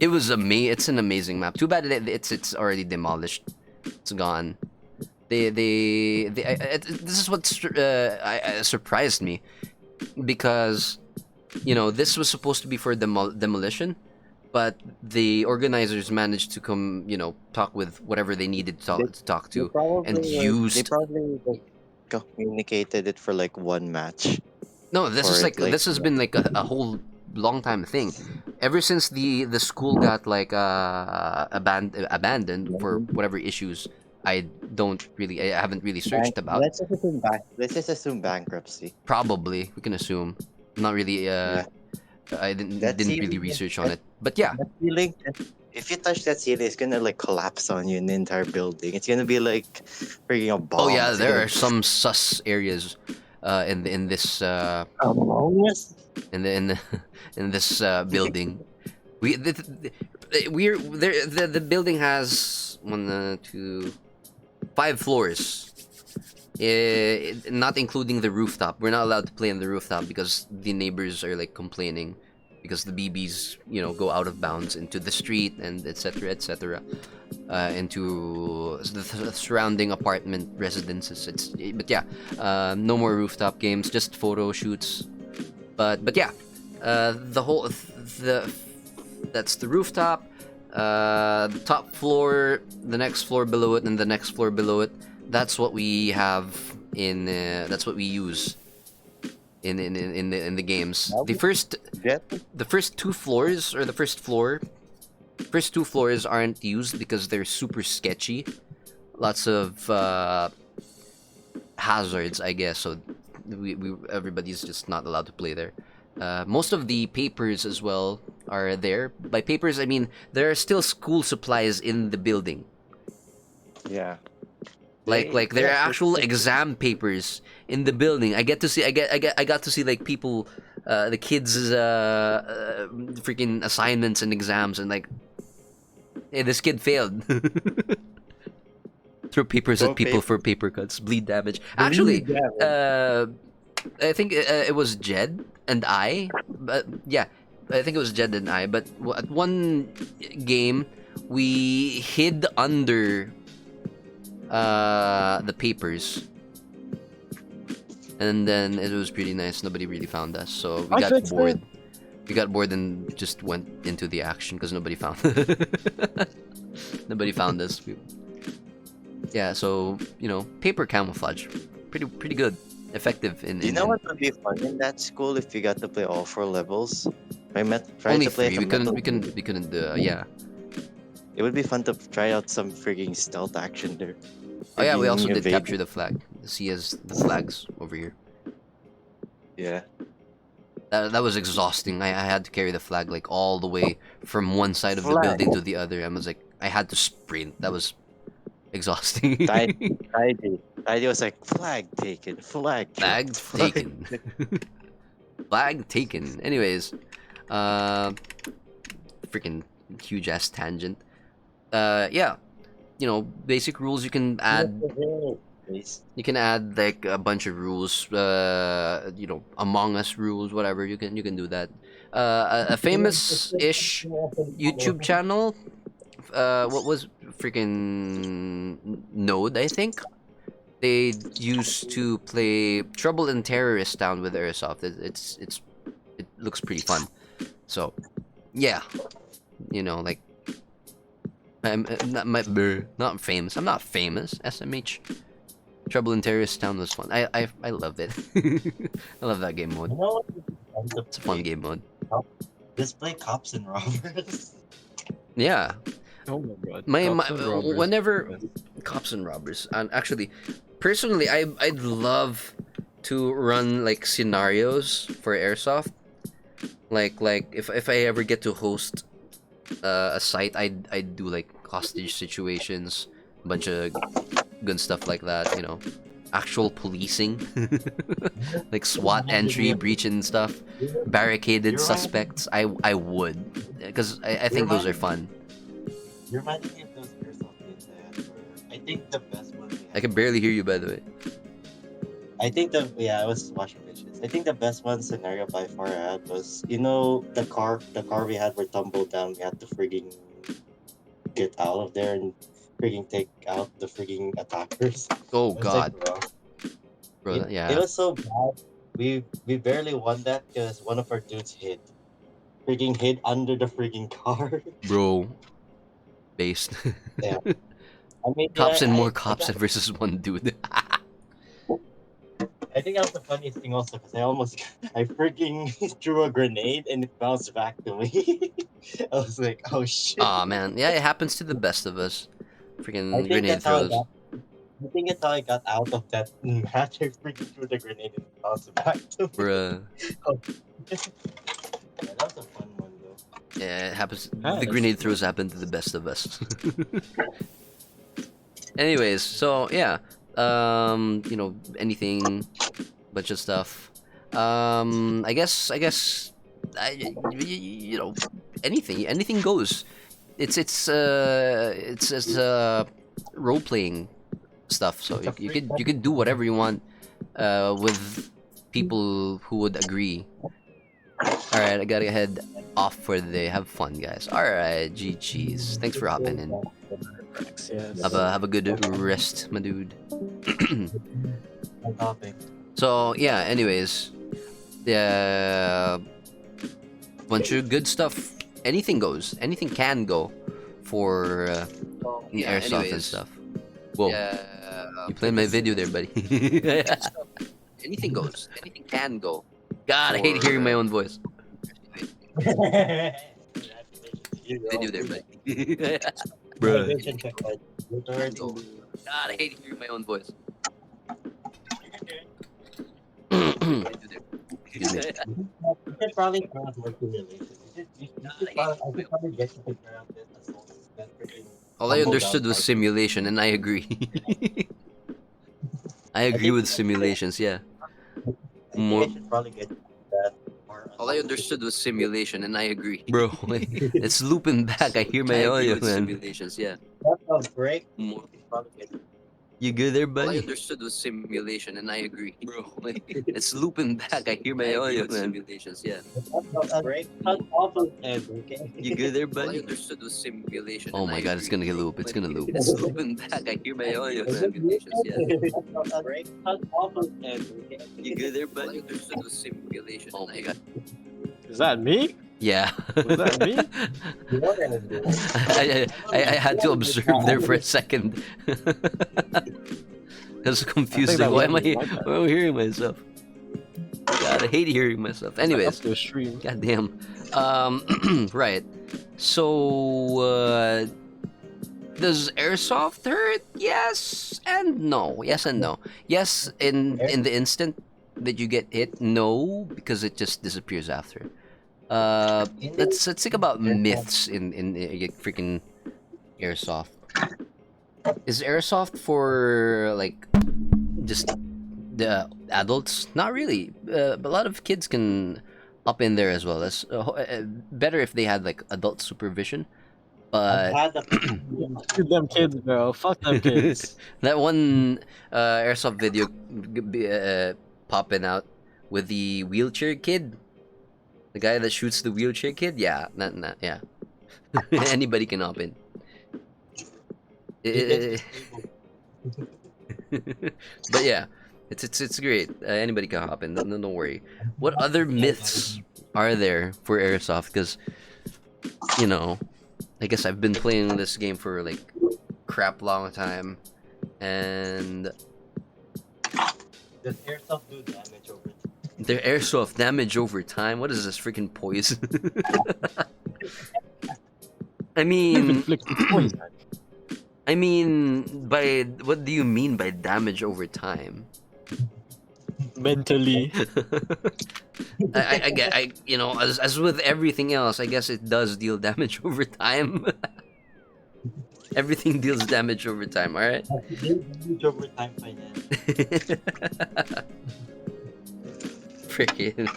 It's an amazing map. Too bad it's already demolished. It's gone. This is what surprised me because this was supposed to be for demolition, but the organizers managed to come talk with whatever they needed to talk They to and they used. probably like, communicated it for like one match. No, this For is it, like like this has been like a whole long time thing. Ever since the school got like abandoned for whatever issues, I haven't really searched about. let's just assume bankruptcy. Probably we can assume. I'm not really Yeah, I didn't that didn't really ceiling, research on it. But yeah. that ceiling. If you touch that ceiling, it's gonna like collapse on you in the entire building. It's gonna be like freaking a Oh bomb. yeah, It's there gonna are some sus areas in this Among Us. in the in this building. We're there. The building has one, two, 5 floors. Not including the rooftop. We're not allowed to play on the rooftop because the neighbors are like complaining because the BBs, go out of bounds into the street and etc. Into the surrounding apartment residences. But yeah, no more rooftop games, just photo shoots. But yeah, the that's the rooftop. The top floor, the next floor below it, and the next floor below it. That's what we have in. That's what we use in the games. Now The we first get the first 2 floors or the first 2 floors aren't used because they're super sketchy. Lots of hazards, I guess. So everybody's just not allowed to play there. Most of the papers as well are there. By papers, I mean there are still school supplies in the building. yeah. Like there are actual exam papers in the building. I got to see like people, the kids' freaking assignments and exams, and like, hey, this kid failed. Throw papers Throw at people paper. for paper cuts, bleed damage. Actually, I think it was Jed and I, but yeah, I think it was Jed and I. But at one game, we hid under the papers, and then it was pretty nice. Nobody really found us, so we got bored. We got bored and just went into the action because nobody found nobody found us. Yeah, so paper camouflage, pretty good, effective in. You know what would be fun in that school if you got to play all 4 levels? Tried Only to play 3. some We couldn't. Yeah. It would be fun to try out some frigging stealth action there. Oh yeah, we also Frigging did evade. capture the flag. See as the flags over here. Yeah. That was exhausting. I had to carry the flag like all the way from one side of the Flag. building to the other. I was like, I had to sprint. That was exhausting. Tidy was like, flag taken, flag Flag dropped, taken. Flag taken. Anyways, freaking huge ass tangent. Yeah, basic rules you can add. You can add like a bunch of rules. Among Us rules, whatever. You can do that. A famous-ish YouTube channel. What was freaking Node? I think they used to play Trouble in Terrorist Town with Airsoft. It looks pretty fun. So, yeah, like I'm not famous. I'm not famous. SMH. Trouble in Terrorist Town was fun. I loved it. I love that game mode. You know what would be fun to It's a fun play? game mode. Just play cops and robbers. Yeah. Oh my god. My Cops and robbers. whenever cops and robbers, and actually, personally, I'd love to run like scenarios for Airsoft. Like if I ever get to host a site, I'd do like hostage situations, a bunch of good stuff like that. Actual policing, like SWAT entry, breach and stuff, barricaded You're right. suspects. I would, because I think those are fun. You're reminding me of those Airsoft games I had. I think the best one. I can barely hear you, by the way. I was watching pictures. I think the best one scenario by far I had was the car we had were tumbled down. We had to frigging get out of there and frigging take out the frigging attackers. Oh It was like, God, bro, bro, yeah. it was so bad. We barely won that because one of our dudes hid under the frigging car. Bro, based. Yeah. I mean, Cops and more I cops got- versus one dude. I think that was the funniest thing also because I freaking threw a grenade and it bounced back to me. I was like, oh shit. Aw, man. Yeah, it happens to the best of us. I Freaking think grenade that's how I throws. got. I think that's how I got out of that match. I freaking threw the grenade and it bounced back to me. Bruh. Yeah, that was a fun one though. Yeah, it happens. Ah, The that's grenade true. throws happen to the best of us. Anyways, so yeah. Anything, bunch of stuff. I guess, anything goes. It's role playing stuff. So you could do whatever you want, with people who would agree. All right, I gotta head off for the day. Have fun, guys. All right, GG's. Thanks for hopping in. Yes. Have a good rest, my dude. I'm topic. So yeah. Anyways, yeah, bunch of good stuff. Anything goes. Anything can go for the airsoft and stuff. Whoa, you playing my video there, buddy. Anything goes. Anything can go. God, I hate hearing my own voice. Video there, buddy. Bruh. God, I hate hearing my own voice. Excuse me. You should probably turn off more simulation. You should probably get you to turn off this assault. That freaking All I tumble understood down was part. simulation, and I agree. I agree with simulations. Yeah. I think More. I should probably get that more All I on understood was simulation, and I agree. Bro, it's looping back. I hear my audio, man. Simulations. Yeah. that sounds great. More. I should probably get You good there, All I buddy? understood was simulation, and I agree. Bro, it's looping back. I hear my audio, man. Simulations, yeah. that sounds great. Cut off of Ed, okay? You good there, All I buddy? understood was simulation. Oh and my I god, it's agree. gonna loop. It's gonna loop. It's looping back. I hear my audio. Is it Simulations, yeah. That sounds great. Cut off of Ed, okay? You good there, All I buddy? understood was simulation. Oh and my I god. Is that me? Yeah. Was that me? You're gonna do it. I had to observe there for a second. I was confused. Like, that why am was I, like that. why am I hearing myself? God, I hate hearing myself. Anyways, Up to a stream. goddamn. Right. So, does airsoft hurt? Yes and no. Yes and no. Yes, in the instant that you get hit. No, because it just disappears after. Let's think about myths in freaking airsoft. Is airsoft for like just the adults? Not really. But a lot of kids can up in there as well. That's better if they had like adult supervision. But Shoot them kids, bro. Fuck them kids. that one airsoft video popping out with the wheelchair kid, the guy that shoots the wheelchair kid. Yeah, not yeah. Anybody can hop in. But yeah, it's great. Anybody can hop in. Don't worry. What other myths are there for airsoft? Because you know, I guess I've been playing this game for like crap long time, and Does airsoft do damage over time? their airsoft damage over time. What is this freaking poison? I mean, Inflicted poison. I mean, by what do you mean by damage over time? Mentally. I get, you know, as with everything else, I guess it does deal damage over time. Everything deals damage over time. All right. Damage over time finance. Freaking.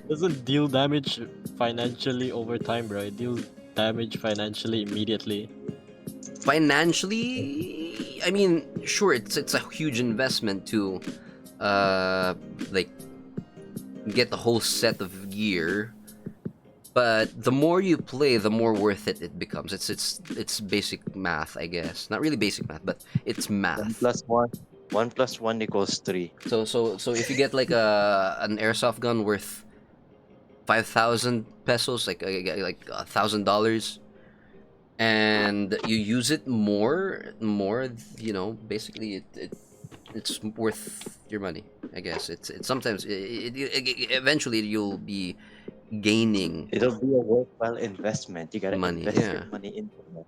Doesn't deal damage financially over time, bro. It deals damage financially immediately. Financially, I mean, sure, it's a huge investment to, like, get the whole set of gear. But the more you play, the more worth it becomes. It's basic math, I guess. Not really basic math, but it's math. 1 plus 1 equals 3. So if you get like an airsoft gun worth 5,000 pesos, like $1,000, and you use it more, you know, basically it's worth your money. I guess it's sometimes eventually you'll be gaining It'll be a worthwhile investment. You gotta money. invest Yeah. your money into it.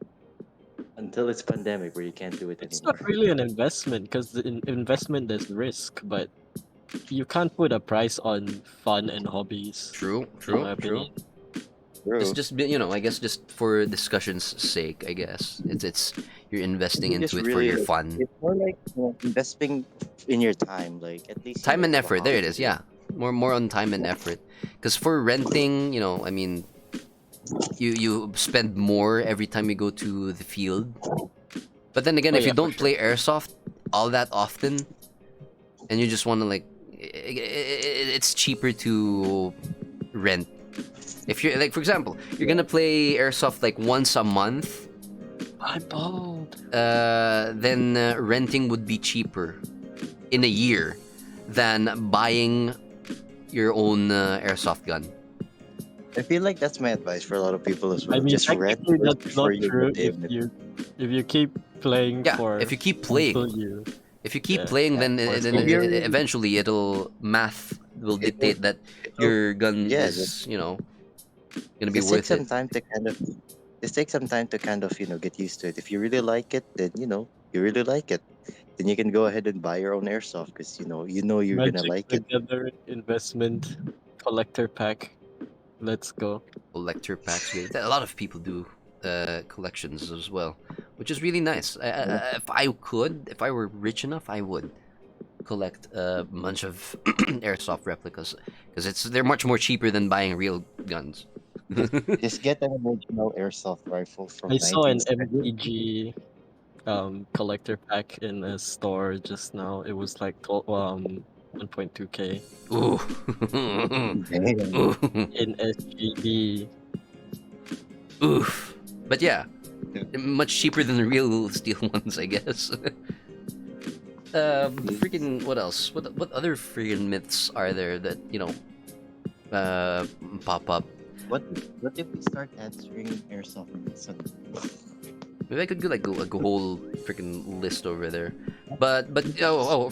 Until it's pandemic where you can't do it It's anymore. not really an investment because the investment there's risk, but you can't put a price on fun and hobbies. True. in my opinion. True. Just you know, I guess just for discussion's sake, I guess it's you're investing You just into it for your really- fun. It's more like investing in your time, like at least Time you and have a effort. There it hobby. is. Yeah, more on time and effort. Because for renting, you know, I mean, you spend more every time you go to the field. But then again, Oh, if you yeah, for don't play airsoft all that often, and you just want to like, it's cheaper to rent. If you're like, for example, you're gonna play airsoft like once a month, Eyeballed. then renting would be cheaper in a year than buying your own airsoft gun. I feel like that's my advice for a lot of people as well. I mean, Just rent technically first that's not before you true get in. if you keep playing Yeah, for if you keep playing, until you if you keep Yeah, playing, yeah, then, of course. then If you're- eventually math will It will- dictate that it'll- your gun yeah, is, you know, gonna be Just take worth some it. time to kind of get used to it. If you really like it, then you really like it. Then you can go ahead and buy your own airsoft because you know you're gonna Magic like it. the Gathering investment collector pack. Let's go. Collector packs. A lot of people do collections as well. which is really nice. If I were rich enough, I would collect a bunch of airsoft replicas because they're much more cheaper than buying real guns. Just get an original airsoft rifle from I saw an 1970. MTG collector pack in a store just now. It was like 1.2k Ooh. Damn. Ooh. in SGD. Oof. But yeah, much cheaper than the real steel ones, I guess. Freaking what else? What other freaking myths are there that pop up? What if we start answering airsoft myths? Maybe I could do like a whole freaking list over there. But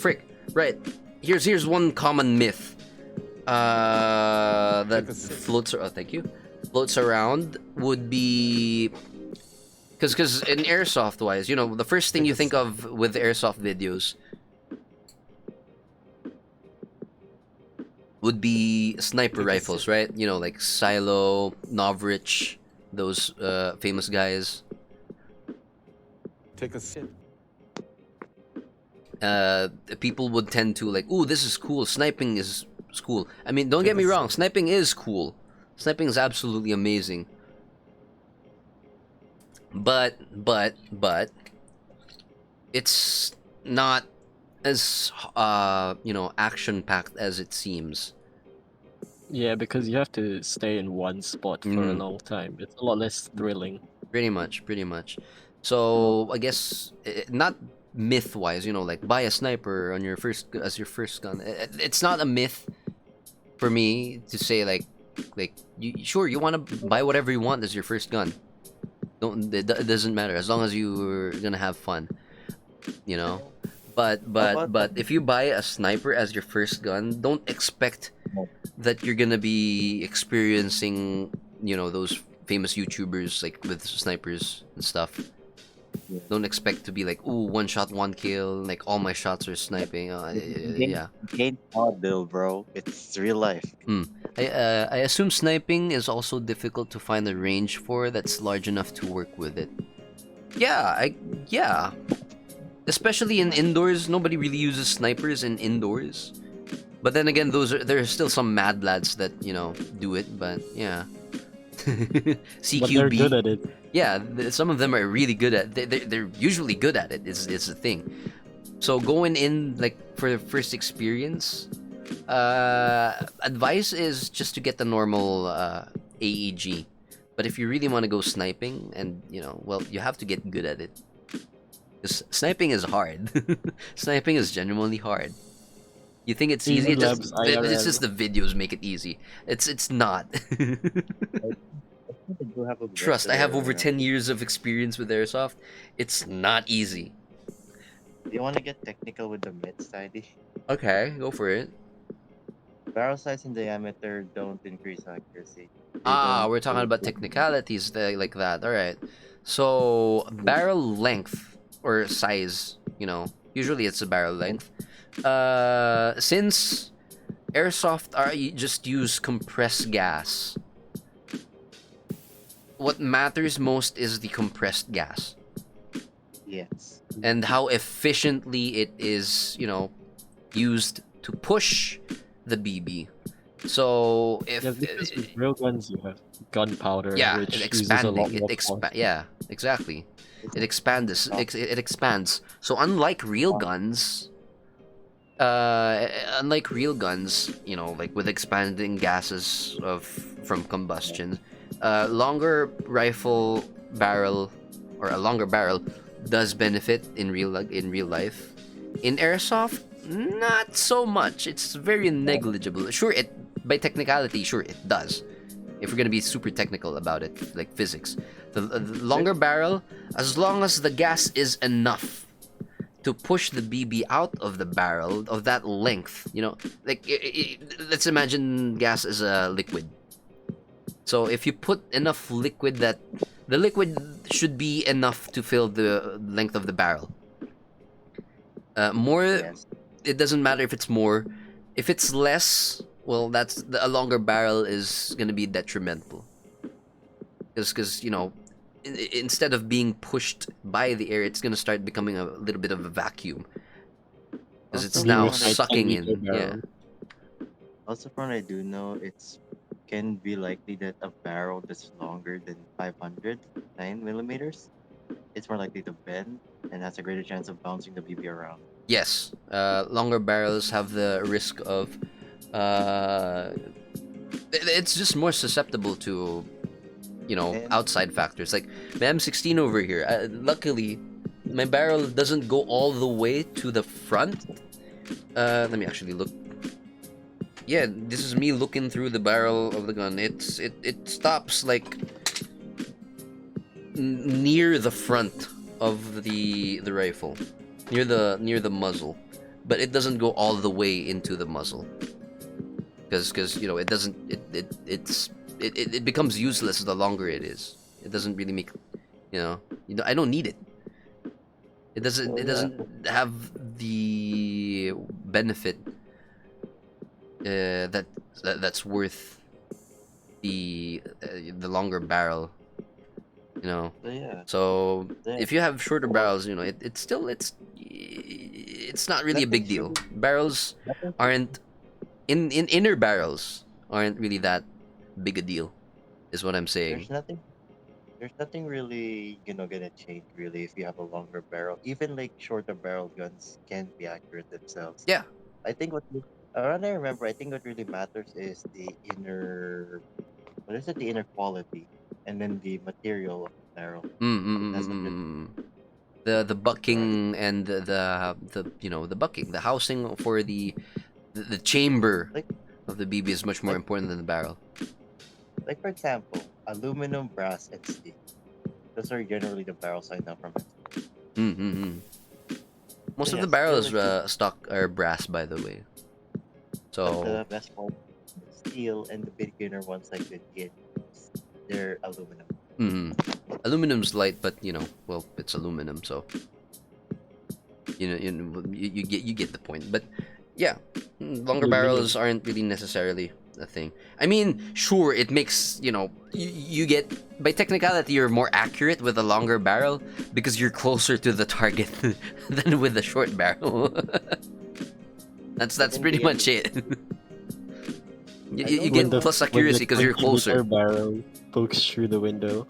frick, right? Here's one common myth. That floats. Oh, thank you. Floats around would be because in airsoft wise, the first thing you think of with airsoft videos would be sniper rifles, right? Like Silo, Novrich, those famous guys. Take a sip. People would tend to like, ooh, this is cool. Sniping is cool. I mean, don't get me wrong. Sniping is cool. Sniping is absolutely amazing. But it's not as action packed as it seems. Yeah, because you have to stay in one spot for a long time. It's a lot less thrilling. Pretty much. So I guess not myth wise, like buy a sniper on your as your first gun. It's not a myth for me to say like you want to buy whatever you want as your first gun. It doesn't matter as long as you're gonna have fun, But if you buy a sniper as your first gun, don't expect that you're gonna be experiencing those famous YouTubers like with snipers and stuff. Don't expect to be like, ooh, one shot, one kill, like all my shots are sniping. Yeah. Game model, bro. It's real life. I assume sniping is also difficult to find a range for that's large enough to work with it. Yeah. Especially in indoors, nobody really uses snipers in indoors. But then again, there are still some mad lads that do it. But yeah, CQB. But they're good at it. Yeah, some of them are really good at. They're usually good at it. It's the thing. So going in like for the first experience, advice is just to get the normal AEG. But if you really want to go sniping, and you have to get good at it. Sniping is hard. Sniping is genuinely hard. You think it's easy? It's just the videos make it easy. It's not. Trust, I have over 10 years of experience with airsoft. It's not easy. Do you want to get technical with the myths, Heidi? Okay, go for it. Barrel size and diameter don't increase accuracy. We're talking about technicalities like that. All right. So barrel length or size, usually it's a barrel length. Since airsoft just use compressed gas, what matters most is the compressed gas. Yes. And how efficiently it is, used to push the BB. So because with real guns you have gunpowder, yeah, which it uses a lot more yeah, exactly. It expands. It expands. So unlike real guns, like with expanding gases from combustion, longer rifle barrel or a longer barrel does benefit in real life. In airsoft, not so much. It's very negligible. Sure, by technicality, sure it does. If we're gonna be super technical about it, like physics, the longer barrel, as long as the gas is enough to push the BB out of the barrel of that length, let's imagine gas is a liquid. So if you put enough liquid, that the liquid should be enough to fill the length of the barrel. More, Yes. it doesn't matter if it's more. If it's less, well, a longer barrel is gonna be detrimental. Because instead of being pushed by the air, it's gonna start becoming a little bit of a vacuum because it's Also, Be now from what I sucking recycling your in. Yeah. barrel. also from what I do know, it's can be likely that a barrel that's longer than 509 millimeters, it's more likely to bend and has a greater chance of bouncing the BB around. Yes. Longer barrels have the risk of. It's just more susceptible to And outside factors like my M16 over here. Luckily, my barrel doesn't go all the way to the front. Let me actually look. Yeah, this is me looking through the barrel of the gun. It stops like near the front of the rifle, near the muzzle, but it doesn't go all the way into the muzzle because it doesn't it becomes useless the longer it is. It doesn't really make I don't need it. It yeah, doesn't have the benefit that's worth the longer barrel, you know. so yeah, So yeah. if you have shorter barrels, it's still it's not really a big Nothing's deal. really, Barrels nothing, aren't in inner barrels aren't really that big a deal, is what I'm saying. there's nothing, there's nothing really, gonna change really if you have a longer barrel. Even like shorter barrel guns can be accurate themselves. Yeah. I think around I remember, I think what really matters is the inner, what is it, the inner quality, and then the material of the barrel. Mm, mm, mm, That's mm, what mm, really mm. The matters. bucking and the bucking, the housing for the chamber Like, of the BB is much more like, important than the barrel. for example, aluminum, brass, and steel. Those are generally the barrels I know from it. Mm, mm, mm. So Most of yeah, the steel barrels is just, stock are brass, by the way. but So, the best part is steel, and the beginner ones like the DNs, they're aluminum. mm, aluminum's light, but well, it's aluminum, so you get the point. But yeah, longer barrels Aluminum. aren't really necessarily a thing. I mean, sure, it makes you get, by technicality, you're more accurate with a longer barrel because you're closer to the target than with a short barrel. But That's in pretty the end, much it. you, I you don't you really When get the want. plus when the accuracy because you're 20-meter closer. barrel pokes through the window.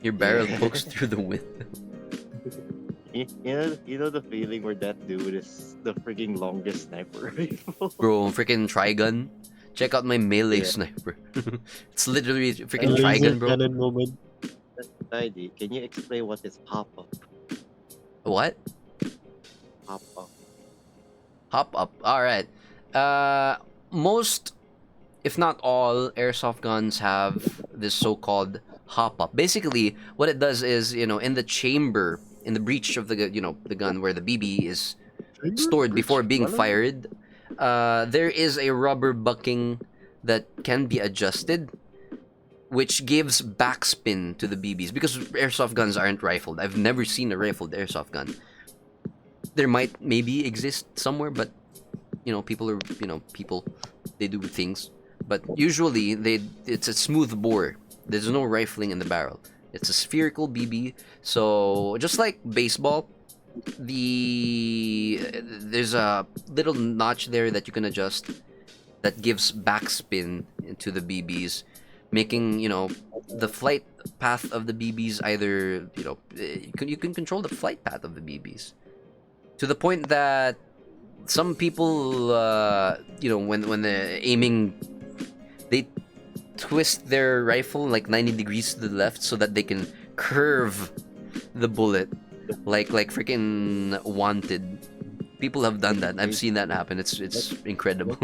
Your barrel Yeah. pokes through the window. You know the feeling where that dude is the freaking longest sniper rifle. Bro, freaking Trigun. Check out my melee Yeah. sniper. It's literally A freaking laser Trigun, bro. cannon moment. Heidi, can you explain what is pop up? What? Pop up. Hop up. Alright. Most, if not all, airsoft guns have this so-called hop up. Basically, what it does is, in the chamber, in the breech of the gun where the BB is stored before being fired, there is a rubber bucking that can be adjusted, which gives backspin to the BBs because airsoft guns aren't rifled. I've never seen a rifled airsoft gun. There might maybe exist somewhere, but people are people, they do things, but usually it's a smooth bore. There's no rifling in the barrel. It's a spherical BB, so just like baseball, there's a little notch there that you can adjust that gives backspin into the BBs, making the flight path of the BBs either you can control the flight path of the BBs to the point that some people when they're aiming, they twist their rifle like 90 degrees to the left so that they can curve the bullet like freaking Wanted. People have done that. I've seen that happen. It's incredible.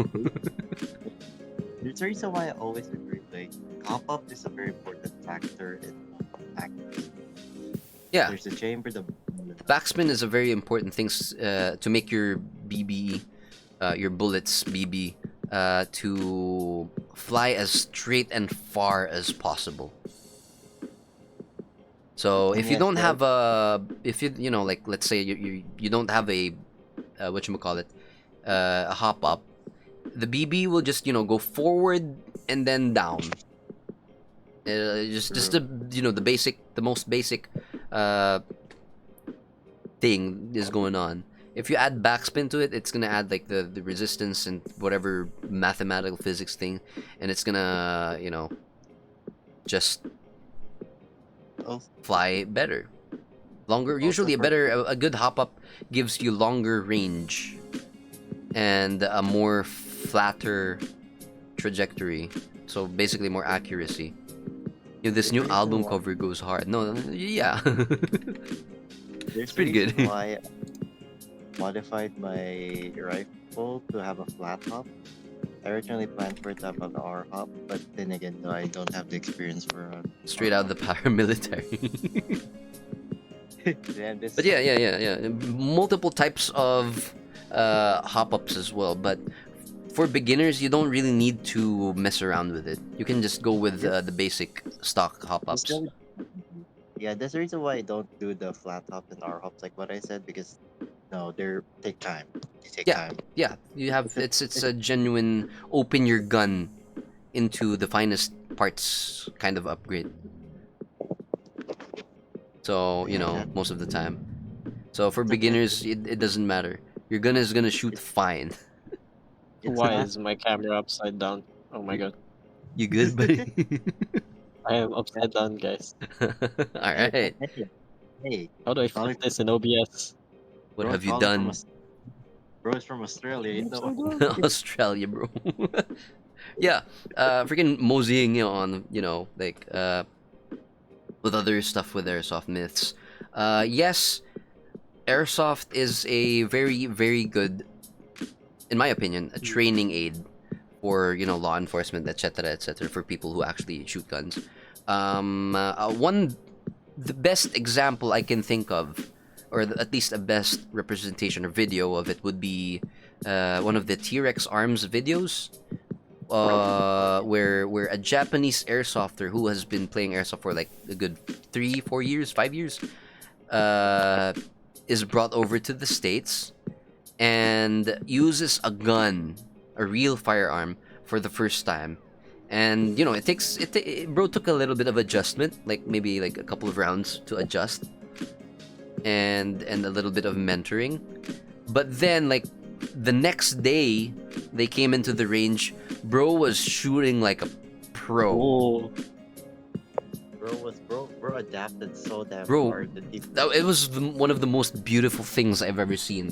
There's a reason why I always agree. Like, pop up is a very important factor in accuracy. Yeah, There's a chamber, the backspin is a very important thing to make your your bullets BB to fly as straight and far as possible. So and if you yes, don't there are, have a, if you like, let's say you don't have a whatchamacallit, a hop up, the BB will just go forward and then down. Just the the most basic thing is going on. If you add backspin to it, it's gonna add like the resistance and whatever mathematical physics thing, and it's gonna just Oh, fly better, longer. Also Usually, for- a good hop up gives you longer range and a more flatter trajectory. So basically, more accuracy. This There's new a reason album why- cover goes hard. No, yeah. There's pretty a good. reason why I modified my rifle to have a flat hop. I originally planned for it to have an R hop, but then again, no, I don't have the experience for a Straight R out of the paramilitary. hop. Then this But yeah. Multiple types of hop ups as well. But for beginners, you don't really need to mess around with it. You can just go with the basic stock hop That's ups. the only- Yeah, that's the reason why I don't do the flat hops and R hops like what I said, because no, they take time. They take Yeah. time. Yeah, you have it's a genuine open your gun into the finest parts kind of upgrade. So most of the time. So for beginners, it doesn't matter. Your gun is gonna shoot fine. It's Why not is my camera upside down? Oh my god. You good, buddy? I am upside down, guys. All right. Hey, How do I Calling- fix this in OBS? What bro, have you calling from done? Aus- Bro is from Australia, you know. Australia, bro. Yeah, freaking moseying on, like with other stuff with airsoft myths. Yes, airsoft is a very, very good, in my opinion, a training aid for law enforcement, etc., etc., for people who actually shoot guns. The best example I can think of, or at least a best representation or video of it, would be one of the T-Rex arms videos, where a Japanese airsofter who has been playing airsoft for like a good 3-4 years, 5 years, is brought over to the States and uses a gun, a real firearm, for the first time. And bro took a little bit of adjustment, like maybe like a couple of rounds to adjust, and a little bit of mentoring. But then like the next day they came into the range, bro was shooting like a pro. Oh, Bro adapted so damn Bro, hard that he It was one of the most beautiful things I've ever seen,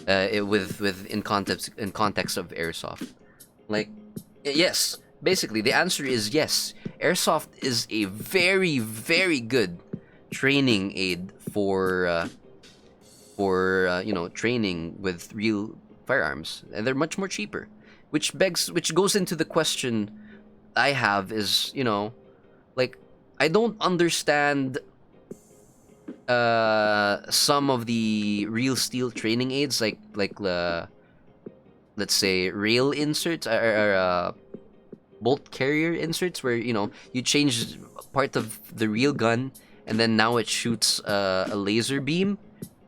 in context of airsoft. Like, yes, basically the answer is yes. Airsoft is a very, very good training aid for training with real firearms, and they're much more cheaper. Which goes into the question I have is, like, I don't understand some of the real steel training aids, like let's say rail inserts, or bolt carrier inserts, where you change part of the real gun and then now it shoots a laser beam,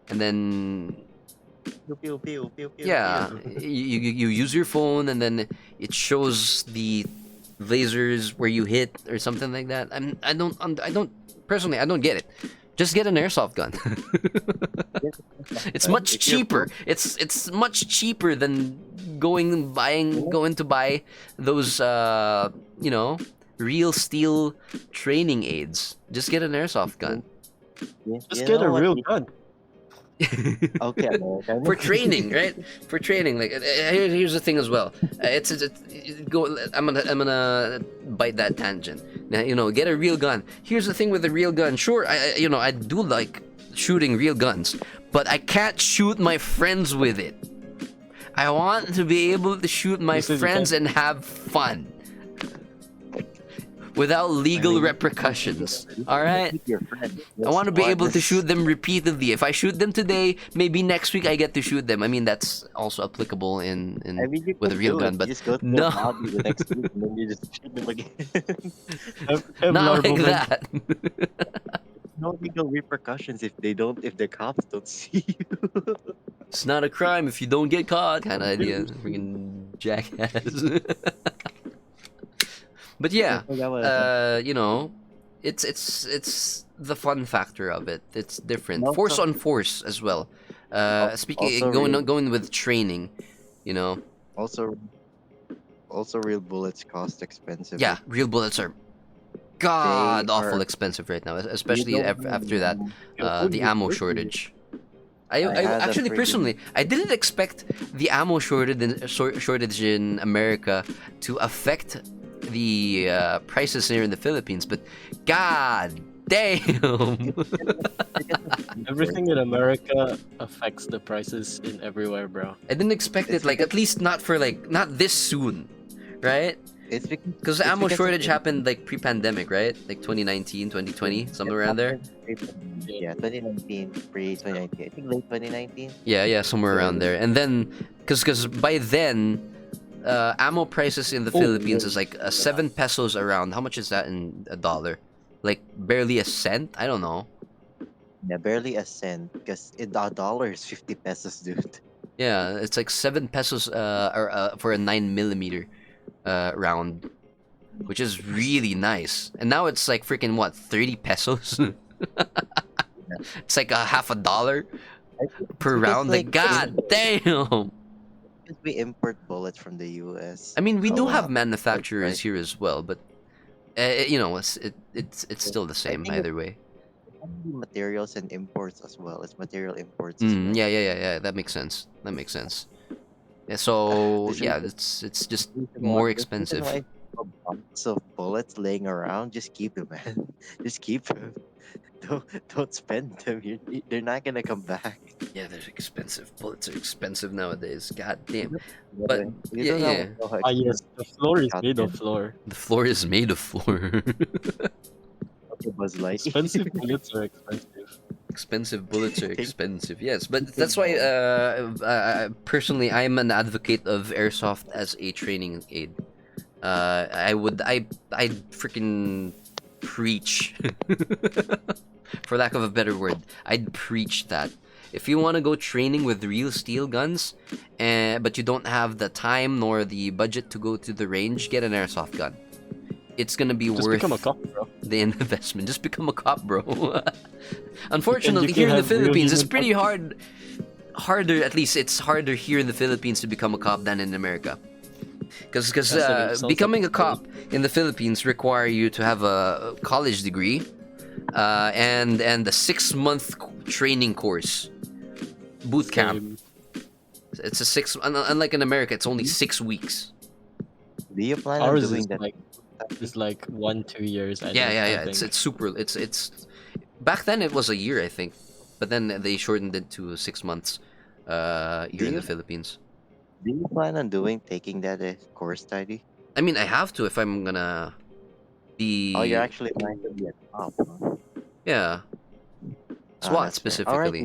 and then pew, pew, pew, pew, pew, yeah, pew. you use your phone and then it shows the lasers where you hit or something like that. I don't personally, I don't get it. Just get an airsoft gun. It's much If you're cheaper. It's much cheaper than going to buy those real steel training aids. Just get an airsoft gun. just You get know a what real you- gun. Okay, American. For training, right? For training, like here's the thing as well. I'm gonna bite that tangent. Now, get a real gun. Here's the thing with a real gun. Sure, I do like shooting real guns, but I can't shoot my friends with it. I want to be able to shoot my This is friends and have fun without legal repercussions. All right. Your friend. I want to be able to shoot them repeatedly. If I shoot them today, maybe next week I get to shoot them. I mean, that's also applicable in I mean, you with a could real do gun, it. but You just go to no. the lobby the next week and then you just shoot them again. not Kevlar like moment. that. No legal repercussions if the cops don't see you. It's not a crime if you don't get caught. Kind of idea. Freaking jackass. But yeah, forgot what I you know, it's the fun factor of it. It's different. And Force also, on force as well. also Speaking real, going with training, you know, also, also real bullets cost expensive. yeah, real bullets are They god awful are. expensive right now, You especially don't after that know. the ammo shortage. I I had a actually freaking. personally I didn't expect the ammo shortage in America to affect the prices here in the Philippines, but god damn. Everything in America affects the prices in everywhere, bro. I didn't expect It's it, like, because at least not for, like, not this soon, right? it's because Because the it's ammo because of shortage happened like pre-pandemic, right? Like 2019, 2020, it somewhere around there. happened yeah, 2019, pre 2019. I think late 2019. Yeah, somewhere around So there. And then, because by then, ammo prices in the Oh, Philippines is like 7 pesos around. How much is that in a dollar? Like barely a cent? I don't know. yeah, barely a cent because a dollar is 50 pesos, dude. Yeah, it's like 7 pesos for a 9 millimeter round, which is really nice. And now it's like freaking what, 30 pesos? It's like a half a dollar It's per because round. Like, god damn. we import bullets from the US. I mean, we do So have that's manufacturers right. here as well, but you know, it's still the I same think either way. it's only materials and imports as well. It's material imports as well. Yeah. That makes sense. That makes sense. Yeah, so There's yeah, reason, it's just more there's reason why expensive. I have a box of bullets laying around. Just keep them, man. Just keep them. Don't spend them. They're not gonna come back. Yeah, they're expensive. Bullets are expensive nowadays. God damn. You But don't you yeah, don't yeah. know how Ah, yes, expensive the floor is made of shotgun. floor. The floor is made of floor. Okay, Buzz Light. Expensive bullets are expensive. Expensive bullets are Thank expensive. Yes, but you, that's why Buzz. personally I'm an advocate of airsoft as a training aid. I freaking preach, for lack of a better word, I'd preach that if you want to go training with real steel guns, but you don't have the time nor the budget to go to the range, get an airsoft gun. It's gonna be Just become a worth cop, bro. the investment. Just become a cop, bro. You Unfortunately, can here in the have real Philippines, it's human pretty hard. Harder, at least it's harder here in the Philippines to become a cop than in America. Because Yes, and it sounds like becoming a it's very- cop in the Philippines require you to have a college degree, and a 6 month training course, boot camp. same. It's a six. Unlike in America, it's only 6 weeks. Do you plan on Ours doing that? is like 1-2 years. Yeah. I It's think. super. It's back then it was a year, I think, but then they shortened it to 6 months. Do Here in you the Philippines. do you plan on taking that course study? I mean, I have to if I'm gonna Oh, you're be. actually planning to be a cop, huh? Yeah, Ah, SWAT that's fair. All right, specifically.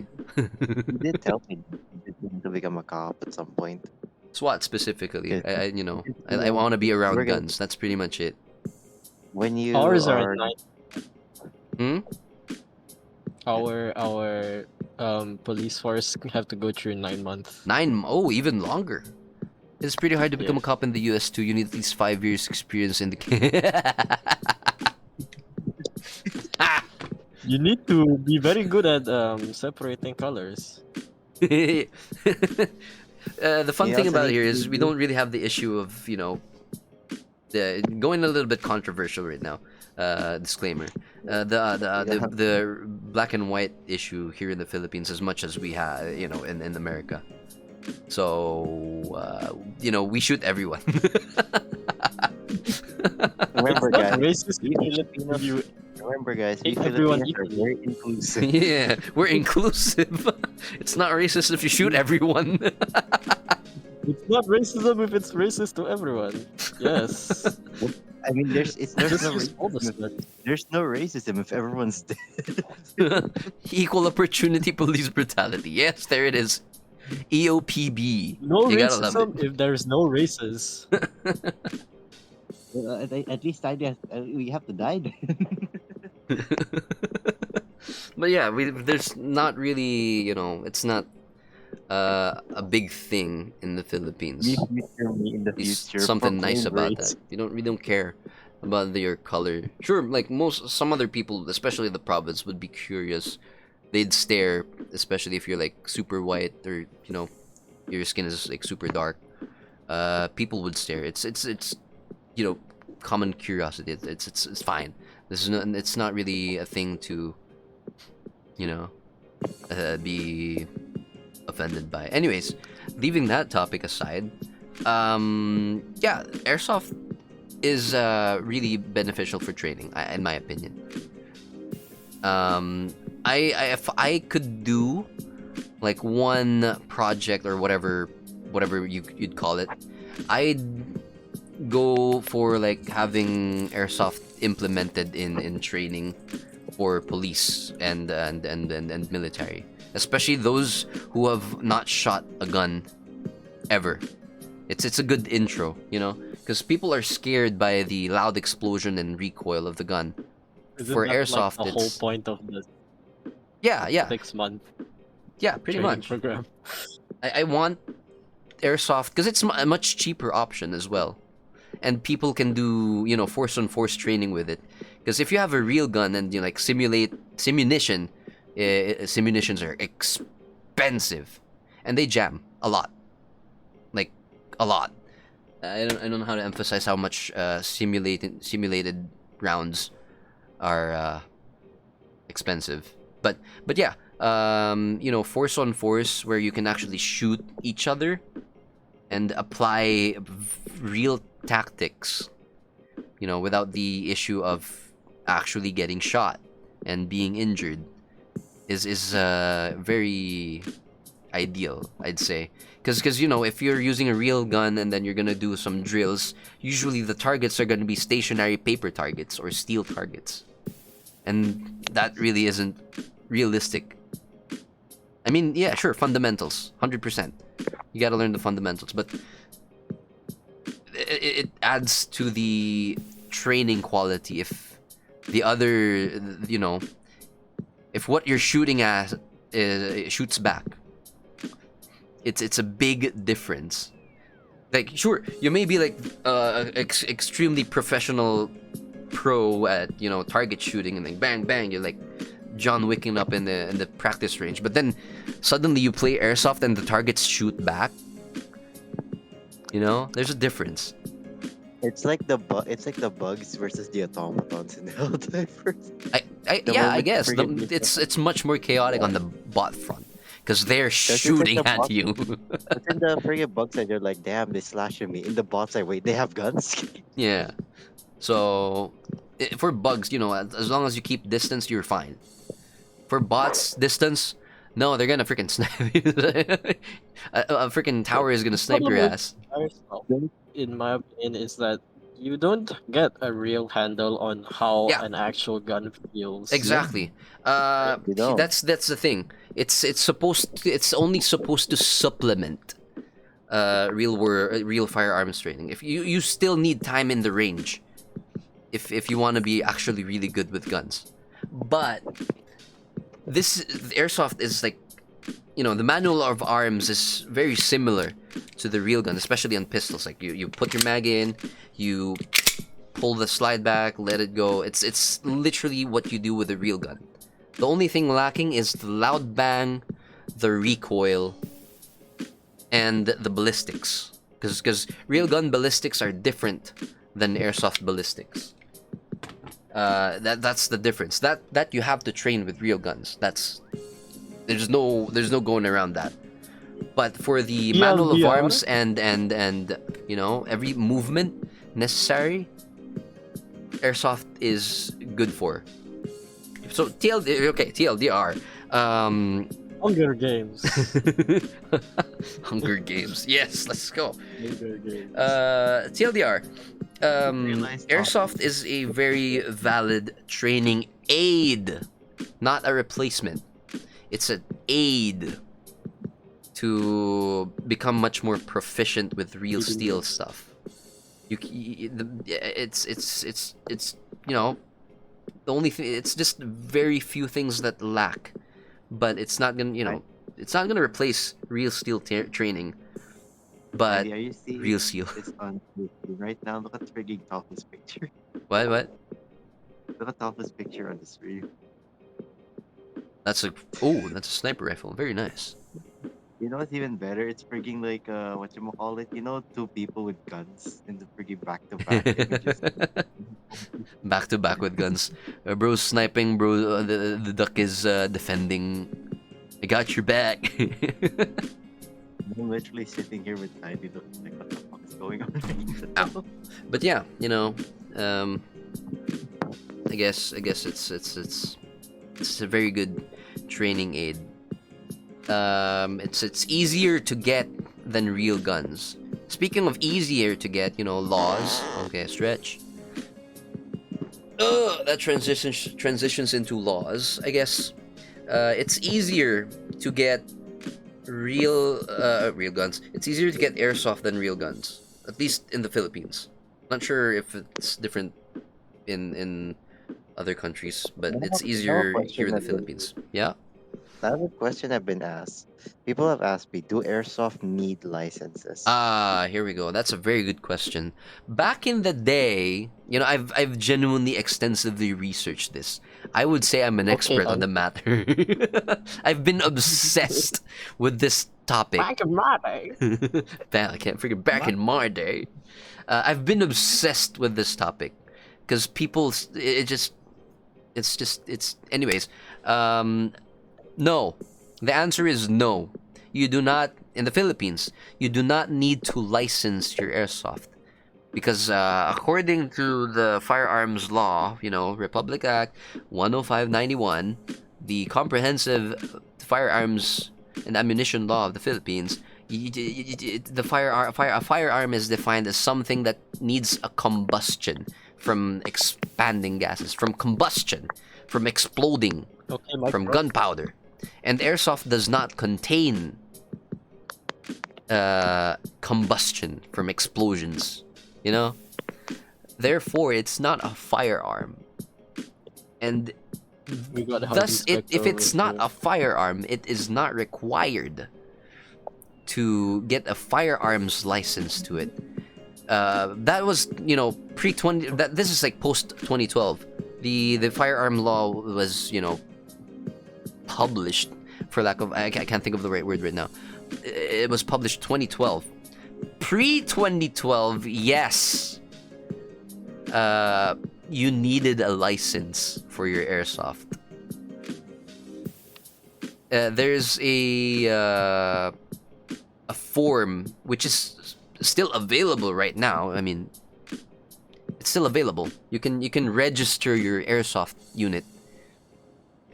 you did tell me you did want to become a cop at some point. SWAT specifically. 'Cause I want to be we're around gonna guns. That's pretty much it. when you Ours are are 9. Hmm? Our police force have to go through 9 months. Oh, even longer. It's pretty hard to become Yeah. a cop in the US too. You need at least 5 years experience in the. You need to be very good at separating colors. The fun you thing also about need here to is we be don't really have the issue of, going a little bit controversial right now. Disclaimer: the black and white blue here in the Philippines as much as we have, in America. So we shoot everyone. remember It's not guys, racist we if Filipinos you remember guys, we hate everyone Filipinos are equally. very inclusive. Yeah, we're inclusive. It's not racist if you shoot everyone. It's not racism if it's racist to everyone. Yes. I mean there's Just use all the slugs. there's no racism if everyone's dead. Equal opportunity police brutality. Yes, there it is. EOPB. No You gotta love racism if there's no races. At least we have to die then. But yeah, there's not really, it's not a big thing in the Philippines. Me future me in the At least future something nice proclaim about that. race. We don't care about your color. Sure, like some other people, especially the province, would be curious. They'd stare, especially if you're like super white or your skin is like super dark. People would stare. It's common curiosity. It's fine. This is not. It's not really a thing to you know be offended by. Anyways, leaving that topic aside, yeah, airsoft is really beneficial for training, in my opinion. If I could do like one project or whatever you'd call it, I'd go for like having airsoft implemented in training for police and military, especially those who have not shot a gun ever. It's a good intro, because people are scared by the loud explosion and recoil of the gun. Isn't For that airsoft, like the whole it's point of the yeah, 6-month pretty training much. program? I want airsoft because it's a much cheaper option as well, and people can do force on force training with it. Because if you have a real gun and you like simunition, simunitions are expensive, and they jam a lot, like a lot. I don't know how to emphasize how much simulated rounds are expensive. But yeah, force on force where you can actually shoot each other and apply real tactics, without the issue of actually getting shot and being injured is very ideal, I'd say. Because if you're using a real gun and then you're gonna do some drills, usually the targets are gonna be stationary paper targets or steel targets, and that really isn't realistic. I mean, yeah, sure, fundamentals, 100%. You gotta learn the fundamentals, but it adds to the training quality if the other, if what you're shooting at shoots back. It's a big difference. Like, sure, you may be like extremely professional pro at target shooting and like bang bang, you're like John Wicking up in the practice range, but then suddenly you play airsoft and the targets shoot back. There's a difference. It's like the bugs versus the automatons in Helldivers. I guess it's much more chaotic on the bot front because they're shooting at you. But in the friggin' bug side, you're like, damn, they slashing me. In the bot side, wait, they have guns? Yeah. So for bugs, as long as you keep distance, you're fine. For bots, distance, no, they're gonna freaking snipe you. A freaking tower is gonna snipe your ass. Airsoft, in my opinion, is that you don't get a real handle on how Yeah. an actual gun feels. Exactly. You don't. That's the thing. It's only supposed to supplement real firearms training. If you still need time in the range, if you want to be actually really good with guns, but this airsoft is like, the manual of arms is very similar to the real gun, especially on pistols. Like you put your mag in, you pull the slide back, let it go. It's literally what you do with a real gun. The only thing lacking is the loud bang, the recoil, and the ballistics. Because real gun ballistics are different than airsoft ballistics. That's the difference. That you have to train with real guns. There's no going around that. But for the manual of arms and every movement necessary, airsoft is good for. So TLDR. Hunger Games. Hunger Games. Yes, let's go. Hunger Games. TLDR. Realized Airsoft is a very valid training aid, not a replacement. It's an aid to become much more proficient with real steel stuff. It's the only thing. It's just very few things that lack, but it's not gonna replace real steel training. but Andy, are you seeing real seal. this on the screen right now? Look at frigging Tophl's picture. What? Look at Tophl's picture on the screen. That's a sniper rifle. Very nice. You know what's even better? It's frigging like what you call it? You know, two people with guns in the frigging back-to-back images. Back to back with guns. Bro's sniping. Bro, the duck is defending. I got your back. I'm literally sitting here with Tiny looking like, what the fuck is going on? Ow. But yeah, you know, I guess it's a very good training aid. It's easier to get than real guns. Speaking of easier to get, you know, laws. Okay, stretch. That transitions into laws. I guess it's easier to get real guns. It's easier to get airsoft than real guns, at least in the Philippines. Not sure if it's different in other countries, but it's easier here in the Philippines. Yeah. Another question I've been asked. People have asked me, do airsoft need licenses? Here we go. That's a very good question. Back in the day, you know, I've genuinely extensively researched this. I would say I'm an expert on the matter. I've been obsessed with this topic. Back in my day. I can't forget back in my day. I've been obsessed with this topic because people, anyways. No. The answer is no. You do not, in the Philippines, you do not need to license your airsoft. Because according to the firearms law, you know, Republic Act 10591, the comprehensive firearms and ammunition law of the Philippines, a firearm is defined as something that needs a combustion from expanding gases, from combustion, from exploding, from gunpowder. And airsoft does not contain combustion from explosions, you know? Therefore, it's not a firearm. And thus, if it's not a firearm, it is not required to get a firearms license to it. That was, you know, pre-20... This is like post-2012. The firearm law was, you know, published, for lack of... I can't think of the right word right now. It was published 2012. Pre-2012, yes. You needed a license for your airsoft. There's a form which is still available right now. I mean, it's still available. You can register your airsoft unit,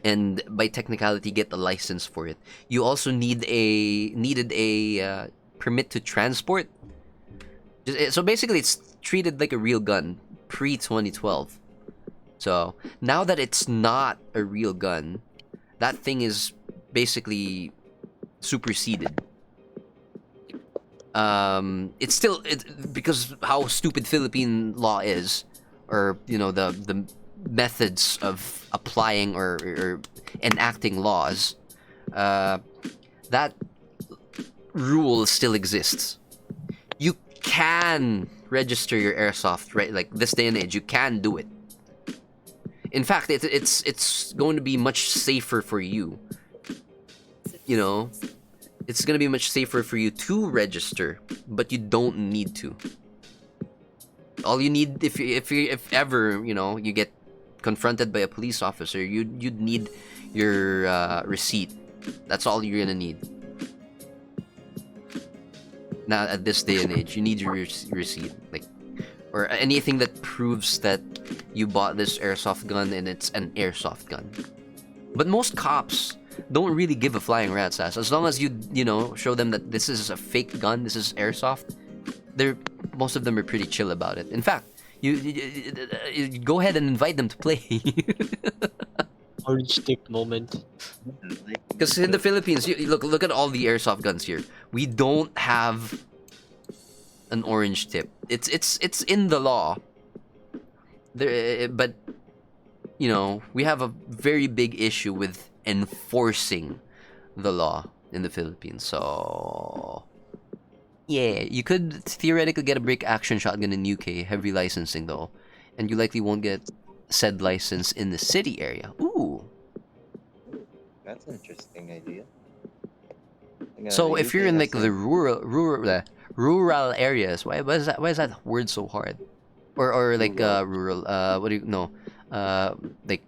and by technicality get a license for it. You also needed a permit to transport. So basically, it's treated like a real gun pre-2012. So now that it's not a real gun, that thing is basically superseded. It's still because how stupid Philippine law is, or you know the methods of applying or enacting laws. That rule still exists. You can register your airsoft, right? Like this day and age, you can do it. In fact, it's going to be much safer for you. You know, it's going to be much safer for you to register, but you don't need to. All you need, if ever, you know, you get confronted by a police officer, you'd need your receipt. That's all you're gonna need. Now at this day and age, you need your receipt, like, or anything that proves that you bought this airsoft gun and it's an airsoft gun. But most cops don't really give a flying rat's ass as long as you know show them that this is a fake gun, this is airsoft. Most of them are pretty chill about it. In fact, you go ahead and invite them to play. Orange tip moment. Because in the Philippines, look at all the airsoft guns here. We don't have an orange tip. It's in the law. But you know, we have a very big issue with enforcing the law in the Philippines. So Yeah, you could theoretically get a break action shotgun in UK, heavy licensing though, and you likely won't get said license in the city area. Ooh. That's an interesting idea. So The if you're UK in has like the rural areas, why is that word so hard? Or like Rural. rural what do you know? Like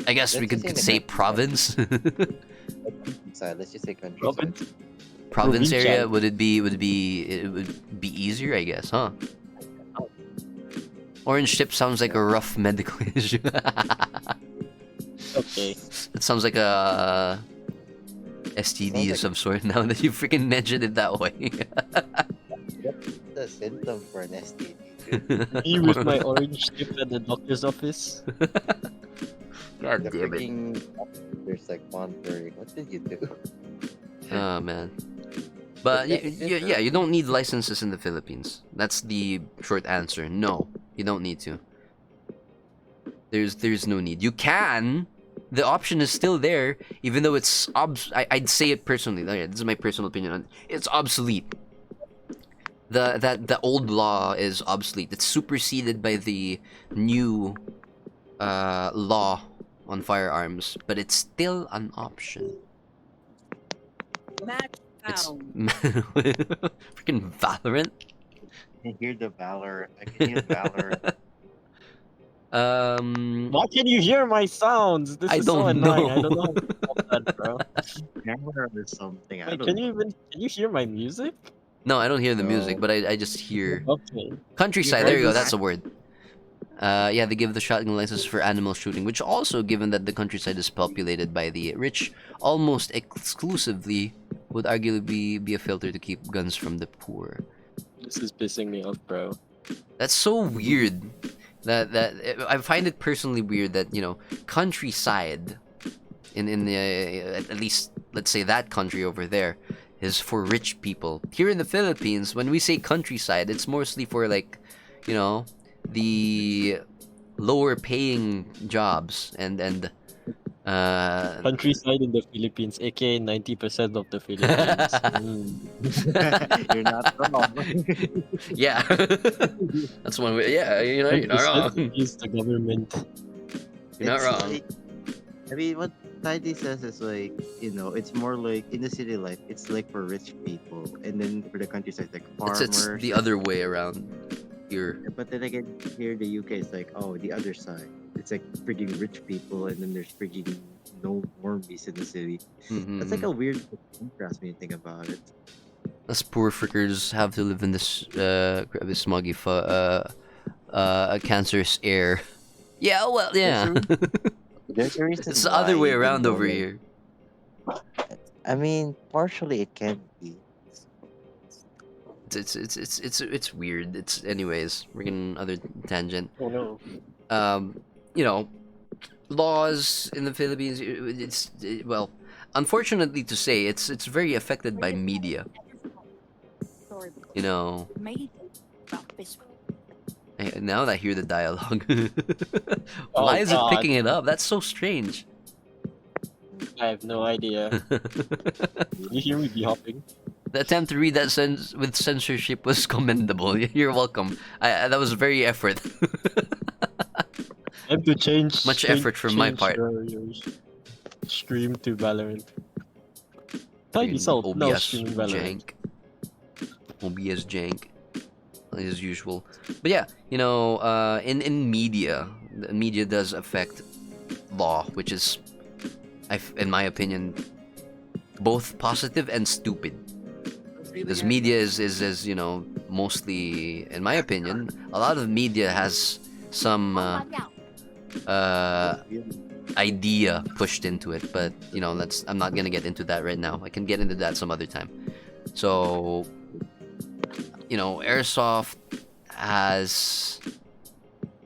I guess we Let's just could say say in the province. countryside. Let's just say countryside. Province? Province area, Provincial. it would be easier, I guess, huh? Orange tip sounds like a rough medical issue. Okay. It sounds like a STD of some sort now that you freaking mentioned it that way. The symptom for an STD. Me with my orange tip at the doctor's office. God The damn it. freaking there's like monitoring. What did you do? Oh man. But yeah, you don't need licenses in the Philippines. That's the short answer. No, you don't need to. There's no need. You can. The option is still there, even though it's I'd say it personally. This is my personal opinion. It's obsolete. The old law is obsolete. It's superseded by the new law on firearms, but it's still an option. It's freaking Valorant. I can hear the valor. I can hear valor. Why can you hear my sounds? This I is so don't annoying. I know. don't know how to stop that, bro. Camera or something. I Wait, don't can know. can you hear my music? No, I don't hear the music, No. but I just hear Okay. countryside. You There heard you go. this? That's a word. Yeah, they give the shotgun license for animal shooting, which also, given that the countryside is populated by the rich, almost exclusively, would arguably be a filter to keep guns from the poor. This is pissing me off, bro. That's so weird. That I find it personally weird that countryside, in the at least let's say that country over there, is for rich people. Here in the Philippines, when we say countryside, it's mostly for like, the lower paying jobs and Countryside in the Philippines, aka 90% of the Philippines. You're not wrong. yeah. That's one way. Yeah, you're not 10% wrong. is the government. You're not It's wrong. like- I mean, what Tidy says is like, it's more like in the city life, it's like for rich people, and then for the countryside, like farmers. It's the other way around here. But then again, here in the UK, it's like, oh, the other side. It's like freaking rich people, and then there's freaking no normies in the city. That's like a weird contrast when you think about it. Us poor frickers have to live in this smoggy, cancerous air. Yeah, well, yeah. There's a reason It's the other why way you around know, over like- here. I mean, partially it can be. It's weird. Anyways, we're getting other tangent. Oh no. Laws in the Philippines. Well, unfortunately to say, it's very affected by media. Now that I hear the dialogue, why is it God. picking it up? That's so strange. I have no idea. Can you hear me be hopping? The attempt to read that with censorship was commendable. You're welcome. That was very effort. I have to change. Much effort from my change part. your stream to Valorant. Tidy Freaking Salt now OBS streaming Valorant. jank. OBS jank, as usual. But yeah, in media, the media does affect law, which is, in my opinion, both positive and stupid. Because media is mostly, in my opinion, a lot of media has some idea pushed into it, but I'm not gonna get into that right now. I can get into that some other time. So, Airsoft has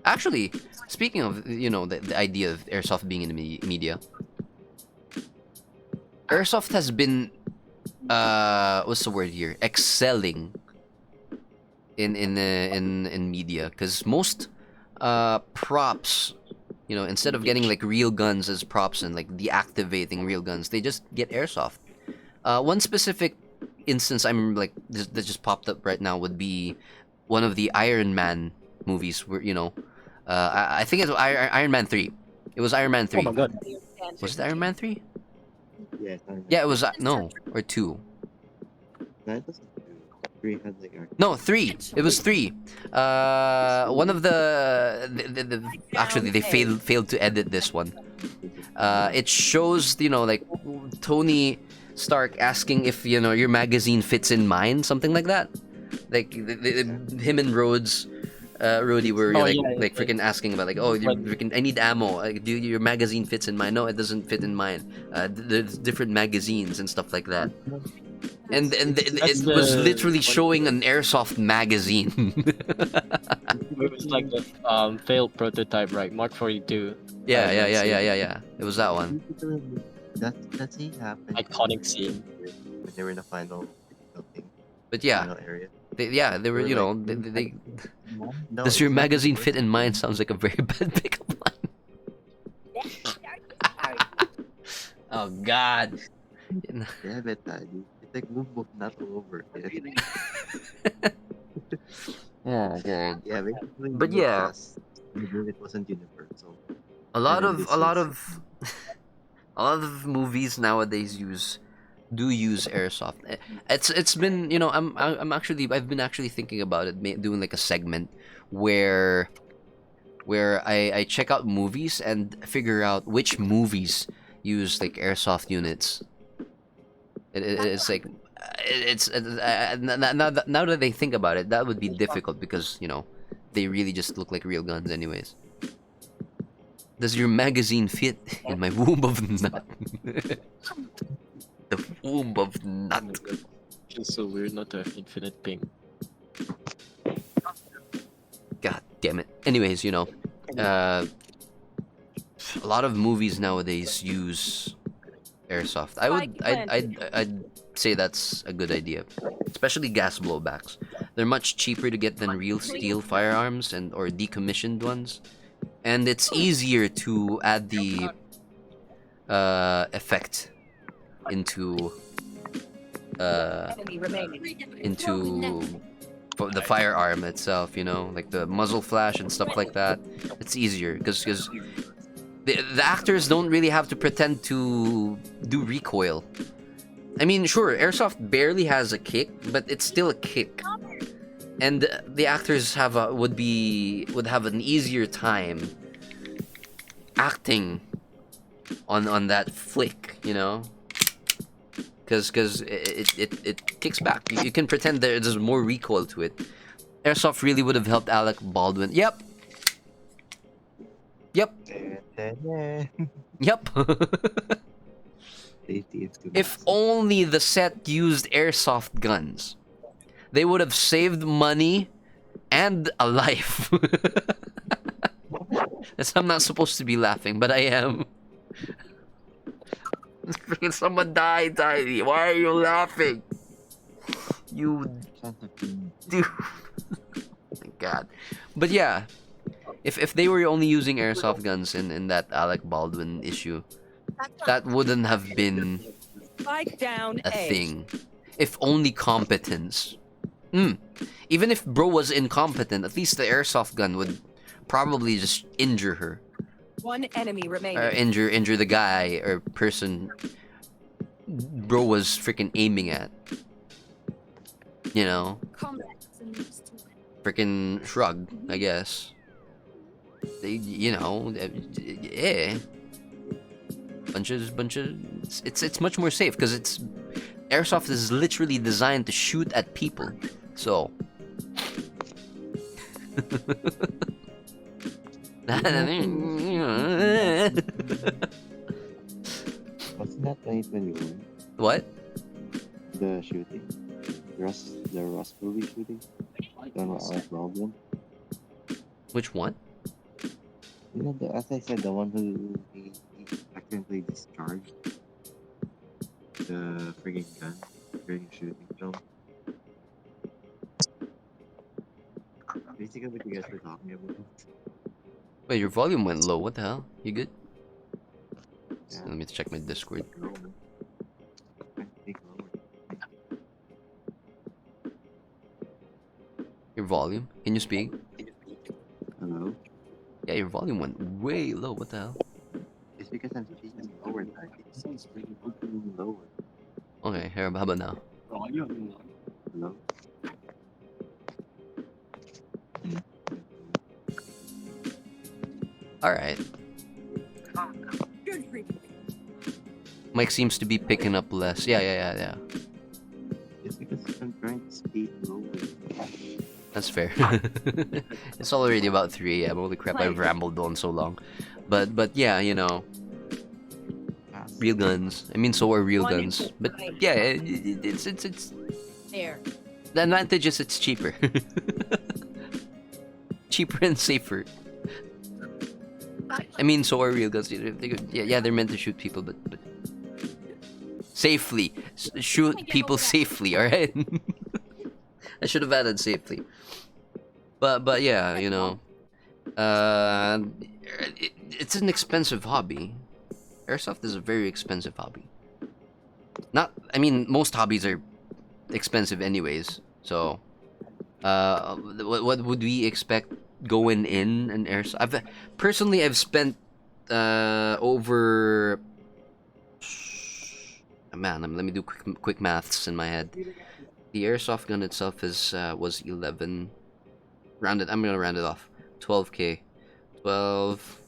actually, speaking of the idea of Airsoft being in the media, Airsoft has been what's the word here? Excelling in media, because most props, instead of getting like real guns as props and like deactivating real guns, they just get Airsoft. One specific instance I'm like that just popped up right now would be one of the Iron Man movies where I think it's Iron Man 3. It was Iron Man Oh my 3. god. Was it Iron Man 3? Yes, Yeah, it was no, or 2. That doesn't do. 3 had like No, 3. It was 3. One of actually they failed to edit this one. It shows like Tony Stark asking if your magazine fits in mine, something like that. Like him and Rhodey were Oh, like yeah, yeah, freaking asking about like, oh, I need ammo. Like, do your magazine fits in mine? No, it doesn't fit in mine. There's different magazines and stuff like that. And That's it was the- literally showing an Airsoft magazine. It was like the failed prototype, right? Mark 42. Yeah. It was that one. That scene happened. Iconic scene. When they were in the final thing, But yeah, final area. they were, They were like- they No, does it's your not magazine the fit in mine? Sounds like a very bad pickup line. Oh God. Yeah, but it's like move not over. Oh God. Yeah, basically. But yeah. It wasn't universal. A lot And then of this a lot of movies nowadays do use airsoft. It's been I've been actually thinking about it, doing like a segment where I check out movies and figure out which movies use like airsoft units. It's like now that they think about it, that would be difficult because they really just look like real guns anyways. Does your magazine fit in my womb of nut? The womb of nut. It's so weird not to have infinite ping. God damn it. Anyways, a lot of movies nowadays use airsoft. I'd say that's a good idea, especially gas blowbacks. They're much cheaper to get than real steel firearms or decommissioned ones, and it's easier to add the effect into the firearm itself, like the muzzle flash and stuff like that. It's easier because the actors don't really have to pretend to do recoil. I mean, sure, airsoft barely has a kick, but it's still a kick, and the actors would have an easier time acting on that flick, because it kicks back. You can pretend there's more recoil to it. Airsoft really would have helped Alec Baldwin. Yep. If only the set used airsoft guns, they would have saved money and a life. I'm not supposed to be laughing, but I am. Freaking someone died, Tiny. Why are you laughing? You dude. My God. But yeah, if they were only using airsoft guns in that Alec Baldwin issue, that wouldn't have been a thing. If only competence. Even if bro was incompetent, at least the airsoft gun would probably just injure her. One enemy remaining. Or injure the guy or person bro was freaking aiming at. Freaking shrug, I guess. Yeah. It's much more safe because airsoft is literally designed to shoot at people. So Wasn't that 2021? What? The shooting? The Rust movie shooting? Done with Alec Baldwin? Which one? As I said, the one who he accidentally discharged the friggin' gun during shooting film. Basically what you guys were talking about. Wait, your volume went low. What the hell? You good? Yeah. Let me check my Discord. Speak lower. Your volume? Can you speak? Hello? Yeah, your volume went way low. What the hell? It's because I'm speaking lower than it's speaking lower. Okay, here, how about now? Hello? Alright. Mike seems to be picking up less. Yeah. It's because I'm trying to speak lower. That's fair. It's already about 3 a.m. Holy crap, I've rambled on so long. But yeah, you know, real guns. I mean, so are real guns. But yeah, it's There. the advantage is it's cheaper. Cheaper and safer. I mean, so are real guns. Yeah, they're meant to shoot people, but safely. Shoot people safely, alright? I should have added safely. But yeah, you know, it's an expensive hobby. Airsoft is a very expensive hobby. I mean, most hobbies are expensive anyways. So, what would we expect going in an airsoft? I've spent over. Man, let me do quick maths in my head. The airsoft gun itself was 11. I'm gonna round it off. 12k. 12.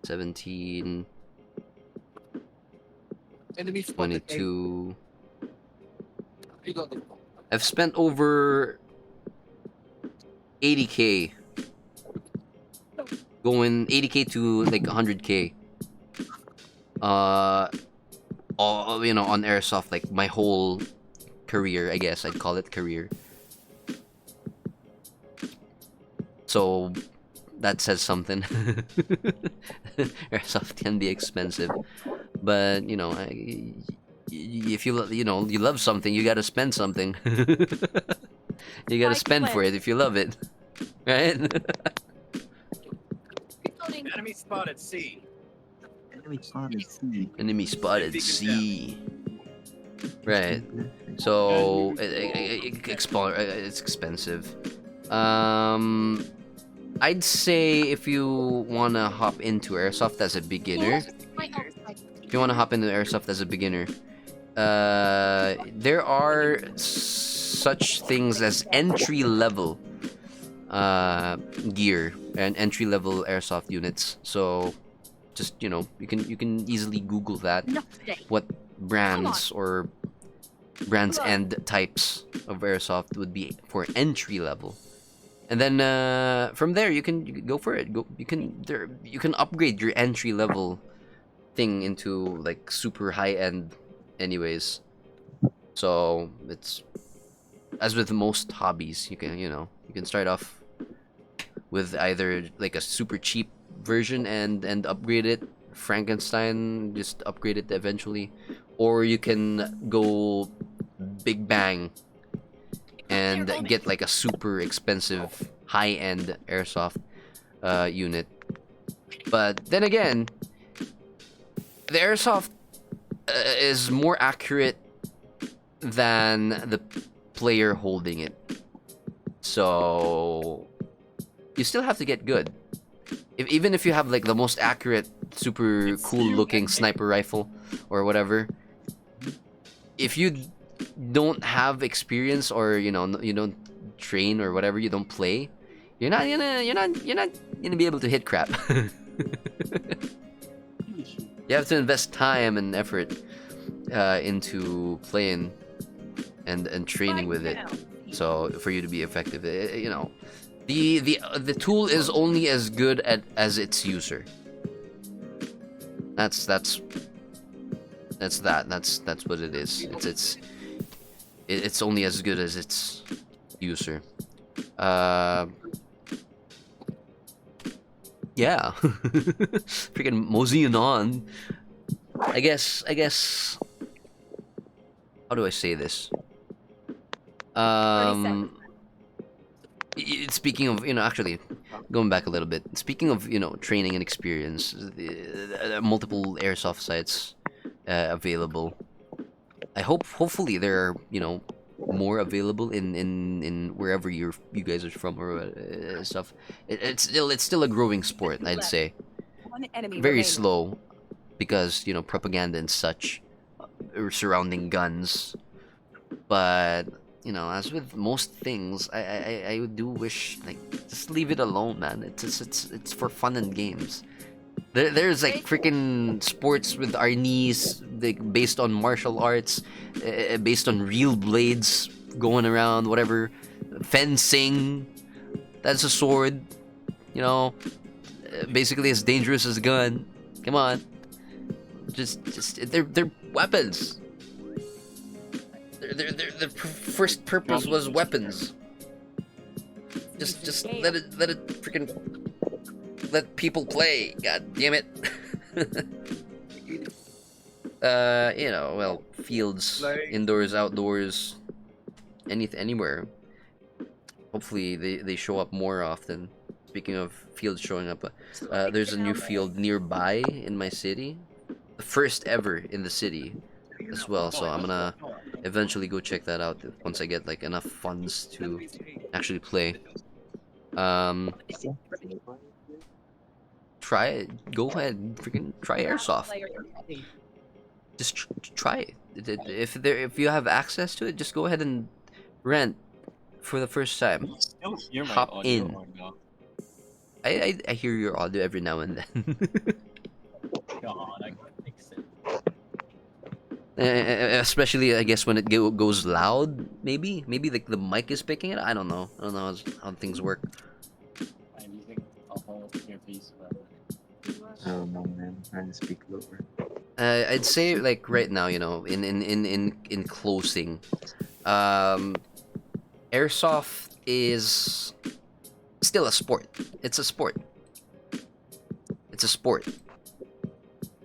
17. 22. I've spent over 80k. Going 80k to like 100k. All, you know, on airsoft, like my whole career, I guess I'd call it career. So that says something. Airsoft can be expensive, but you know, if you you love something, you gotta spend something. You gotta spend for it if you love it, right? Enemy spotted C. Enemy spotted C. Right. So it's expensive. I'd say if you wanna hop into airsoft as a beginner, there are such things as entry level gear and entry level airsoft units. So just you can easily Google that. What brands or and types of airsoft would be for entry level, and then from there you can go for it. You can upgrade your entry level thing into like super high end, anyways. So it's as with most hobbies, you can start off with either like a super cheap version and upgrade it, Frankenstein, just upgrade it eventually, or you can go big bang and get like a super expensive high-end airsoft unit. But then again, the airsoft is more accurate than the player holding it, so you still have to get good. Even if you have like the most accurate, super cool looking sniper rifle or whatever, if you don't have experience, or you don't train or whatever, you don't play, you're not gonna be able to hit crap. You have to invest time and effort into playing and training with it, so for you to be effective. The tool is only as good as its user. That's what it is. It's only as good as its user. Yeah. Freaking moseying on. I guess. How do I say this? Speaking of, actually, going back a little bit. Speaking of, training and experience, multiple airsoft sites available. Hopefully there are, more available in wherever you guys are from or stuff. It's still a growing sport, I'd say. One enemy Very remaining. slow because propaganda and such surrounding guns. But as with most things, I do wish, like, just leave it alone, man. It's for fun and games. There's like freaking sports with our knees, like based on martial arts, based on real blades going around, whatever. Fencing, that's a sword, basically as dangerous as a gun. Come on, just they're weapons. The first purpose was weapons. Just let it freaking let people play. God damn it. Well, fields, indoors, outdoors, anywhere. Hopefully they show up more often. Speaking of fields showing up, there's a new field nearby in my city, the first ever in the city as well. So I'm gonna eventually go check that out once I get like enough funds to actually play. Try it. Go ahead, freaking try Airsoft. Just try it. If you have access to it, just go ahead and rent for the first time. Still hear my Hop audio in. or no? I hear your audio every now and then. God, I can't fix it. Especially, I guess, when it goes loud. Maybe like the mic is picking it. I don't know. How things work. I'm using a whole earpiece, but I don't know, man. I'm trying to speak lower. I'd say, like, right now, in closing, Airsoft is still a sport. It's a sport. It's a sport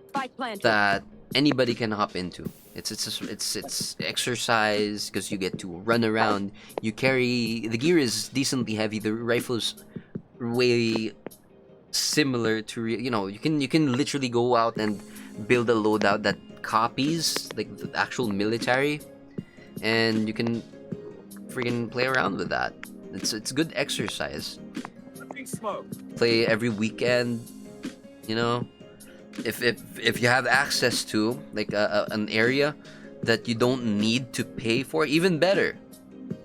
Spike planted. that anybody can hop into. It's exercise because you get to run around. You carry the gear is decently heavy. The rifle's way similar to you can literally go out and build a loadout that copies like the actual military, and you can freaking play around with that. It's good exercise. Smoke. Play every weekend, you know. If you have access to like an area that you don't need to pay for, even better.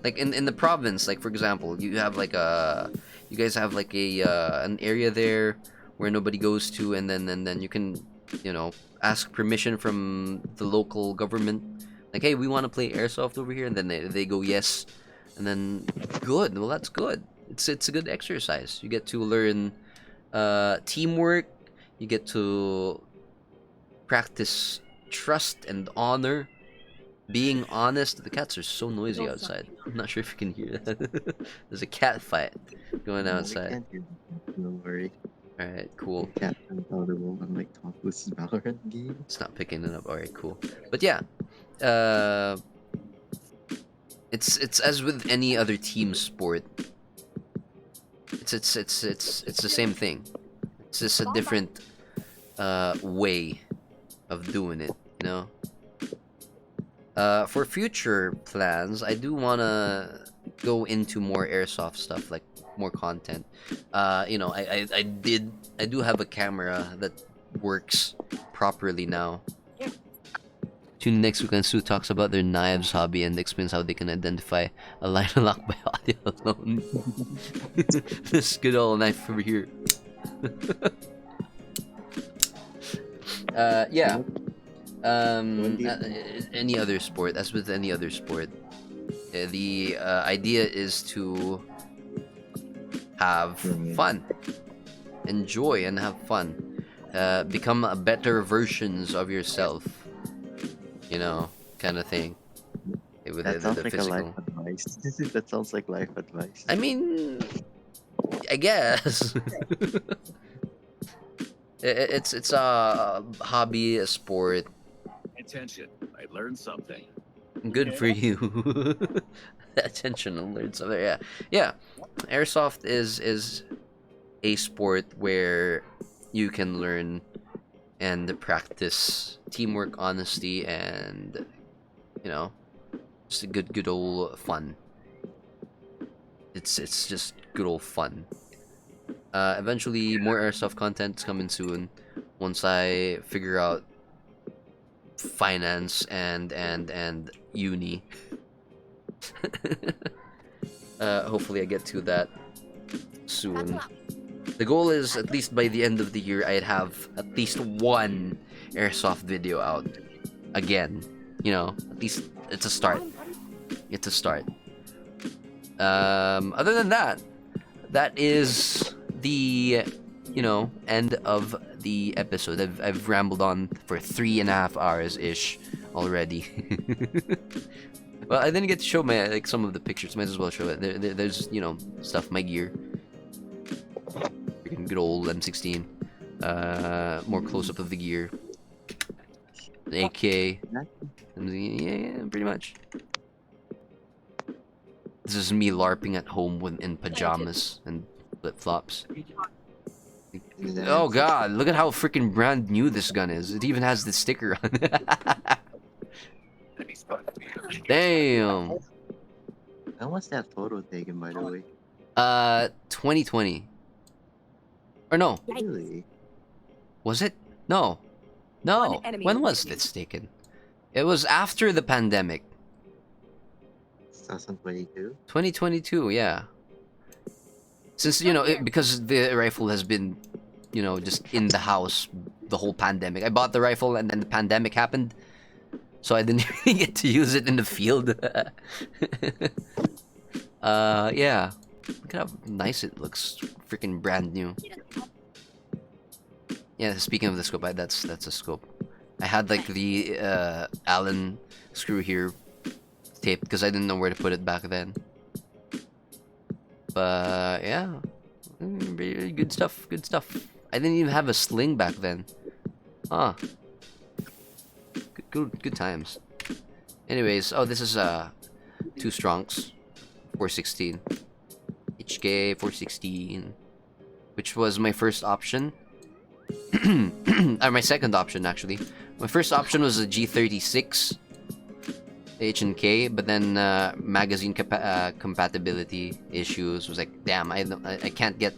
Like in the province, like for example, you guys have like an area there where nobody goes to, and then you can ask permission from the local government, like, hey, we want to play airsoft over here, and then they go yes, and then good. Well, that's good. It's a good exercise. You get to learn teamwork. You get to practice trust and honor, being honest. The cats are so noisy outside. I'm not sure if you can hear that. There's a cat fight going No, we outside. can't hear that. Don't worry. Alright, cool. Cat unpalatable unlike Topless Valorant game. It's not picking it up. Alright, cool. But yeah, it's as with any other team sport. It's the same thing. It's just a different way of doing it, you know. For future plans, I do wanna go into more airsoft stuff, like more content. I do have a camera that works properly now. Tune in next week when Sue talks about their knives hobby and explains how they can identify a line unlocked by audio alone. This good old knife over here. Yeah. Any other sport, as with any other sport, the idea is to have fun, enjoy, and have fun. Become a better versions of yourself. Kind of thing. With That sounds like physical. a life advice. That sounds like life advice. I mean, I guess. It's a hobby, a sport. Attention, I learned something. Good for you. Attention, I learned something. Yeah. Airsoft is a sport where you can learn and practice teamwork, honesty, and Just a good old fun. It's just good old fun. Eventually, more airsoft content's coming soon. Once I figure out finance and uni. Hopefully, I get to that soon. The goal is at least by the end of the year, I'd have at least one airsoft video out again. You know, at least it's a start. It's a start. Other than that, that is the end of the episode. I've rambled on for 3.5 hours ish already. Well, I didn't get to show my some of the pictures. Might as well show it. There's stuff, my gear. Freaking good old M16. More close up of the gear. An AK. Yeah, pretty much. This is me LARPing at home in pajamas and flip-flops. Oh god, look at how freaking brand new this gun is. It even has the sticker on it. Damn. When was that photo taken, by the way? 2020. Or no. Really? Was it? No. No. One enemy When was remaining. this taken? It was after the pandemic. 2022? 2022, yeah. Since, because the rifle has been, just in the house the whole pandemic. I bought the rifle and then the pandemic happened. So I didn't really get to use it in the field. Yeah. Look at how nice it looks. Freaking brand new. Yeah, speaking of the scope, that's a scope. I had like the Allen screw here taped because I didn't know where to put it back then. But yeah, really good stuff. Good stuff. I didn't even have a sling back then. Ah, good times. Anyways, oh, this is 2 Strongs, 416, HK 416, which was my first option. Or my second option actually. My first option was a G36 H&K, but then magazine compatibility issues was like, damn, I can't get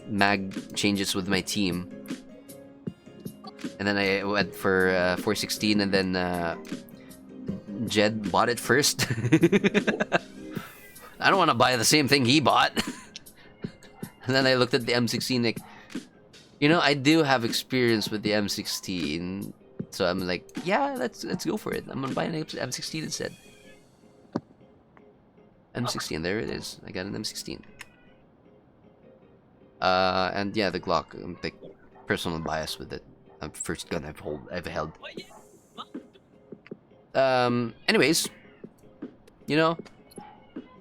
mag changes with my team. And then I went for 416, and then Jed bought it first. I don't want to buy the same thing he bought. And then I looked at the M16 like, I do have experience with the M16. So I'm like, yeah, let's go for it. I'm gonna buy an M16 instead. M16, there it is. I got an M16. And yeah, the Glock. I'm like personal bias with it. First gun I've held. Anyways,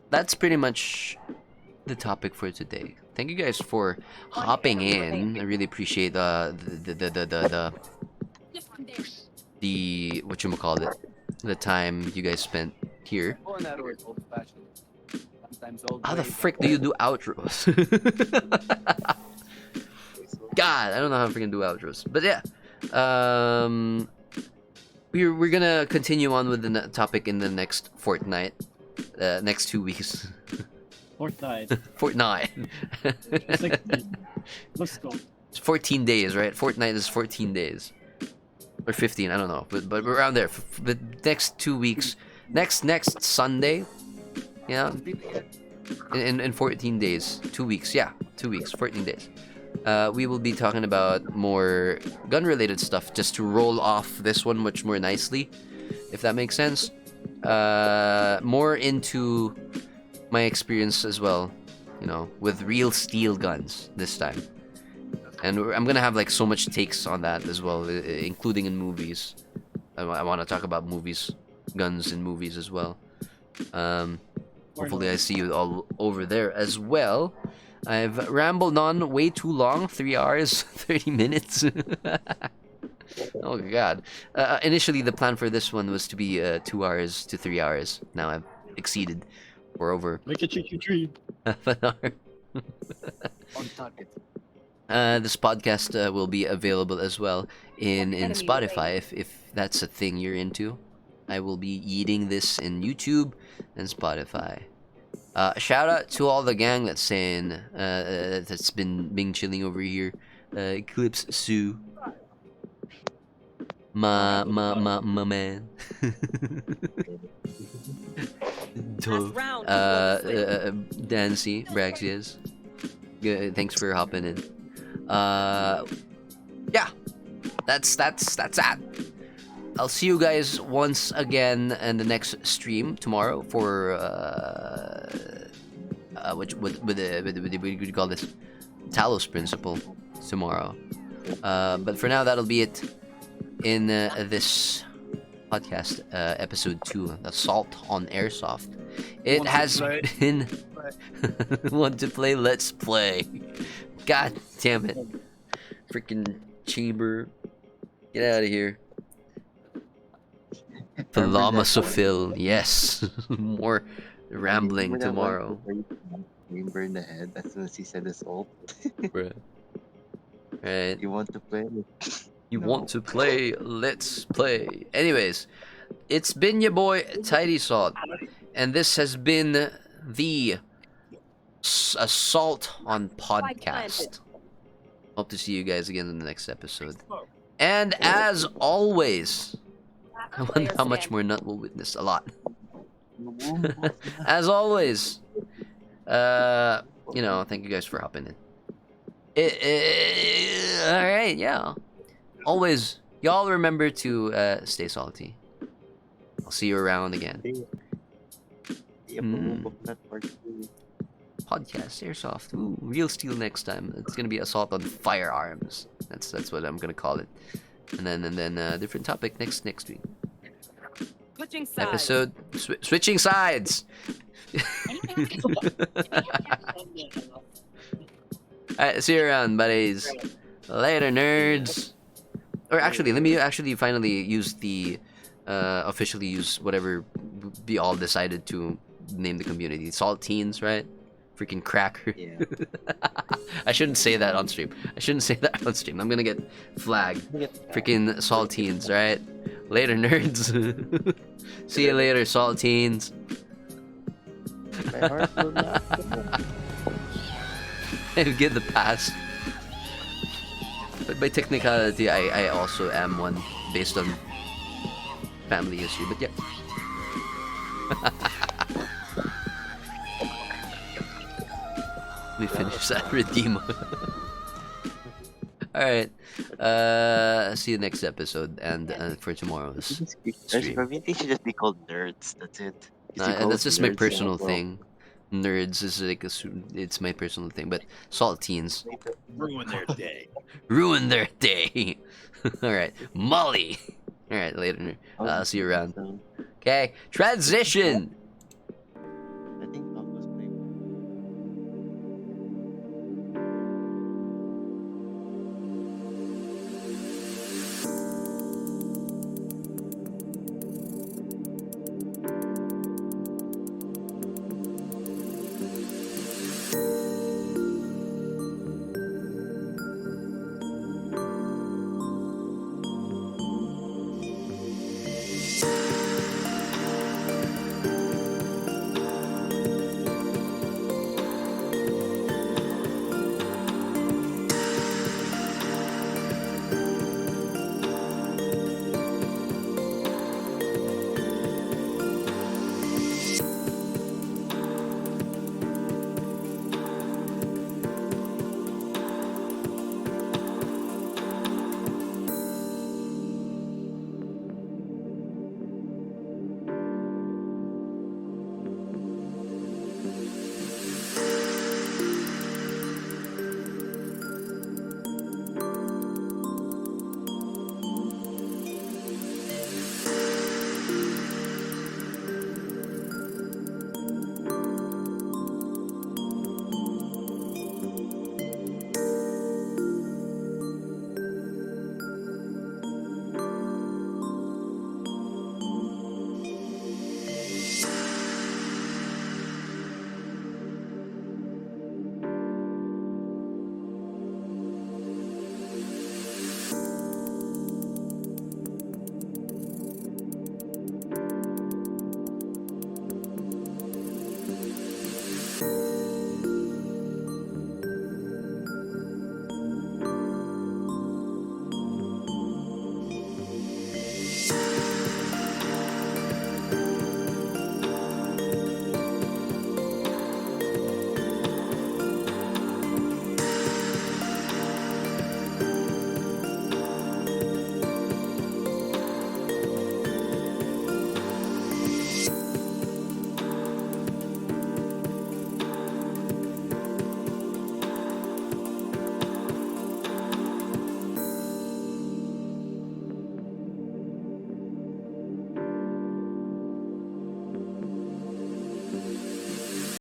that's pretty much the topic for today. Thank you guys for hopping in. I really appreciate the whatchamacallit, the time you guys spent here. How the frick do you do outros? God, I don't know how to freaking do outros. But yeah, we're gonna continue on with the topic in the next fortnight, next 2 weeks. Fortnite. Fortnight. 16. Let's go. It's 14 days, right? Fortnite is 14 days. Or 15, I don't know. But we're around there. The next 2 weeks. Next Sunday. In 14 days. 2 weeks. Yeah, 2 weeks. 14 days. We will be talking about more gun-related stuff just to roll off this one much more nicely. If that makes sense. More into my experience as well. With real steel guns this time. And I'm gonna have like so much takes on that as well, including in movies. I want to talk about movies, guns in movies as well. Hopefully I see you all over there as well. I've rambled on way too long, 3 hours, 30 minutes. Oh god. Initially the plan for this one was to be 2 hours to 3 hours. Now I've exceeded. We're over. Make it dream. Half an hour. On target. This podcast will be available as well in Spotify if that's a thing you're into. I will be eating this in YouTube and Spotify. Shout out to all the gang that's saying that's been chilling over here. Eclipse Sue, my man. Last round. Dancy, Braxias. Thanks for hopping in. Yeah, that's that. I'll see you guys once again in the next stream tomorrow for what do you call this? Talos Principle tomorrow. But for now, that'll be it in this podcast, episode 2, Assault on Airsoft. It has been want to play, let's play. God damn it. Freaking chamber. Get out of here. Philosophil, yes. More rambling tomorrow. Chamber in the head as soon as he said his ult. Bruh. Right. You want to play? You No. want to play? Let's play. Anyways, it's been your boy Tidy Salt, and this has been the Assault on Podcast. Hope to see you guys again in the next episode. And as always, I wonder how much more Nut will witness. A lot. As always, thank you guys for hopping in. Alright, yeah. Always, y'all remember to stay salty. I'll see you around again. Podcast, Airsoft. Ooh, real steel next time. It's gonna be Assault on Firearms. That's what I'm gonna call it. And then different topic next week. Switching sides. Episode switching sides. Alright, see you around, buddies. Later, nerds. Or actually, let me finally use the officially use whatever we all decided to name the community. Saltines, right? Freaking cracker. Yeah. I shouldn't say that on stream. I'm gonna get flagged. Freaking saltines, right? Later, nerds. See you later, saltines. My heart will not. Get the pass. But by technicality, I also am one based on family issue. But yeah. We finished that redeem. Alright. See you next episode and for tomorrow's stream. Community should just be called nerds. That's it. Nah, that's just my personal thing. Nerds is like it's my personal thing, but saltines Ruin their day. ruin their day. All right, Molly. All right, later. I'll see you around. Okay, transition.